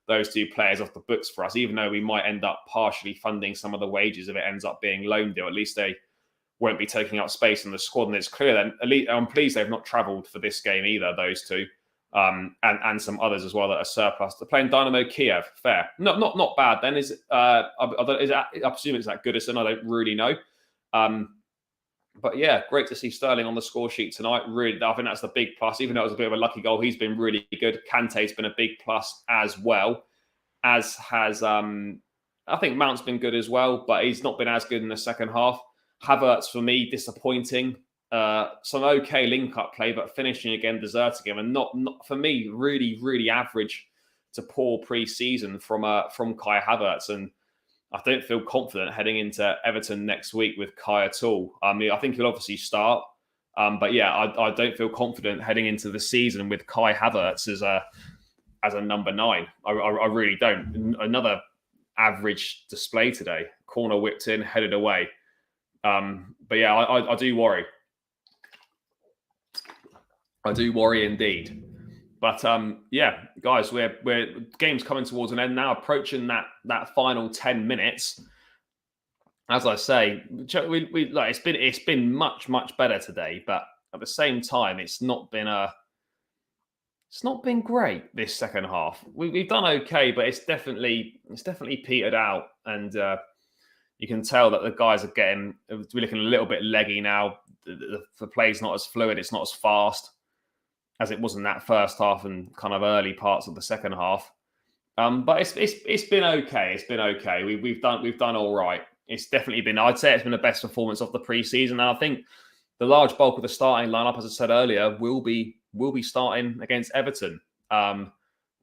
those two players off the books for us, even though we might end up partially funding some of the wages if it ends up being loan deal, at least they won't be taking up space in the squad. And it's clear then, at least I'm pleased they've not travelled for this game either, those two. And some others as well that are surplus. They're playing Dynamo Kiev. Fair. Not bad then. I presume it's that Goodison. I don't really know. But yeah, great to see Sterling on the score sheet tonight. Really, I think that's the big plus. Even though it was a bit of a lucky goal, he's been really good. Kante's been a big plus as well. As has, I think Mount's been good as well, but he's not been as good in the second half. Havertz, for me, disappointing. Some okay link-up play, but finishing again, deserting him. And not for me, really average to poor pre-season from Kai Havertz. And I don't feel confident heading into Everton next week with Kai at all. I mean, I think he'll obviously start. But yeah, I don't feel confident heading into the season with Kai Havertz as a number 9. I really don't. Another average display today. Corner whipped in, headed away. But yeah, I do worry. I do worry indeed. But yeah, guys, we're game's coming towards an end now, approaching that final 10 minutes. As I say, it's been much better today, but at the same time, it's not been great this second half. We've done okay, but it's definitely petered out. And You can tell that the guys we're looking a little bit leggy now. The play's not as fluid. It's not as fast as it was in that first half and kind of early parts of the second half. But it's been okay. It's been okay. We've done all right. It's definitely been. I'd say it's been the best performance of the preseason. And I think the large bulk of the starting lineup, as I said earlier, will be starting against Everton.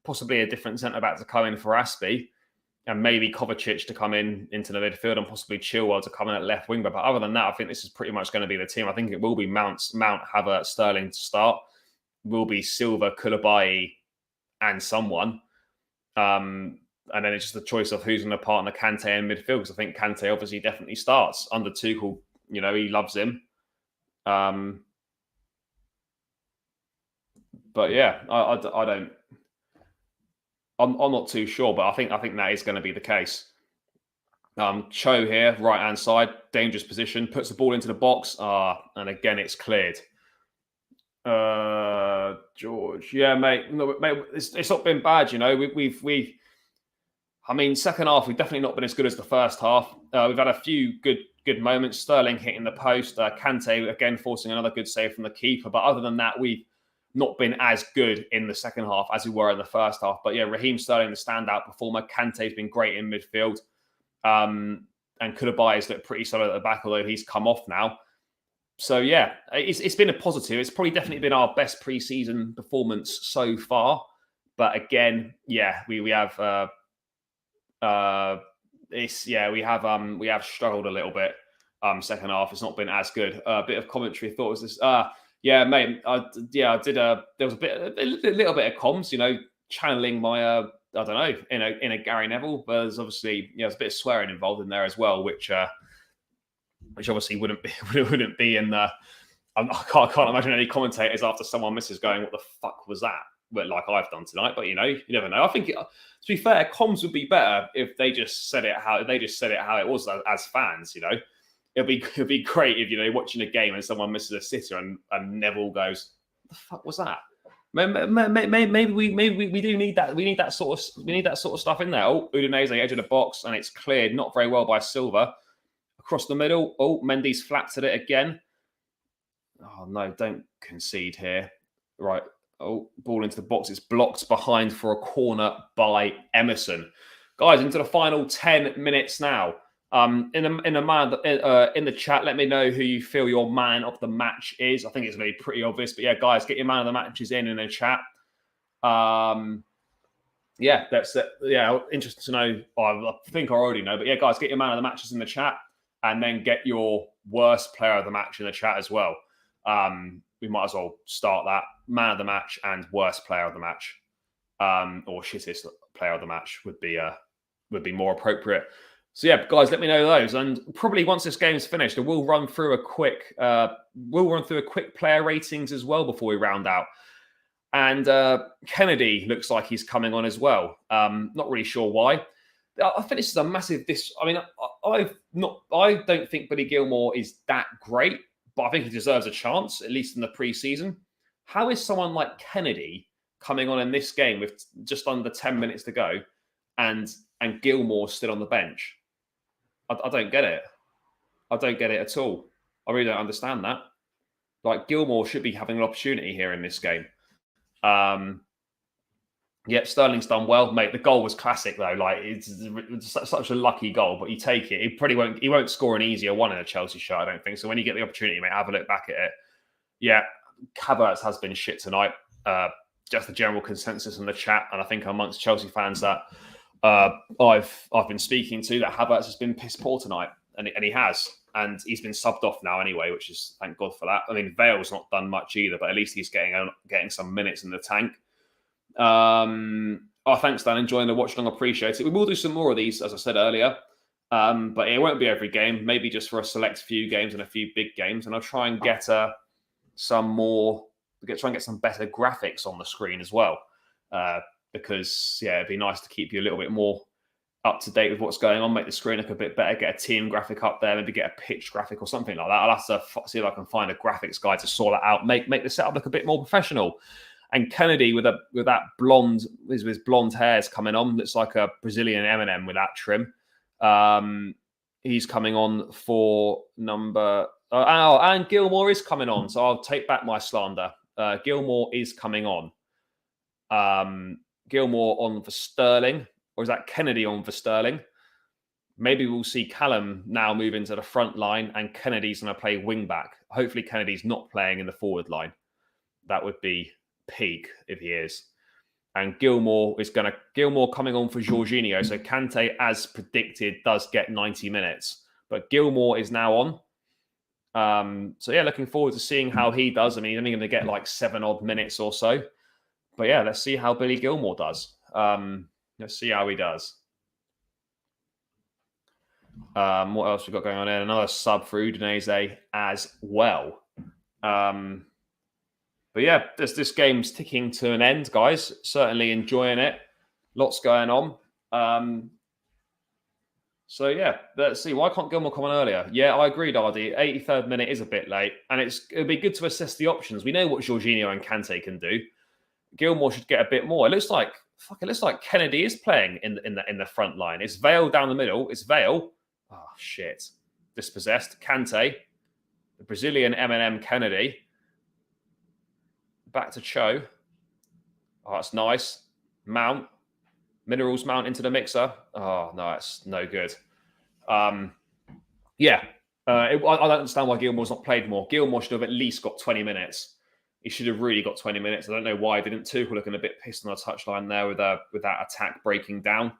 Possibly a different centre back to come in for Aspie, and maybe Kovacic to come into the midfield, and possibly Chilwell to come in at left wing. But other than that, I think this is pretty much going to be the team. I think it will be Mount, Havertz, Sterling to start. Will be Silva, Koulibaly, and someone. And then it's just the choice of who's going to partner Kante in midfield, because I think Kante obviously definitely starts under Tuchel. You know, he loves him. But yeah, I don't. I'm not too sure, but I think that is going to be the case. Cho here, right hand side, dangerous position, puts the ball into the box, and again it's cleared. George, yeah, mate. No, mate, it's not been bad, you know. I mean, second half we've definitely not been as good as the first half. We've had a few good moments. Sterling hitting the post, Kante again forcing another good save from the keeper. But other than that, we've not been as good in the second half as we were in the first half. But yeah, Raheem Sterling, the standout performer. Kante's been great in midfield. And Koulibaly's looked pretty solid at the back, although he's come off now. So yeah, it's been a positive. It's probably definitely been our best pre-season performance so far. But again, yeah, we have we have struggled a little bit. Second half, it's not been as good. A bit of commentary. Thought was this. Yeah, mate. I did. There was a little bit of comms. You know, channeling my I don't know in a Gary Neville. But there's obviously there's a bit of swearing involved in there as well, which obviously wouldn't be in the. I can't imagine any commentators after someone misses going, "What the fuck was that?" But like I've done tonight. But you never know. I think to be fair, comms would be better if they just said it how it was as fans. You know, it'd be great if watching a game and someone misses a sitter and Neville goes, "What the fuck was that?" Maybe we do need that. We need that sort of stuff in there. Oh, Udinese edge of the box, and it's cleared not very well by Silva. Across the middle. Oh, Mendy's flapped at it again. Oh, no, don't concede here. Right. Oh, ball into the box. It's blocked behind for a corner by Emerson. Guys, into the final 10 minutes now. In the chat, let me know who you feel your man of the match is. I think it's going to be pretty obvious. But yeah, guys, get your man of the matches in the chat. Yeah, that's it. Yeah, interesting to know. I think I already know. But yeah, guys, get your man of the matches in the chat. And then get your worst player of the match in the chat as well. We might as well start that. Man of the match and worst player of the match. Or shittest player of the match would be more appropriate. So yeah, guys, let me know those. And probably once this game's finished, we'll run through a quick player ratings as well before we round out. And Kennedy looks like he's coming on as well. Not really sure why. I think this is a massive. I don't think Billy Gilmour is that great, but I think he deserves a chance, at least in the pre-season. How is someone like Kennedy coming on in this game with just under 10 minutes to go, and Gilmour still on the bench? I don't get it. I don't get it at all. I really don't understand that. Like, Gilmour should be having an opportunity here in this game. Yeah, Sterling's done well, mate. The goal was classic though. Like, it's such a lucky goal, but you take it. He won't score an easier one in a Chelsea shirt, I don't think. So when you get the opportunity, mate, have a look back at it. Yeah, Havertz has been shit tonight. Just the general consensus in the chat, and I think amongst Chelsea fans that I've been speaking to, that Havertz has been piss poor tonight, and he has, and he's been subbed off now anyway, which is thank God for that. I mean, Vale's not done much either, but at least he's getting some minutes in the tank. Thanks, Dan. Enjoying the watch along. Appreciate it. We will do some more of these, as I said earlier. But it won't be every game. Maybe just for a select few games and a few big games. And I'll try and get some better graphics on the screen as well. Because it'd be nice to keep you a little bit more up to date with what's going on. Make the screen look a bit better. Get a team graphic up there. Maybe get a pitch graphic or something like that. I'll have to see if I can find a graphics guy to sort that out. Make the setup look a bit more professional. And Kennedy with that blonde, his blonde hairs coming on, looks like a Brazilian Eminem with that trim. He's coming on for number... and Gilmore is coming on, so I'll take back my slander. Gilmore is coming on. Gilmore on for Sterling, or is that Kennedy on for Sterling? Maybe we'll see Callum now move into the front line and Kennedy's going to play wing back. Hopefully Kennedy's not playing in the forward line. That would be peak if he is. And Gilmore coming on for Jorginho. So Kante, as predicted, does get 90 minutes. But Gilmore is now on. So yeah, looking forward to seeing how he does. I mean, he's only going to get like 7 odd minutes or so. But yeah, let's see how Billy Gilmore does. Let's see how he does. What else we got going on there? Another sub for Udinese as well. But yeah, this game's ticking to an end, guys. Certainly enjoying it. Lots going on. So yeah, let's see. Why can't Gilmore come on earlier? Yeah, I agreed, RD. 83rd minute is a bit late, and it'd be good to assess the options. We know what Jorginho and Kante can do. Gilmore should get a bit more. It looks like Kennedy is playing in the front line. It's Vale down the middle. It's Vale. Oh shit! Dispossessed. Kante, the Brazilian M&M Kennedy. Back to Cho. Oh, that's nice. Mount. Minerals Mount into the mixer. Oh, no, that's no good. I don't understand why Gilmore's not played more. Gilmore should have at least got 20 minutes. He should have really got 20 minutes. I don't know why he didn't. Tuchel looking a bit pissed on the touchline there with that attack breaking down.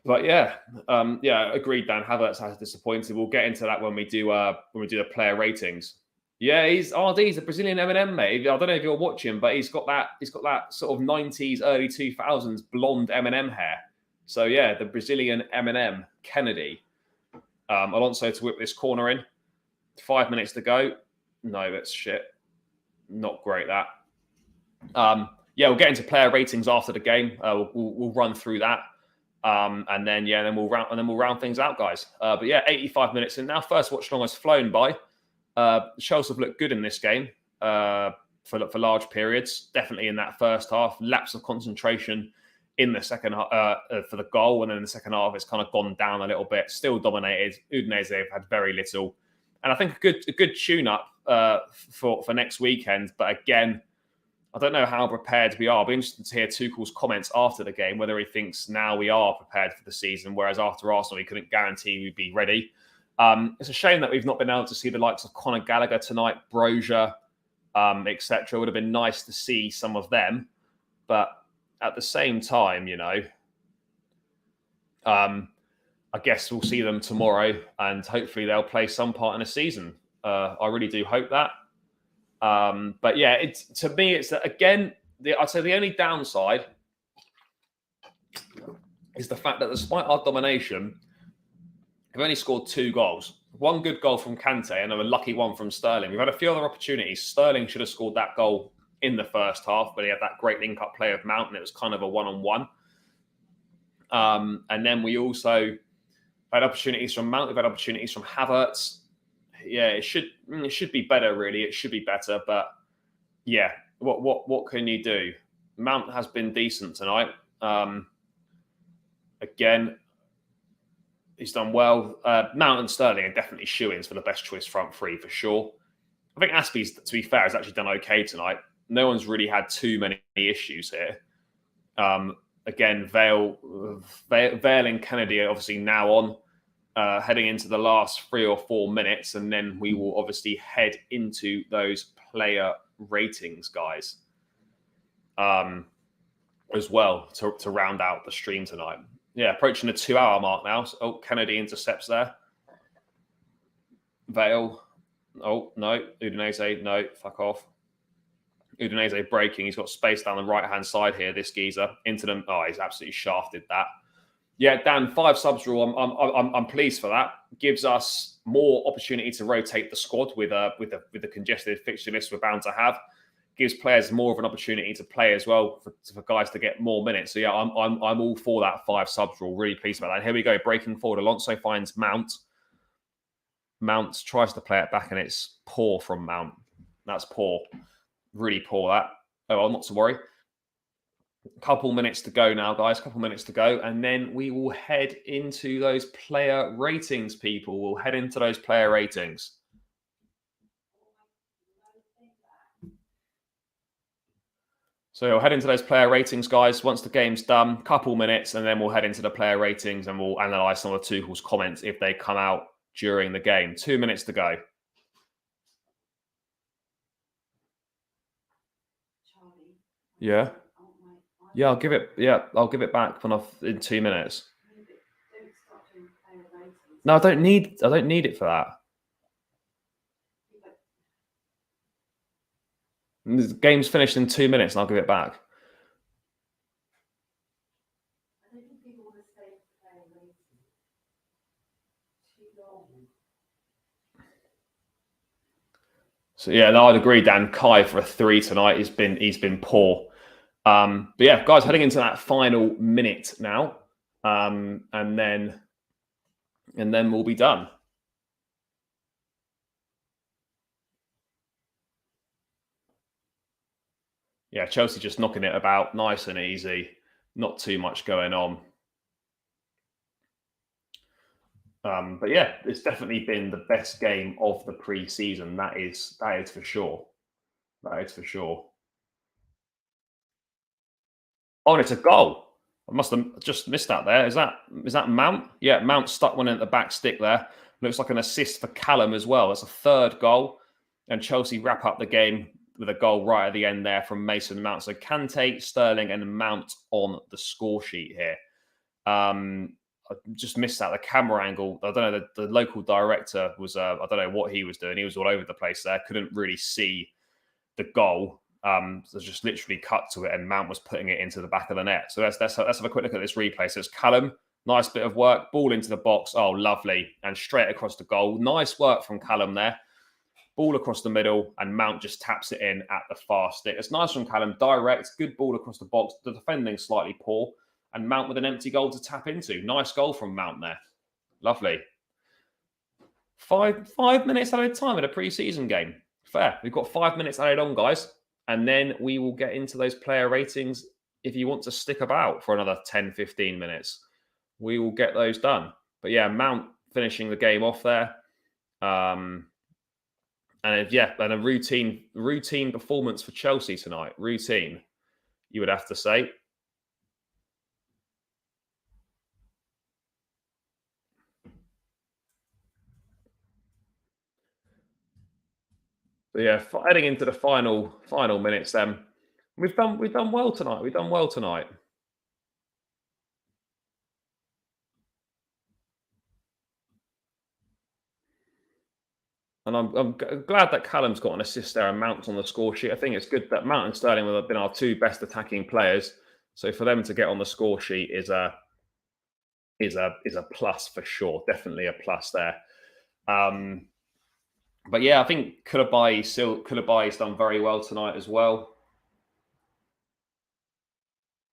But agreed, Dan. Havertz has disappointed. We'll get into that when we do the player ratings. Yeah, he's a Brazilian M&M, mate. I don't know if you're watching, but he's got that sort of 90s, early 2000s blonde M&M hair. So yeah, the Brazilian M&M Kennedy. Alonso to whip this corner in. 5 minutes to go. No, that's shit. Not great, that. We'll get into player ratings after the game. We'll run through that. And then we'll round things out, guys. 85 minutes in now. First watch long has flown by. Chelsea have looked good in this game for large periods. Definitely in that first half, lapse of concentration in the second half for the goal, and then in the second half it's kind of gone down a little bit. Still dominated. Udinese have had very little, and I think a good tune-up for next weekend. But again, I don't know how prepared we are. I'll be interested to hear Tuchel's comments after the game, whether he thinks now we are prepared for the season, whereas after Arsenal he couldn't guarantee we'd be ready. It's a shame that we've not been able to see the likes of Conor Gallagher tonight, Brozier, etc. It would have been nice to see some of them. But at the same time, I guess we'll see them tomorrow and hopefully they'll play some part in the season. I really do hope that. To me, it's again, I'd say the only downside is the fact that despite our domination, we've only scored 2 goals. One good goal from Kante and a lucky one from Sterling. We've had a few other opportunities. Sterling should have scored that goal in the first half, but he had that great link-up play of Mount, and it was kind of a one-on-one. And then we also had opportunities from Mount. We've had opportunities from Havertz. Yeah, it should be better, really. It should be better, but yeah, what can you do? Mount has been decent tonight. Again, he's done well. Mount and Sterling are definitely shoo-ins for the best choice front three for sure. I think Aspie's, to be fair, has actually done okay tonight. No one's really had too many issues here. Again, Vale and Kennedy are obviously now on, heading into the last 3 or 4 minutes, and then we will obviously head into those player ratings, guys, as well to round out the stream tonight. Yeah, approaching the 2-hour mark now. So, Kennedy intercepts there. Vale. Oh, no. Udinese. No, fuck off. Udinese breaking. He's got space down the right-hand side here, this geezer. Into them. Oh, he's absolutely shafted that. Yeah, Dan, 5 subs rule. I'm pleased for that. Gives us more opportunity to rotate the squad with the congested fixture list we're bound to have. Gives players more of an opportunity to play as well for guys to get more minutes. So yeah, I'm all for that 5 subs rule. Really pleased about that. And here we go, breaking forward. Alonso finds Mount. Mount tries to play it back, and it's poor from Mount. That's poor, really poor. That. Oh, well, not to worry. Couple minutes to go now, guys. Couple minutes to go, and then we will head into those player ratings. People, we'll head into those player ratings. So we'll head into those player ratings, guys. Once the game's done, couple minutes, and then we'll head into the player ratings, and we'll analyze some of Tuchel's comments if they come out during the game. 2 minutes to go. Yeah. Yeah, I'll give it. Yeah, I'll give it back in 2 minutes. No, I don't need it for that. The game's finished in 2 minutes, and I'll give it back. So yeah, no, I'd agree, Dan. Kai for a 3 tonight. He's been poor. But yeah, guys, heading into that final minute now, and then we'll be done. Yeah, Chelsea just knocking it about nice and easy. Not too much going on. But yeah, it's definitely been the best game of the pre-season. That is for sure. That is for sure. Oh, and it's a goal. I must have just missed that there. Is that Mount? Yeah, Mount stuck one in the back stick there. Looks like an assist for Callum as well. That's a third goal. And Chelsea wrap up the game with a goal right at the end there from Mason Mount. So Kante, Sterling, and Mount on the score sheet here. I just missed out the camera angle. I don't know. The local director was, I don't know what he was doing. He was all over the place there. Couldn't really see the goal. So just literally cut to it, and Mount was putting it into the back of the net. So let's have a quick look at this replay. So it's Callum. Nice bit of work. Ball into the box. Oh, lovely. And straight across the goal. Nice work from Callum there. Ball across the middle, and Mount just taps it in at the far stick. It's nice from Callum. Direct. Good ball across the box. The defending slightly poor. And Mount with an empty goal to tap into. Nice goal from Mount there. Lovely. Five minutes added time in a pre-season game. Fair. We've got 5 minutes added on, guys. And then we will get into those player ratings. If you want to stick about for another 10, 15 minutes, we will get those done. But yeah, Mount finishing the game off there. And a routine performance for Chelsea tonight. Routine, you would have to say. But yeah, heading into the final minutes, then we've done well tonight. We've done well tonight. And I'm glad that Callum's got an assist there and Mount's on the score sheet. I think it's good that Mount and Sterling have been our 2 best attacking players. So for them to get on the score sheet is a plus for sure. Definitely a plus there. But yeah, I think Koulibaly's done very well tonight as well.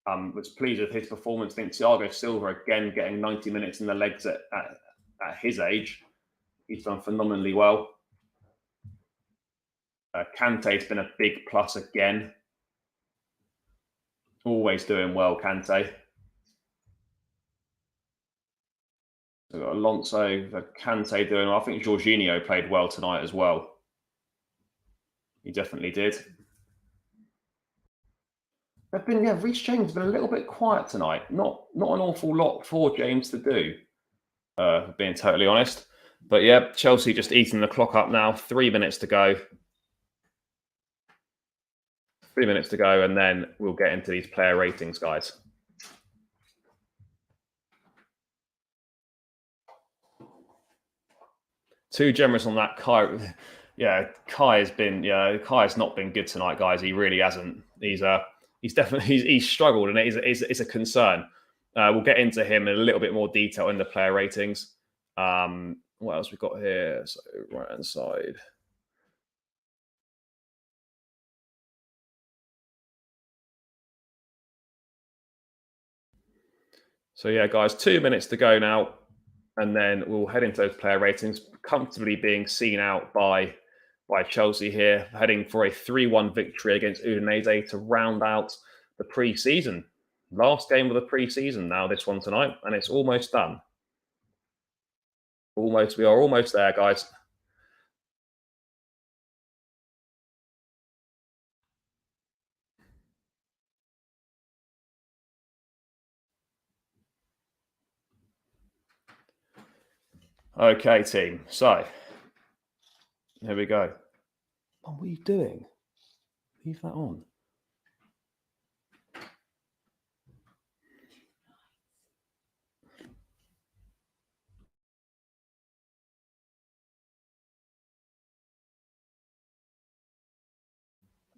Was pleased with his performance. I think Thiago Silva again getting 90 minutes in the legs at his age. He's done phenomenally well. Kante's been a big plus again. Always doing well, Kante. We've got Alonso, Kante doing well. I think Jorginho played well tonight as well. He definitely did. Reece James has been a little bit quiet tonight. Not an awful lot for James to do, being totally honest. But yeah, Chelsea just eating the clock up now. 3 minutes to go. 3 minutes to go, and then we'll get into these player ratings, guys. Too generous on that, Kai. Yeah, Kai has not been good tonight, guys. He really hasn't. He's definitely struggled, and it's a concern. We'll get into him in a little bit more detail in the player ratings. What else we've got here? So right hand side. So yeah, guys, 2 minutes to go now, and then we'll head into those player ratings. Comfortably being seen out by Chelsea here, heading for a 3-1 victory against Udinese to round out the pre-season. Last game of the pre-season now, this one tonight, and it's almost done. We are almost there, guys. Okay, team. So, here we go. Oh, what are you doing? Leave that on.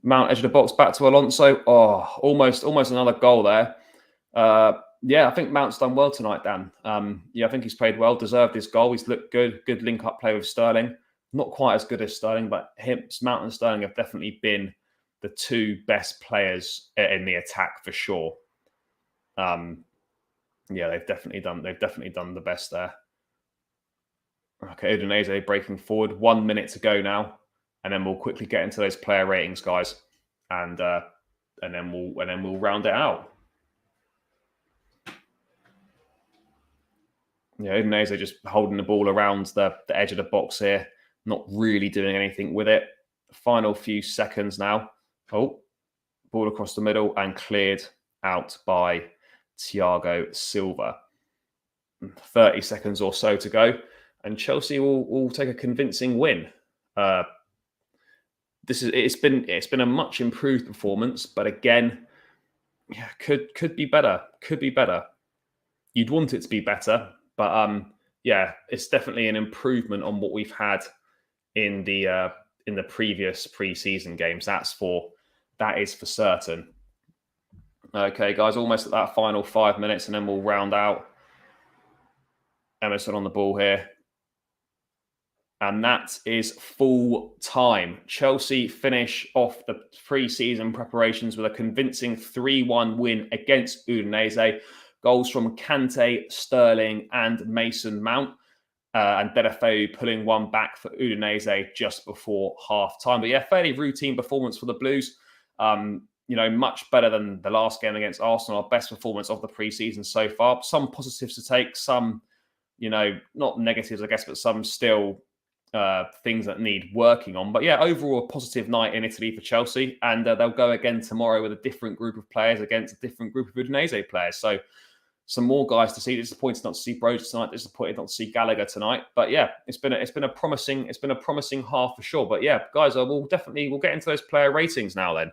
Mount edge of the box back to Alonso. Oh, almost another goal there. Yeah, I think Mount's done well tonight, Dan. Yeah, I think he's played well, deserved his goal. He's looked good. Good link-up play with Sterling. Not quite as good as Sterling, but Mount and Sterling have definitely been the two best players in the attack for sure. Yeah, they've definitely done the best there. Okay, Udinese breaking forward. 1 minute to go now, and then we'll quickly get into those player ratings, guys, and then we'll round it out. Yeah, Udinese just holding the ball around the edge of the box here, not really doing anything with it. Final few seconds now. Oh, ball across the middle and cleared out by Thiago Silva. 30 seconds or so to go, and Chelsea will take a convincing win. It's been a much improved performance, but again, yeah, could be better. Could be better. You'd want it to be better, but yeah, it's definitely an improvement on what we've had in the previous pre-season games. That is for certain. Okay, guys, almost at that final 5 minutes, and then we'll round out. Emerson on the ball here. And that is full time. Chelsea finish off the pre-season preparations with a convincing 3-1 win against Udinese. Goals from Kante, Sterling, and Mason Mount. And Deulofeu pulling one back for Udinese just before half-time. But yeah, fairly routine performance for the Blues. Much better than the last game against Arsenal. Our best performance of the pre-season so far. Some positives to take, some, not negatives, I guess, but some still things that need working on. But yeah, overall, a positive night in Italy for Chelsea. And they'll go again tomorrow with a different group of players against a different group of Udinese players. So some more guys to see. Disappointed not to see Broja tonight. Disappointed not to see Gallagher tonight. But yeah, it's been a promising half for sure. But yeah, guys, we'll get into those player ratings now then.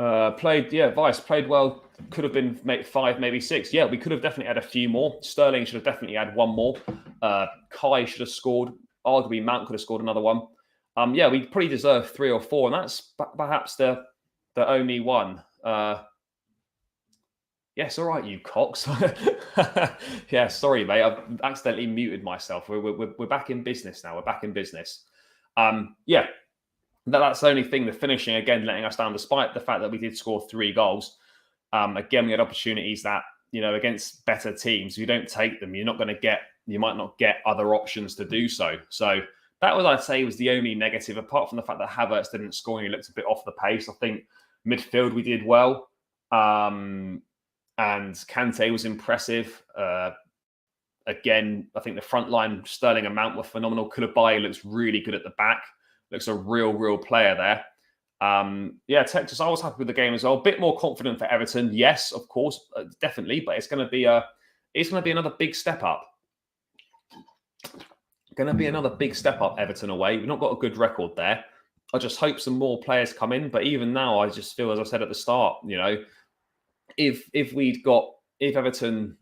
Vice played well. Could have been 5, maybe 6. Yeah, we could have definitely had a few more. Sterling should have definitely had one more. Kai should have scored. Arguably, Mount could have scored another one. Yeah, we probably deserve 3 or 4, and that's perhaps the only one. Yes, all right, you cocks. Yeah, sorry, mate. I've accidentally muted myself. We're back in business now. We're back in business. Yeah. That's the only thing. The finishing, again, letting us down, despite the fact that we did score 3 goals. Again, we had opportunities that, against better teams, you don't take them. You might not get other options to do so. So that was, I'd say, was the only negative, apart from the fact that Havertz didn't score and he looked a bit off the pace. I think midfield, we did well. And Kante was impressive. Again, I think the front line, Sterling and Mount were phenomenal. Koulibaly looks really good at the back. Looks a real player there. Yeah, Texas, I was happy with the game as well. A bit more confident for Everton. Yes, of course, definitely. But it's going to be another big step up. Going to be another big step up, Everton away. We've not got a good record there. I just hope some more players come in. But even now, I just feel, as I said at the start, if Everton,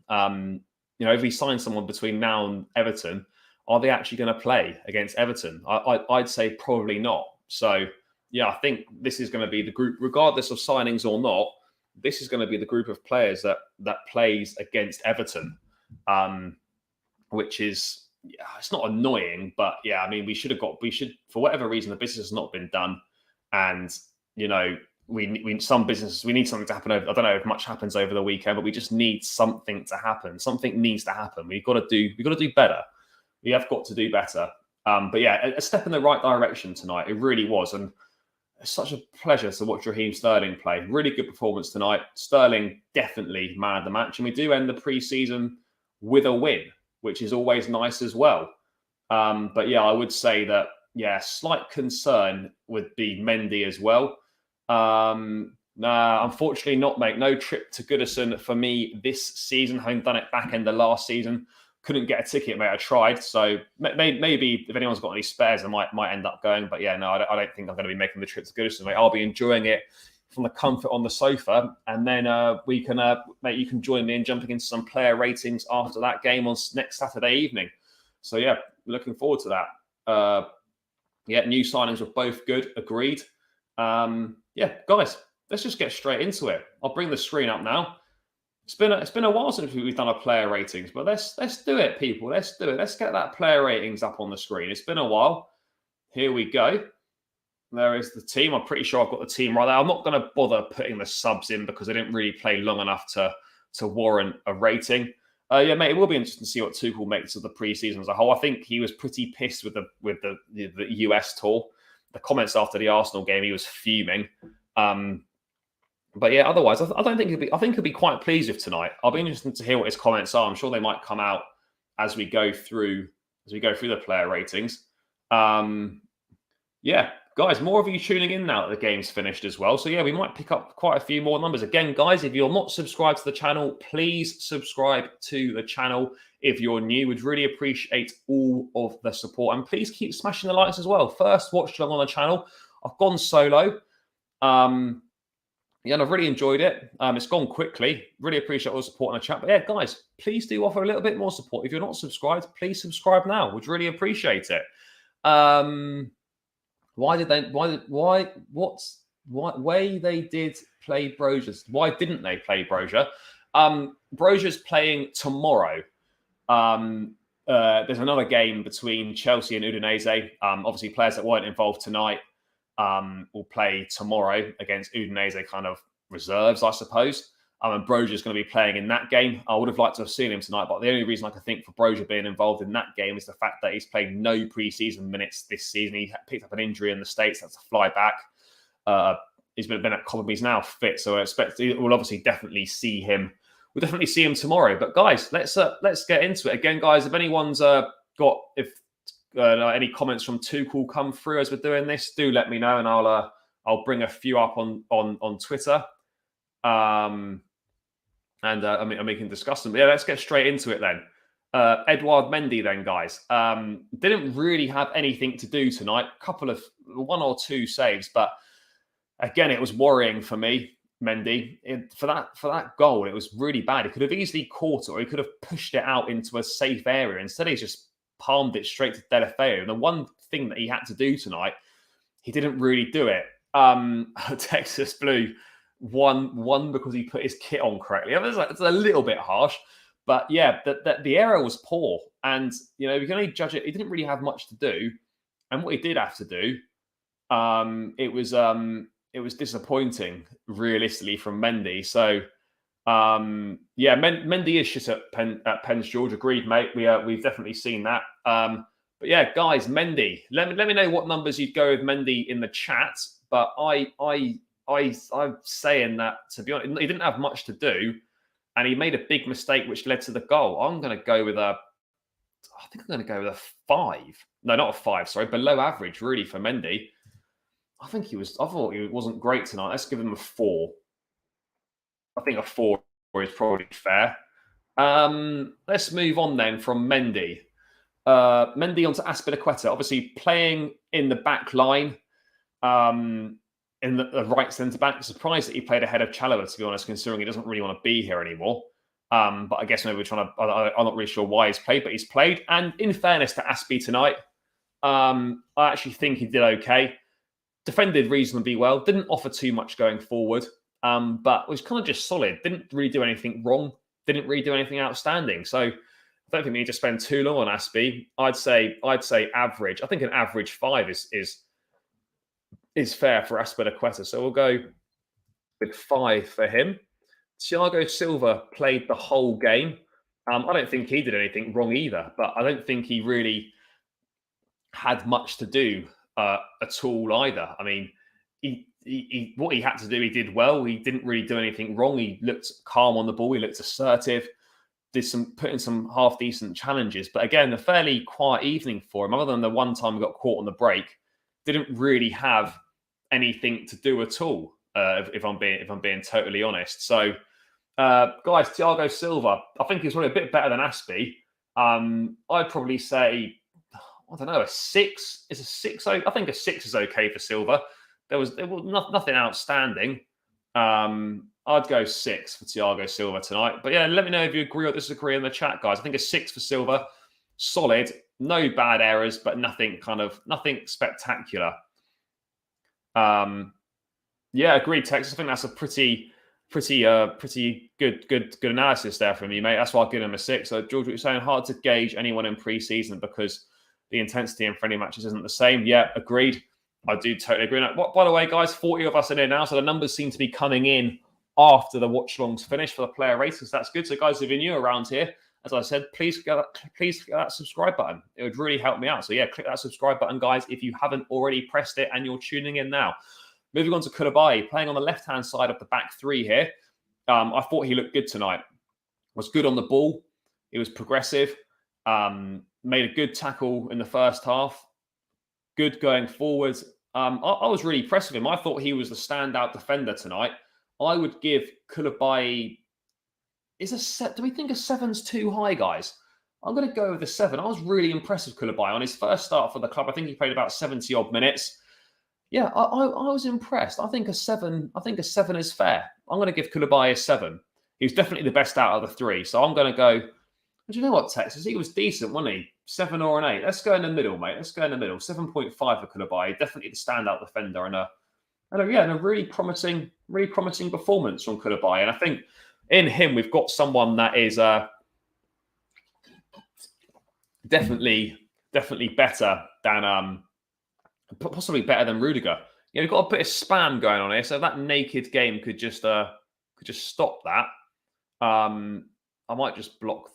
if we sign someone between now and Everton, are they actually going to play against Everton? I'd say probably not. So, yeah, I think this is going to be the group, regardless of signings or not, this is going to be the group of players that plays against Everton, which is, it's not annoying, but yeah, I mean, we should, for whatever reason, the business has not been done. And, some businesses, we need something to happen over. I don't know if much happens over the weekend, but we just need something to happen. Something needs to happen. We've got to do better. We have got to do better. But yeah, a step in the right direction tonight. It really was. And it's such a pleasure to watch Raheem Sterling play. Really good performance tonight. Sterling definitely man of the match. And we do end the pre-season with a win, which is always nice as well. But yeah, I would say that, yeah, slight concern would be Mendy as well. Unfortunately not, mate. No trip to Goodison for me this season, having done it back end of last season. Couldn't get a ticket, mate. I tried. So maybe if anyone's got any spares, I might end up going. But yeah, no, I don't think I'm going to be making the trip to Goodison, mate. I'll be enjoying it from the comfort on the sofa. And then we can, mate, you can join me in jumping into some player ratings after that game on next Saturday evening. So yeah, looking forward to that. Yeah, new signings were both good. Agreed. Yeah, guys, let's just get straight into it. I'll bring the screen up now. It's been a while since we've done a player ratings, but let's do it, people. Let's do it. Let's get that player ratings up on the screen. It's been a while. Here we go. There is the team. I'm pretty sure I've got the team right there. I'm not going to bother putting the subs in because they didn't really play long enough to warrant a rating. Yeah, mate, it will be interesting to see what Tuchel makes of the preseason as a whole. I think he was pretty pissed with the US tour. The comments after the Arsenal game, he was fuming. But yeah, otherwise, I don't think I think he'll be quite pleased with tonight. I'll be interested to hear what his comments are. I'm sure they might come out as we go through the player ratings. Yeah, guys, more of you tuning in now that the game's finished as well. So yeah, we might pick up quite a few more numbers. Again, guys, if you're not subscribed to the channel, please subscribe to the channel. If you're new, we'd really appreciate all of the support. And please keep smashing the likes as well. First watch along on the channel. I've gone solo. Yeah, and I've really enjoyed it. It's gone quickly. Really appreciate all the support in the chat. But yeah, guys, please do offer a little bit more support. If you're not subscribed, please subscribe now. We'd really appreciate it. Why didn't they play Brozier? Why didn't they play Brozier? Brozier's playing tomorrow. There's another game between Chelsea and Udinese. Obviously, players that weren't involved tonight will play tomorrow against Udinese, kind of reserves, I suppose. And Brozier's going to be playing in that game. I would have liked to have seen him tonight, but the only reason I can think for Brozier being involved in that game is the fact that he's played no preseason minutes this season. He picked up an injury in the States, that's a fly back. He's been at Cobham, he's now fit, so I expect we'll obviously definitely see him. We'll definitely see him tomorrow. But guys, let's get into it again, guys. If anyone's got any comments from Tuchel come through as we're doing this, do let me know, and I'll bring a few up on Twitter. And we can discuss them. But yeah, let's get straight into it then. Edouard Mendy then, guys. Didn't really have anything to do tonight. Couple of one or two saves, but again, it was worrying for me, Mendy. For that goal, it was really bad. He could have easily caught it, or he could have pushed it out into a safe area. Instead, he just palmed it straight to Deulofeu. And the one thing that he had to do tonight, he didn't really do it. Texas Blue won because he put his kit on correctly. It's a little bit harsh, but yeah, the error was poor, and you can only judge it. He didn't really have much to do, and what he did have to do, it was disappointing, realistically, from Mendy. So yeah, Mendy is shit at Penn's George. Agreed, mate. We've definitely seen that. But yeah, guys, Mendy. Let me know what numbers you'd go with Mendy in the chat. But I'm saying that, to be honest, he didn't have much to do, and he made a big mistake which led to the goal. I'm going to go with a 5. No, not a 5. Sorry, below average, really, for Mendy. I thought he wasn't great tonight. Let's give him a 4. I think a 4 is probably fair. Let's move on then from Mendy. Mendy onto Azpilicueta, obviously playing in the back line. In the right centre-back. Surprised that he played ahead of Chalobah, to be honest, considering he doesn't really want to be here anymore. But I guess maybe we're trying to... I'm not really sure why he's played, but he's played. And in fairness to Aspi tonight, I actually think he did okay. Defended reasonably well. Didn't offer too much going forward, but was kind of just solid. Didn't really do anything wrong. Didn't really do anything outstanding. So I don't think we need to spend too long on Aspi. I'd say average. I think an average 5 is fair for Azpilicueta. So we'll go with 5 for him. Thiago Silva played the whole game. I don't think he did anything wrong either, but I don't think he really had much to do at all either. I mean, what he had to do, he did well. He didn't really do anything wrong. He looked calm on the ball. He looked assertive. Put in some half decent challenges, but again, a fairly quiet evening for him. Other than the one time he got caught on the break, didn't really have anything to do at all. If I'm being totally honest. So, guys, Thiago Silva, I think he's probably a bit better than Aspie. I'd probably say, I don't know, a 6 is a 6. I think a 6 is okay for Silva. There was nothing outstanding. I'd go 6 for Thiago Silva tonight. But yeah, let me know if you agree or disagree in the chat, guys. I think a 6 for Silva, solid, no bad errors, but nothing spectacular. Yeah, agreed, Texas. I think that's a pretty good analysis there from you, mate. That's why I give him a 6. So, George, what you're saying, hard to gauge anyone in pre-season because the intensity in friendly matches isn't the same. Yeah, agreed. I do totally agree. Now, by the way, guys, 40 of us in here now, so the numbers seem to be coming in after the watch-longs finish for the player ratings. That's good. So, guys, if you're new around here, as I said, please click that subscribe button. It would really help me out. So, yeah, click that subscribe button, guys, if you haven't already pressed it and you're tuning in now. Moving on to Koulibaly, playing on the left-hand side of the back three here. I thought he looked good tonight. Was good on the ball. He was progressive. Made a good tackle in the first half. Good going forward. I was really impressed with him. I thought he was the standout defender tonight. I would give Koulibaly... Do we think a 7's too high, guys? I'm going to go with a 7. I was really impressed with Koulibaly. On his first start for the club, I think he played about 70-odd minutes. Yeah, I was impressed. I think a 7 is fair. I'm going to give Koulibaly a 7. He was definitely the best out of the 3. So I'm going to go... Do you know what, Texas? He was decent, wasn't he? 7 or an 8. Let's go in the middle, mate. Let's go in the middle. 7.5 for Koulibaly. Definitely the standout defender and a really promising performance from Koulibaly. And I think in him we've got someone that is definitely better than possibly better than Rudiger. Yeah, we've got a bit of spam going on here, so that naked game could just stop that. I might just block.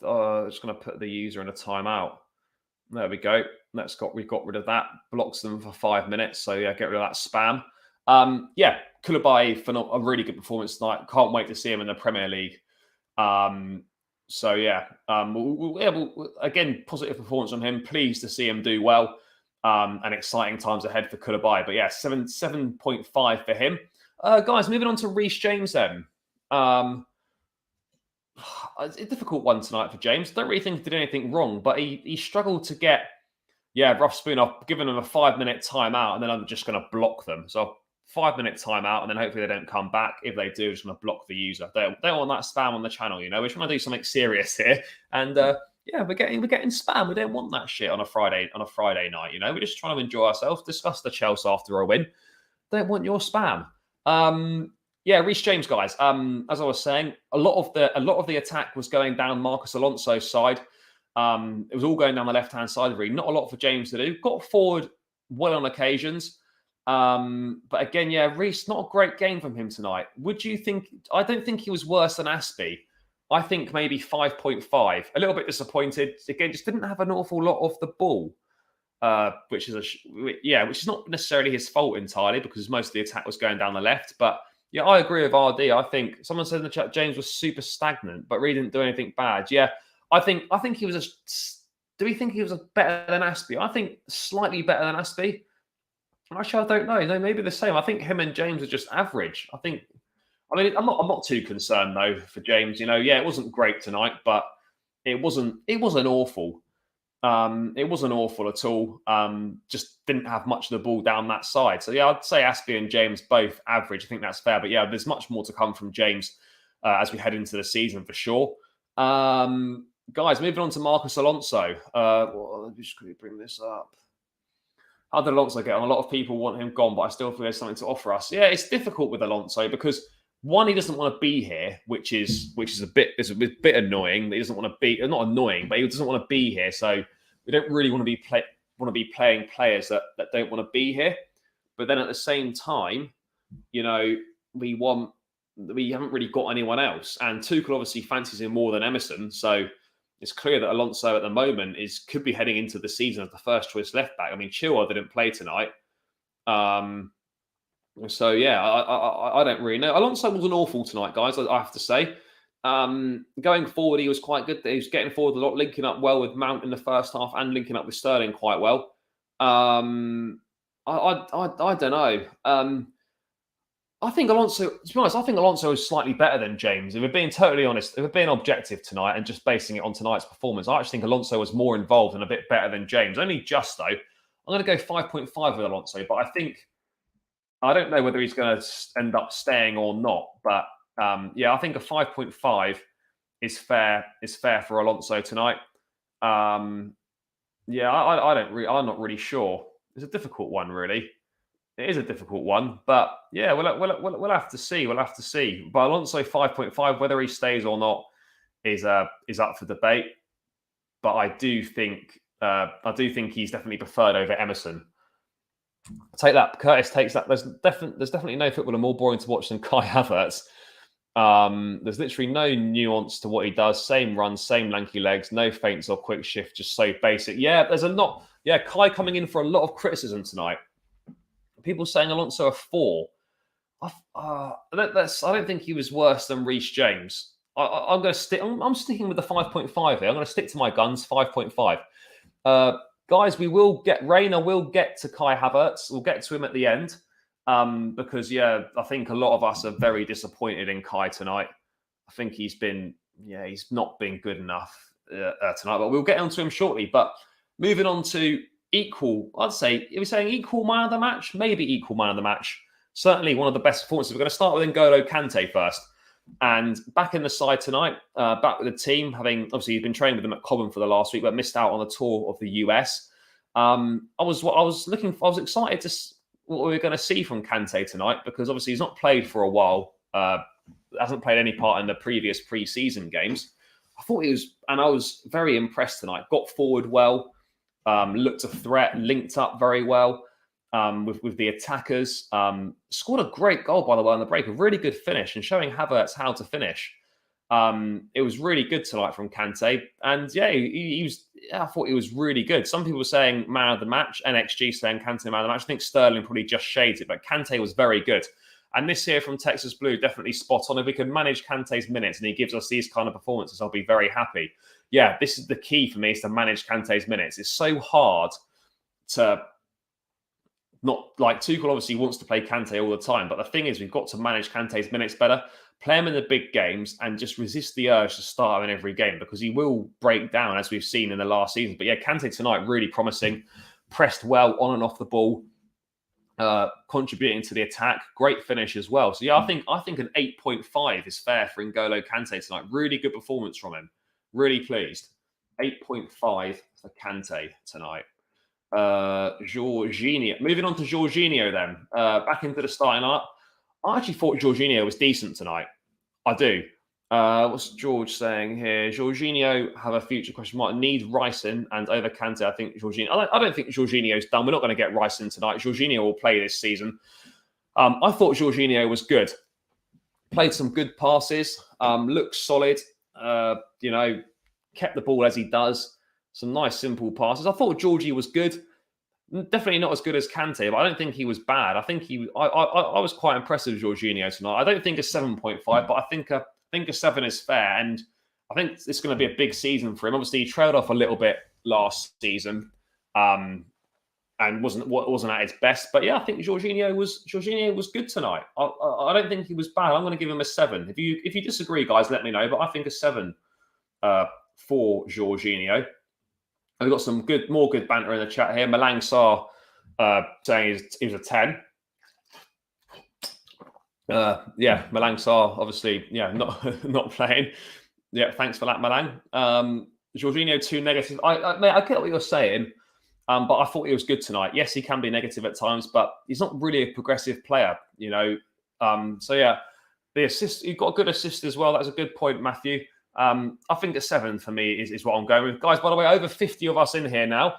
Just going to put the user in a timeout. There we go. We got rid of that. Blocks them for 5 minutes. So yeah, get rid of that spam. Yeah, Koulibaly for a really good performance tonight. Can't wait to see him in the Premier League. So yeah, again, positive performance from him. Pleased to see him do well. And exciting times ahead for Koulibaly. But yeah, 7.5 for him. Guys, moving on to Reece James then. It's a difficult one tonight for James. Don't really think he did anything wrong, but he struggled to get, rough spoon off, giving them a 5-minute timeout, and then I'm just going to block them. So 5-minute timeout, and then hopefully they don't come back. If they do, just going to block the user. They don't want that spam on the channel, We're trying to do something serious here. And we're getting spam. We don't want that shit on a Friday night, We're just trying to enjoy ourselves, discuss the Chelsea after a win. Don't want your spam. Reece James, guys. As I was saying, a lot of the attack was going down Marcos Alonso's side. It was all going down the left-hand side. Really, not a lot for James to do. Got forward well on occasions, but again, Reece, not a great game from him tonight. Would you think? I don't think he was worse than Aspie. I think maybe 5.5. A little bit disappointed. Again, just didn't have an awful lot of the ball, which is not necessarily his fault entirely because most of the attack was going down the left, but. Yeah, I agree with RD. I think someone said in the chat James was super stagnant, but really didn't do anything bad. Yeah, I think he was do we think he was better than Aspie? I think slightly better than Aspie. Actually, I don't know. No, maybe the same. I think him and James are just average. I'm not too concerned though for James. It wasn't great tonight, but it wasn't awful. It wasn't awful at all. Just didn't have much of the ball down that side. So yeah, I'd say Aspie and James both average. I think that's fair. But yeah, there's much more to come from James as we head into the season for sure. Guys, moving on to Marcos Alonso. Let me just quickly bring this up. How did Alonso get on? A lot of people want him gone, but I still feel there's something to offer us. Yeah, it's difficult with Alonso because one, he doesn't want to be here, which is a bit annoying. He doesn't want to be not annoying, but he doesn't want to be here. So we don't really want to be playing players that don't want to be here. But then at the same time, we want we haven't really got anyone else. And Tuchel obviously fancies him more than Emerson. So it's clear that Alonso at the moment could be heading into the season as the first choice left back. I mean, Chilwell didn't play tonight. So yeah, I don't really know. Alonso wasn't awful tonight, guys. I have to say. Going forward, he was quite good. He was getting forward a lot, linking up well with Mount in the first half, and linking up with Sterling quite well. I don't know. I think Alonso, to be honest, I think Alonso is slightly better than James. If we're being totally honest, if we're being objective tonight and just basing it on tonight's performance, I actually think Alonso was more involved and a bit better than James. Only just though. I'm going to go 5.5 with Alonso, but I don't know whether he's going to end up staying or not. But I think a 5.5 is fair. Is fair for Alonso tonight. I'm not really sure. It's a difficult one, really. It is a difficult one, but yeah, we'll have to see. We'll have to see. But Alonso 5.5, whether he stays or not, is up for debate. But I do think he's definitely preferred over Emerson. Take that. Curtis takes that. There's definitely no footballer more boring to watch than Kai Havertz. There's literally no nuance to what he does. Same runs, same lanky legs, no feints or quick shift, just so basic. Yeah, there's a lot. Yeah, Kai coming in for a lot of criticism tonight. People saying Alonso a 4. I don't think he was worse than Reece James. I'm going to stick. I'm sticking with the 5.5 here. I'm going to stick to my guns. 5.5. Guys, Reina will get to Kai Havertz. We'll get to him at the end. Because I think a lot of us are very disappointed in Kai tonight. I think he's not been good enough tonight. But we'll get onto him shortly. But moving on to equal, I'd say, are we saying equal man of the match? Maybe equal man of the match. Certainly one of the best performances. We're going to start with N'Golo Kante first. And back in the side tonight, back with the team, having obviously he's been training with them at Cobham for the last week, but missed out on the tour of the US. I was excited to what we were going to see from Kante tonight, because obviously he's not played for a while. Hasn't played any part in the previous pre-season games. I was very impressed tonight. Got forward well. Looked a threat, linked up very well with the attackers. Scored a great goal, by the way, on the break. A really good finish and showing Havertz how to finish. It was really good tonight from Kante. And I thought he was really good. Some people were saying man of the match, NXG saying Kante man of the match. I think Sterling probably just shades it, but Kante was very good. And this here from Texas Blue, definitely spot on. If we can manage Kante's minutes and he gives us these kind of performances, I'll be very happy. Yeah, this is the key for me, is to manage Kante's minutes. It's so hard to not, like, Tuchel obviously wants to play Kante all the time, but the thing is, we've got to manage Kante's minutes better, play him in the big games, and just resist the urge to start him in every game, because he will break down, as we've seen in the last season. But yeah, Kante tonight, really promising, pressed well on and off the ball, contributing to the attack, great finish as well. So yeah, I think an 8.5 is fair for N'Golo Kante tonight. Really good performance from him. Really pleased. 8.5 for Kante tonight. Jorginho. Moving on to Jorginho then. Back into the starting lineup. I actually thought Jorginho was decent tonight. I do. What's George saying here? Jorginho have a future question mark. Need Rice in, and over Kante, I think Jorginho. I don't think Jorginho's done. We're not going to get Rice in tonight. Jorginho will play this season. I thought Jorginho was good. Played some good passes. Looked solid. Kept the ball as he does. Some nice, simple passes. I thought Georgie was good. Definitely not as good as Kante, but I don't think he was bad. I think I was quite impressed with Jorginho tonight. I don't think a 7.5, but I think a 7 is fair. And I think it's going to be a big season for him. Obviously, he trailed off a little bit last season and wasn't at his best. But yeah, I think Jorginho was good tonight. I don't think he was bad. I'm going to give him a 7. If you disagree, guys, let me know. But I think a 7 for Jorginho. We've got some more good banter in the chat here. Malang Sarr saying he was a 10. Malang Sarr, obviously, not playing. Yeah, thanks for that, Malang. Jorginho, 2 negative. I get what you're saying, but I thought he was good tonight. Yes, he can be negative at times, but he's not really a progressive player, the assist, he got a good assist as well. That's a good point, Matthew. I think a 7 for me is what I'm going with. Guys, by the way, over 50 of us in here now.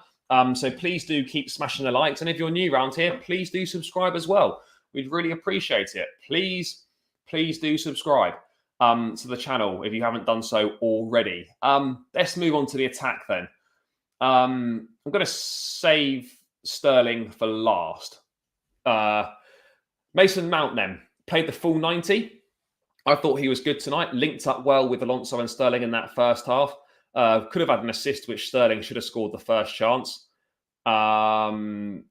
So please do keep smashing the likes. And if you're new around here, please do subscribe as well. We'd really appreciate it. Please please do subscribe to the channel if you haven't done so already. Let's move on to the attack then. I'm going to save Sterling for last. Mason Mount then played the full 90. I thought he was good tonight. Linked up well with Alonso and Sterling in that first half. Could have had an assist, which Sterling should have scored the first chance. And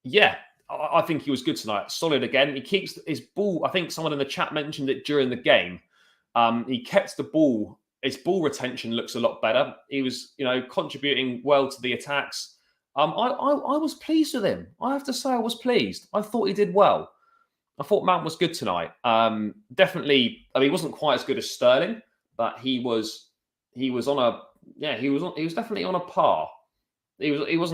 yeah, I think he was good tonight. Solid again. He keeps his ball. I think someone in the chat mentioned it during the game. He kept the ball. His ball retention looks a lot better. He was, contributing well to the attacks. I was pleased with him. I have to say, I was pleased. I thought he did well. I thought Mount was good tonight. Definitely. I mean, he wasn't quite as good as Sterling, but he was on a. Yeah, he was definitely on a par. He was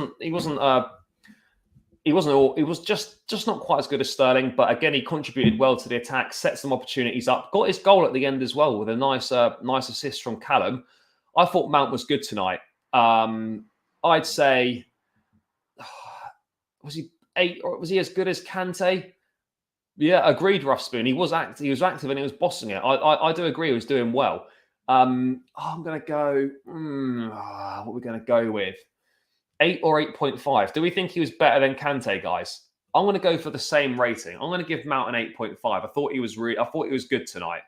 just not quite as good as Sterling, but again, he contributed well to the attack, set some opportunities up, got his goal at the end as well with a nice assist from Callum. I thought Mount was good tonight. I'd say, was he 8 or was he as good as Kante? Yeah, agreed, Rough Spoon. He was active and he was bossing it. I do agree he was doing well. I'm going to go, what are we going to go with? 8 or 8.5. Do we think he was better than Kante, guys? I'm going to go for the same rating. I'm going to give Mount an 8.5. I thought he was good tonight.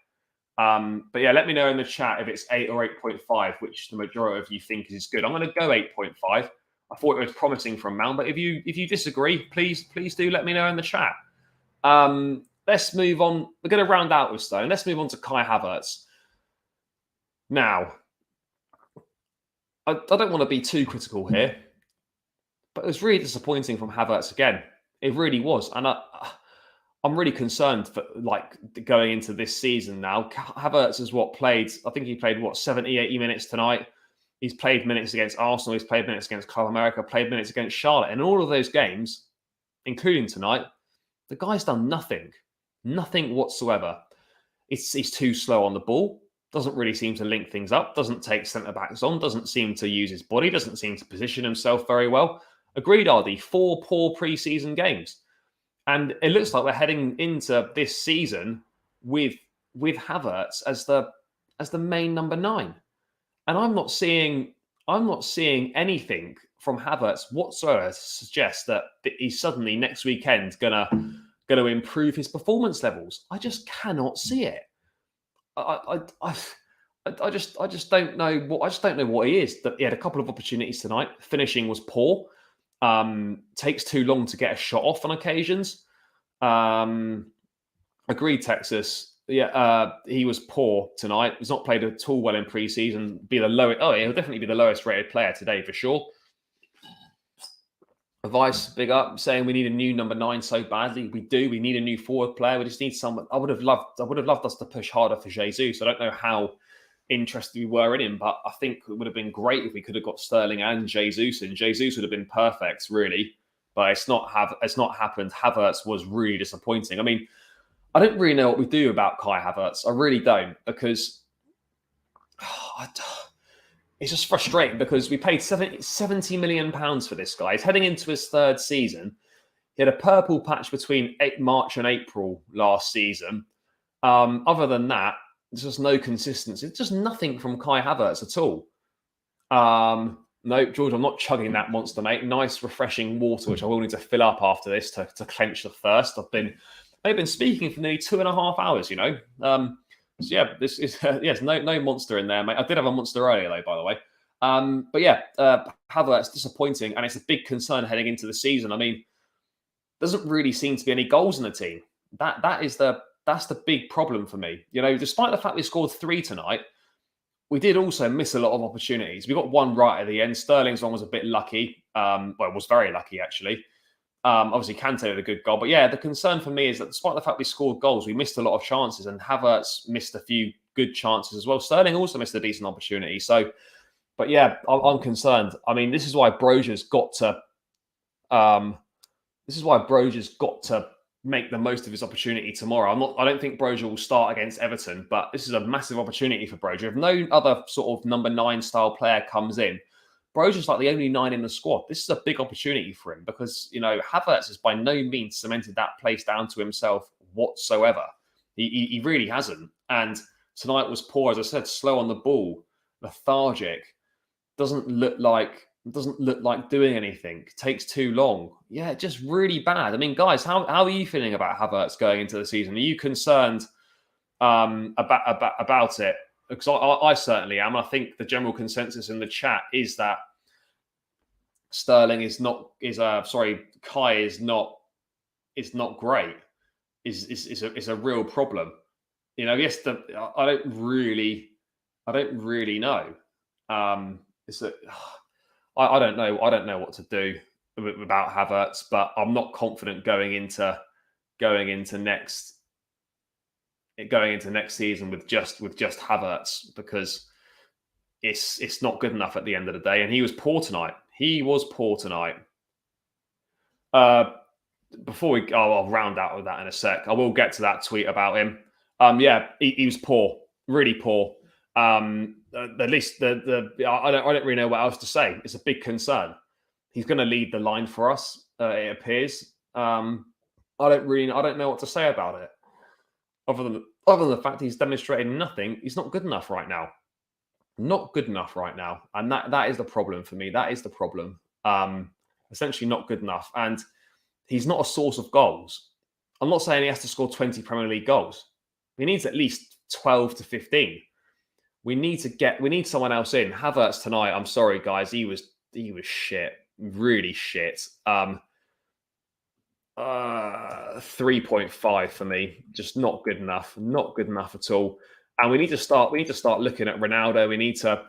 But yeah, let me know in the chat if it's 8 or 8.5, which the majority of you think is good. I'm going to go 8.5. I thought it was promising from Mount, but if you disagree, please do let me know in the chat. Let's move on. We're going to round out with Stone. Let's move on to Kai Havertz. Now, I don't want to be too critical here, but it was really disappointing from Havertz again. It really was. And I'm really concerned for going into this season now. Havertz has I think he played 70, 80 minutes tonight. He's played minutes against Arsenal. He's played minutes against Club America, played minutes against Charlotte. And all of those games, including tonight, the guy's done nothing whatsoever. He's too slow on the ball. Doesn't really seem to link things up. Doesn't take centre-backs on. Doesn't seem to use his body. Doesn't seem to position himself very well. Agreed, RD. 4 poor pre-season games. And it looks like we're heading into this season with Havertz as the main number 9. And I'm not seeing anything from Havertz whatsoever to suggest that he's suddenly next weekend gonna improve his performance levels. I just cannot see it. I just don't know what he is. That he had a couple of opportunities tonight. Finishing was poor. Takes too long to get a shot off on occasions. Agreed, Texas. Yeah, he was poor tonight. He's not played at all well in pre-season. He'll definitely be the lowest rated player today for sure. Vice, big up, saying we need a new number 9 so badly. We do. We need a new forward player. We just need someone. I would have loved us to push harder for Jesus. I don't know how interested we were in him, but I think it would have been great if we could have got Sterling and Jesus, and Jesus would have been perfect, really. But it's not happened. Havertz was really disappointing. I mean, I don't really know what we do about Kai Havertz. I really don't, because it's just frustrating because we paid £70 million for this guy. He's heading into his 3rd season. He had a purple patch between March and April last season. Other than that, there's just no consistency. It's just nothing from Kai Havertz at all. No, George, I'm not chugging that monster, mate. Nice, refreshing water, which I will need to fill up after this to clench the thirst. I've been speaking for nearly 2.5 hours, So yeah, this is yes, no monster in there, mate. I did have a monster earlier, though, by the way. But yeah, Havertz disappointing, and it's a big concern heading into the season. I mean, doesn't really seem to be any goals in the team. That's the big problem for me. Despite the fact we scored 3 tonight, we did also miss a lot of opportunities. We got one right at the end. Sterling's one was a bit lucky. It was very lucky actually. Obviously, Kante had a good goal. But yeah, the concern for me is that despite the fact we scored goals, we missed a lot of chances, and Havertz missed a few good chances as well. Sterling also missed a decent opportunity. So, but yeah, I'm concerned. I mean, this is why Broja's got to make the most of his opportunity tomorrow. I don't think Broja will start against Everton, but this is a massive opportunity for Broja. If no other sort of number 9 style player comes in, Broja's like the only 9 in the squad. This is a big opportunity for him because, Havertz has by no means cemented that place down to himself whatsoever. He really hasn't. And tonight was poor, as I said, slow on the ball, lethargic, doesn't look like doing anything, takes too long. Yeah, just really bad. I mean, guys, how are you feeling about Havertz going into the season? Are you concerned about it? Because I certainly am. I think the general consensus in the chat is that Sterling Kai is not great. Is a real problem. You know, yes, I don't really know. I don't know. I don't know what to do about Havertz, but I'm not confident going into next season with just Havertz, because it's not good enough at the end of the day. And he was poor tonight. Before I'll round out with that in a sec. I will get to that tweet about him. He was poor, really poor. At least I don't really know what else to say. It's a big concern. He's going to lead the line for us. It appears. I don't know what to say about it, other than the fact he's demonstrated nothing. He's not good enough right now. And that is the problem for me. That is the problem. Essentially, not good enough, and he's not a source of goals. I'm not saying he has to score 20 Premier League goals. He needs at least 12 to 15. We need someone else in. Havertz tonight, I'm sorry, guys, he was shit. Really shit. 3.5 for me. Just not good enough. Not good enough at all. And we need to start looking at Ronaldo. We need to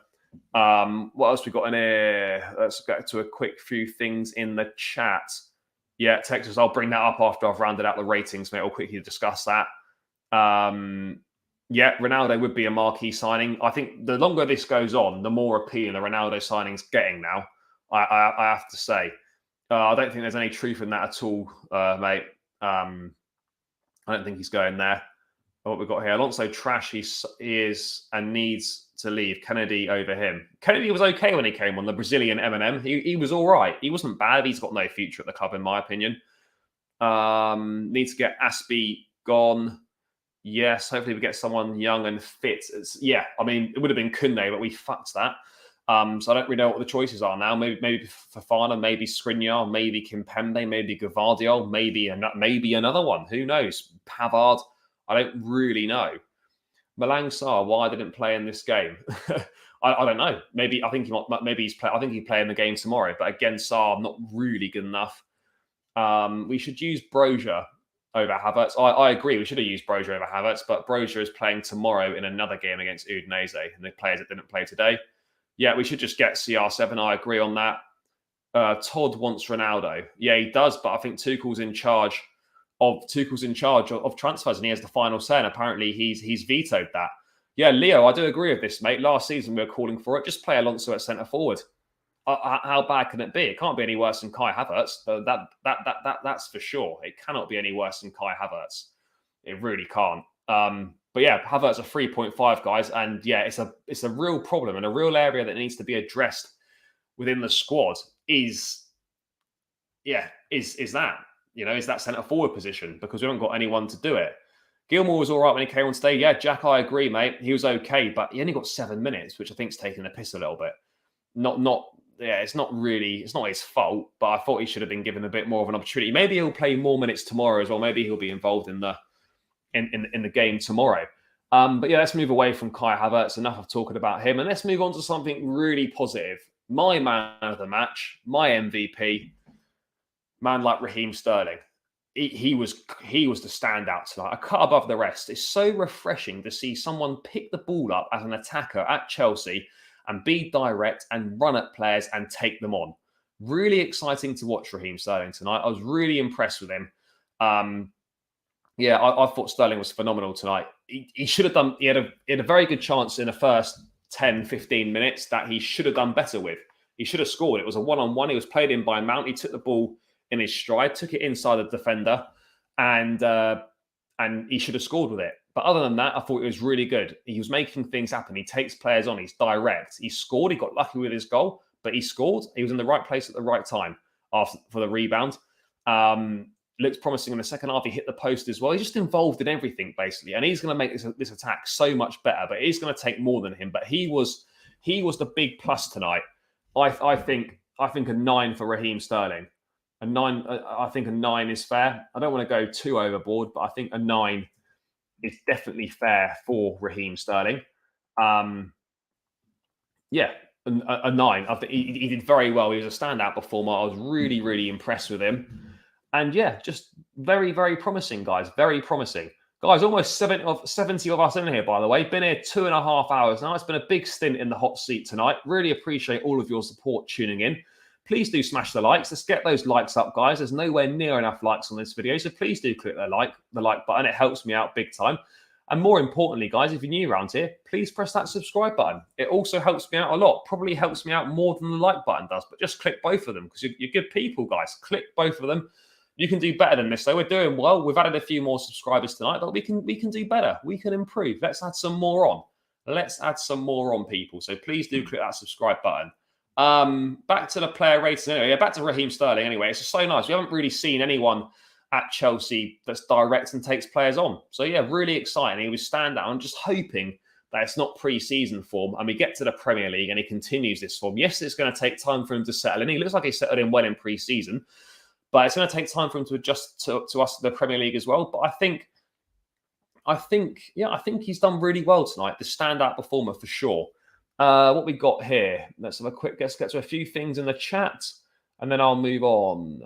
what else we got in here? Let's get to a quick few things in the chat. Yeah, Texas, I'll bring that up after I've rounded out the ratings, mate. I'll quickly discuss that. Ronaldo would be a marquee signing. I think the longer this goes on, the more appealing the Ronaldo signing's getting now. I have to say. I don't think there's any truth in that at all, mate. I don't think he's going there. What we've got here, Alonso trash. He is and needs to leave. Kennedy over him. Kennedy was okay when he came on, the Brazilian M&M. He was all right. He wasn't bad. He's got no future at the club, in my opinion. Needs to get Aspie gone. Yes, hopefully we get someone young and fit. I mean, it would have been Koundé, but we fucked that. So I don't really know what the choices are now. Maybe Fofana, maybe Skriniar, maybe Kimpembe, maybe Gvardiol, maybe another one. Who knows? Pavard. I don't really know. Malang Sarr, why didn't play in this game? I don't know. Maybe I think he'd play in the game tomorrow. But again, Sarr not really good enough. We should use Brozier over Havertz. I agree. We should have used Brozier over Havertz, but Brozier is playing tomorrow in another game against Udinese, and the players that didn't play today. Yeah, we should just get CR7. I agree on that. Todd wants Ronaldo. Yeah, he does, but I think Tuchel's in charge of transfers, and he has the final say. And apparently, he's vetoed that. Yeah, Leo, I do agree with this, mate. Last season we were calling for it. Just play Alonso at centre forward. How bad can it be? It can't be any worse than Kai Havertz. That's for sure. It cannot be any worse than Kai Havertz. It really can't. But yeah, Havertz a 3.5, guys, and yeah, it's a real problem and a real area that needs to be addressed within the squad. Is that centre forward position, because we haven't got anyone to do it. Gilmour was all right when he came on stage. Yeah, Jack, I agree, mate. He was okay, but he only got 7 minutes, which I think is taking the piss a little bit. It's not his fault, but I thought he should have been given a bit more of an opportunity. Maybe he'll play more minutes tomorrow as well. Maybe he'll be involved in the game tomorrow. But yeah, let's move away from Kai Havertz. Enough of talking about him, and let's move on to something really positive. My man of the match, my MVP, man like Raheem Sterling. He was the standout tonight, a cut above the rest. It's so refreshing to see someone pick the ball up as an attacker at Chelsea and be direct and run at players and take them on. Really exciting to watch Raheem Sterling tonight. I was really impressed with him. I thought Sterling was phenomenal tonight. He should have done. He had a very good chance in the first 10, 15 minutes that he should have done better with. He should have scored. It was a one-on-one. He was played in by Mount. He took the ball in his stride, took it inside the defender, and he should have scored with it. But other than that, I thought it was really good. He was making things happen. He takes players on. He's direct. He scored. He got lucky with his goal, but he scored. He was in the right place at the right time for the rebound. looks promising in the second half. He hit the post as well. He's just involved in everything, basically. And he's going to make this attack so much better, but it's going to take more than him. But he was the big plus tonight. I think a 9 for Raheem Sterling. A 9. I think a 9 is fair. I don't want to go too overboard, but I think a 9 is definitely fair for Raheem Sterling. Yeah, a 9. I think he did very well. He was a standout performer. I was really, really impressed with him. And yeah, just very, very promising, guys. Very promising. Guys, almost 70 of us in here, by the way. Been here 2.5 hours now. It's been a big stint in the hot seat tonight. Really appreciate all of your support tuning in. Please do smash the likes. Let's get those likes up, guys. There's nowhere near enough likes on this video, so please do click the like button. It helps me out big time. And more importantly, guys, if you're new around here, please press that subscribe button. It also helps me out a lot. Probably helps me out more than the like button does, but just click both of them because you're good people, guys. Click both of them. You can do better than this, though. We're doing well. We've added a few more subscribers tonight, but we can do better. We can improve. Let's add some more on. Let's add some more on, people. So please do click that subscribe button. Back to the player ratings anyway. Yeah, back to Raheem Sterling anyway. It's just so nice. We haven't really seen anyone at Chelsea that's direct and takes players on. So yeah, really exciting. He was standout. I'm just hoping that it's not pre-season form and we get to the Premier League and he continues this form. Yes, it's going to take time for him to settle in. He looks like he settled in well in pre-season, but it's going to take time for him to adjust to us, the Premier League as well. But I think he's done really well tonight. The standout performer for sure. What we got here? Let's have a quick get to a few things in the chat, and then I'll move on.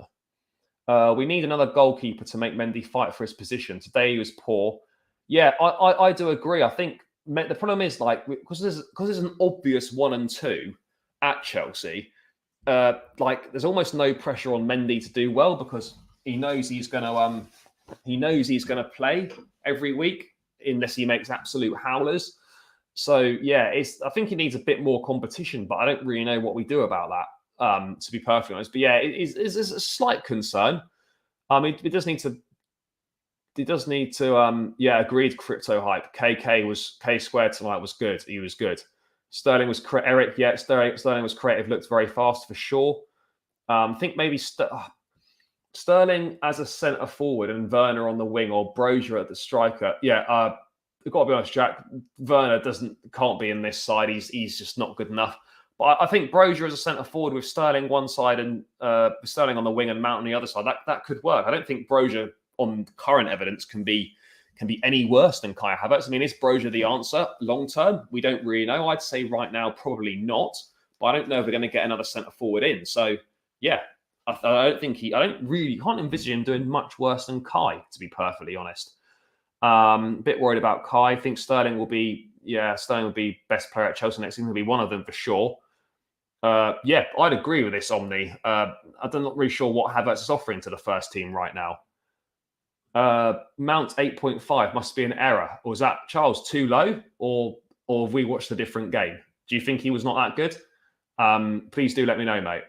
We need another goalkeeper to make Mendy fight for his position. Today he was poor. Yeah, I do agree. I think the problem is because there's an obvious 1 and 2 at Chelsea. There's almost no pressure on Mendy to do well because he knows he's gonna play every week unless he makes absolute howlers. So yeah, I think he needs a bit more competition, but I don't really know what we do about that. To be perfectly honest, but yeah, it's a slight concern. I mean, it does need to. Yeah, agreed. Crypto hype. K squared tonight was good. He was good. Sterling was Eric. Yeah, Sterling was creative. Looked very fast for sure. I think maybe Sterling as a centre forward and Werner on the wing or Brozier at the striker. Yeah, I've got to be honest, Jack. Werner can't be in this side. He's just not good enough. But I think Brozier as a centre forward with Sterling one side and Sterling on the wing and Mount on the other side, that could work. I don't think Brozier on current evidence can be any worse than Kai Havertz. I mean, is Brozier the answer long term? We don't really know. I'd say right now probably not. But I don't know if we're going to get another centre forward in. So yeah, I can't envisage him doing much worse than Kai, to be perfectly honest. A bit worried about Kai. I think Sterling will be best player at Chelsea next season. He'll be one of them for sure. Yeah, I'd agree with this, Omni. I'm not really sure what Havertz is offering to the first team right now. Mount 8.5 must be an error. Or is that, Charles, too low? Or have we watched a different game? Do you think he was not that good? Please do let me know, mate.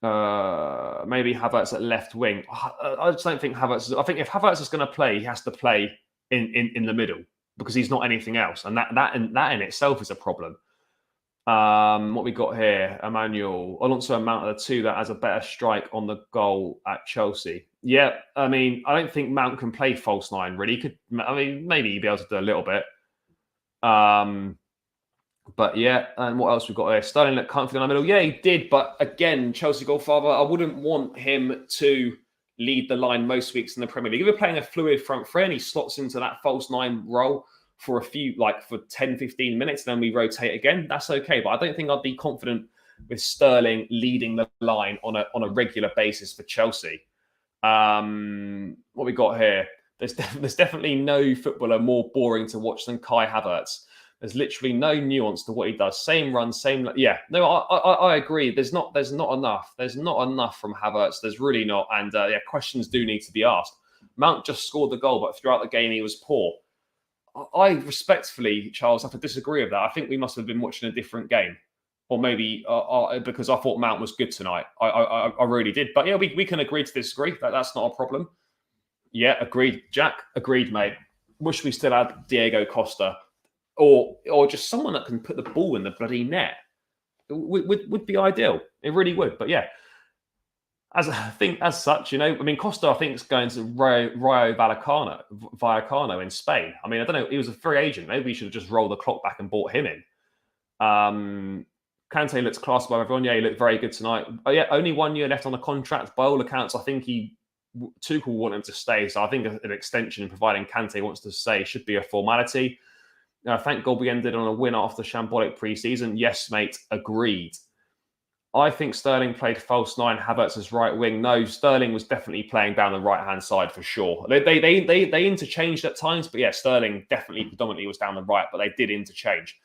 Maybe Havertz at left wing. I just don't think Havertz. I think if Havertz is going to play, he has to play in the middle because he's not anything else, and that in itself is a problem. What we got here, Emmanuel Alonso and Mount are the two that has a better strike on the goal at Chelsea. Yeah, I mean, I don't think Mount can play false 9 really. Maybe he'd be able to do a little bit. But yeah, and what else we got here? Sterling looked comfortable in the middle. Yeah, he did. But again, Chelsea godfather, I wouldn't want him to lead the line most weeks in the Premier League. If we're playing a fluid front three and he slots into that false 9 role for for 10, 15 minutes, then we rotate again, that's okay. But I don't think I'd be confident with Sterling leading the line on a regular basis for Chelsea. What we got here? There's definitely no footballer more boring to watch than Kai Havertz. There's literally no nuance to what he does. Same run, same. Yeah, no, I agree. There's not enough. There's not enough from Havertz. There's really not. And questions do need to be asked. Mount just scored the goal, but throughout the game he was poor. I respectfully, Charles, have to disagree with that. I think we must have been watching a different game, or maybe because I thought Mount was good tonight. I really did. But yeah, we can agree to disagree. That's not a problem. Yeah, agreed, Jack. Agreed, mate. Wish we still had Diego Costa. Or just someone that can put the ball in the bloody net would be ideal. It really would. But yeah, As such, I mean, Costa, I think, is going to Rayo Vallecano in Spain. I mean, I don't know. He was a free agent. Maybe we should have just rolled the clock back and bought him in. Kante looks class by everyone. Yeah, he looked very good tonight. Oh, yeah, only 1 year left on the contract. By all accounts, I think Tuchel want him to stay. So I think an extension, providing Kante wants to stay, should be a formality. Thank God we ended on a win after shambolic pre-season. Yes, mate, agreed. I think Sterling played false nine, Havertz as right wing. No, Sterling was definitely playing down the right-hand side for sure. They interchanged at times, but yeah, Sterling definitely predominantly was down the right, but they did interchange.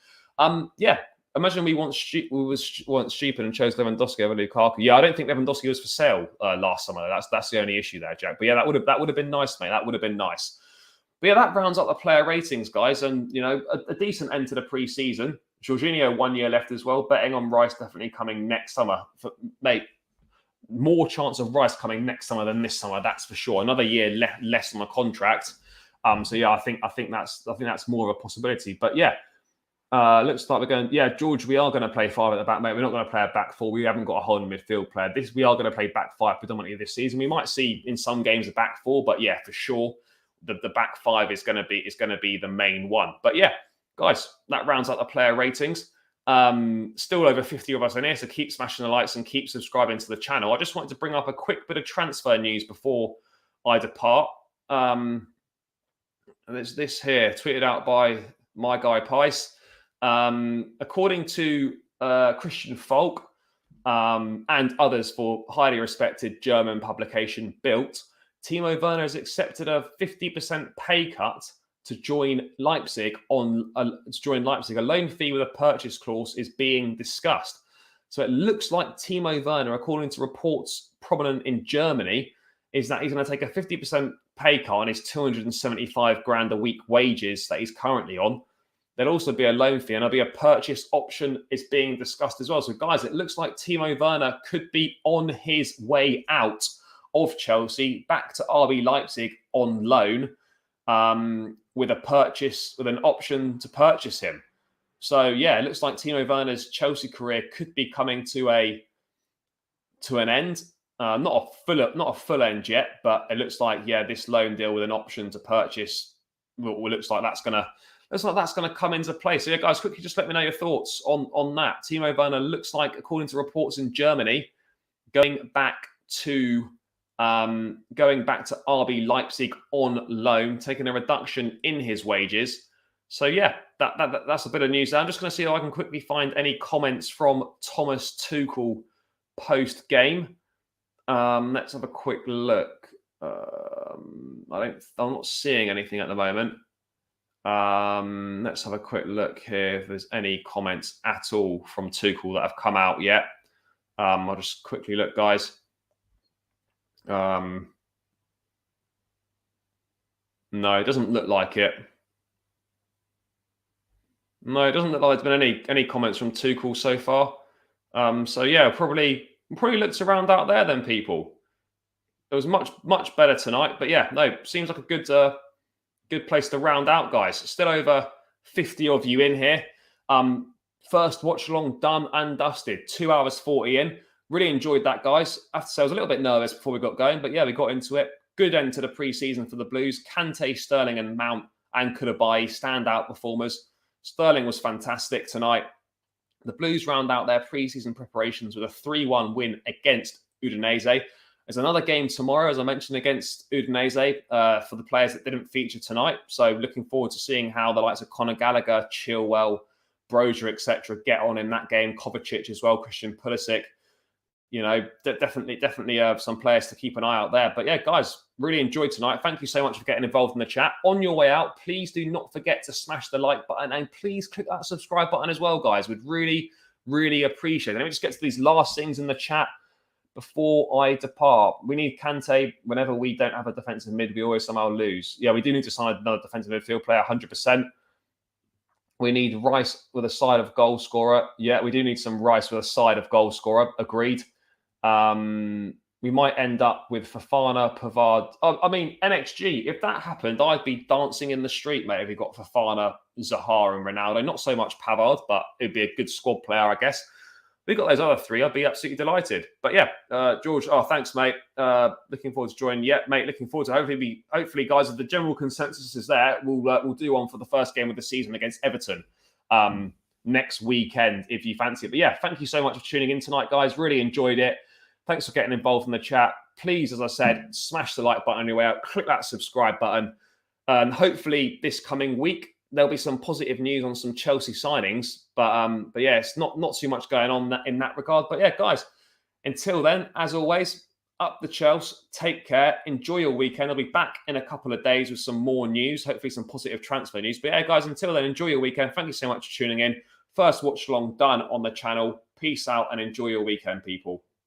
Yeah, imagine we weren't stupid and chose Lewandowski over Lukaku. Yeah, I don't think Lewandowski was for sale last summer. That's the only issue there, Jack. But yeah, that would have been nice, mate. That would have been nice. But yeah, that rounds up the player ratings, guys. And, a decent end to the pre-season. Jorginho 1 year left as well. Betting on Rice definitely coming next summer. Mate, more chance of Rice coming next summer than this summer, that's for sure. Another year less on the contract. So yeah, I think that's more of a possibility. But yeah, looks like we're going. Yeah, George, we are going to play five at the back, mate. We're not going to play a back four. We haven't got a holding midfield player. We are going to play back five predominantly this season. We might see in some games a back four, but yeah, for sure, the back five is going to be the main one. But yeah, guys, that rounds out the player ratings. Still over 50 of us in here, so keep smashing the likes and keep subscribing to the channel. I just wanted to bring up a quick bit of transfer news before I depart. There's this here, tweeted out by my guy Pice. According to Christian Falk and others for highly respected German publication Bild, Timo Werner has accepted a 50% pay cut to join Leipzig. A loan fee with a purchase clause is being discussed. So it looks like Timo Werner, according to reports prominent in Germany, is that he's going to take a 50% pay cut on his 275 grand a week wages that he's currently on. There'll also be a loan fee and there'll be a purchase option is being discussed as well. So guys, it looks like Timo Werner could be on his way out of Chelsea back to RB Leipzig on loan with an option to purchase him. So yeah, it looks like Timo Werner's Chelsea career could be coming to an end. Not a full end yet, but it looks like this loan deal with an option to purchase looks like that's gonna come into play. So yeah, guys, quickly just let me know your thoughts on that. Timo Werner looks like, according to reports in Germany, going back to RB Leipzig on loan, taking a reduction in his wages. So yeah, that's a bit of news there. I'm just going to see if I can quickly find any comments from Thomas Tuchel post game. Let's have a quick look. I'm not seeing anything at the moment. Let's have a quick look here if there's any comments at all from Tuchel that have come out yet. I'll just quickly look, guys. No, it doesn't look like it. No, it doesn't look like there's been any comments from Tuchel so far. So yeah, probably look to round out there then, people. It was much better tonight, but yeah, no, seems like a good place to round out, guys. Still over 50 of you in here. First watch along done and dusted. 2 hours 40 in. Really enjoyed that, guys. I have to say, I was a little bit nervous before we got going, but yeah, we got into it. Good end to the pre-season for the Blues. Kante, Sterling and Mount and Koulibaly, standout performers. Sterling was fantastic tonight. The Blues round out their pre-season preparations with a 3-1 win against Udinese. There's another game tomorrow, as I mentioned, against Udinese for the players that didn't feature tonight. So looking forward to seeing how the likes of Conor Gallagher, Chilwell, Brozier, etc. get on in that game. Kovacic as well, Christian Pulisic. Definitely some players to keep an eye out there. But yeah, guys, really enjoyed tonight. Thank you so much for getting involved in the chat. On your way out, please do not forget to smash the like button and please click that subscribe button as well, guys. We'd really, really appreciate it. Let me just get to these last things in the chat before I depart. We need Kante. Whenever we don't have a defensive mid, we always somehow lose. Yeah, we do need to sign another defensive midfield player, 100%. We need Rice with a side of goal scorer. Yeah, we do need some Rice with a side of goal scorer. Agreed. We might end up with Fofana, Pavard. I mean, NXG, if that happened, I'd be dancing in the street, mate, if we got Fofana, Zaha and Ronaldo. Not so much Pavard, but it'd be a good squad player, I guess. we got those other three, I'd be absolutely delighted. But yeah, George, thanks, mate. Looking forward to joining. Yeah, mate, looking forward to hopefully, guys, if the general consensus is there, we'll do one for the first game of the season against Everton next weekend if you fancy it. But yeah, thank you so much for tuning in tonight, guys. Really enjoyed it. Thanks for getting involved in the chat. Please, as I said, smash the like button on your way out. Click that subscribe button. And hopefully this coming week, there'll be some positive news on some Chelsea signings. But yeah, it's not too much going on in that regard. But yeah, guys, until then, as always, up the Chelsea. Take care. Enjoy your weekend. I'll be back in a couple of days with some more news, hopefully some positive transfer news. But yeah, guys, until then, enjoy your weekend. Thank you so much for tuning in. First watch along done on the channel. Peace out and enjoy your weekend, people.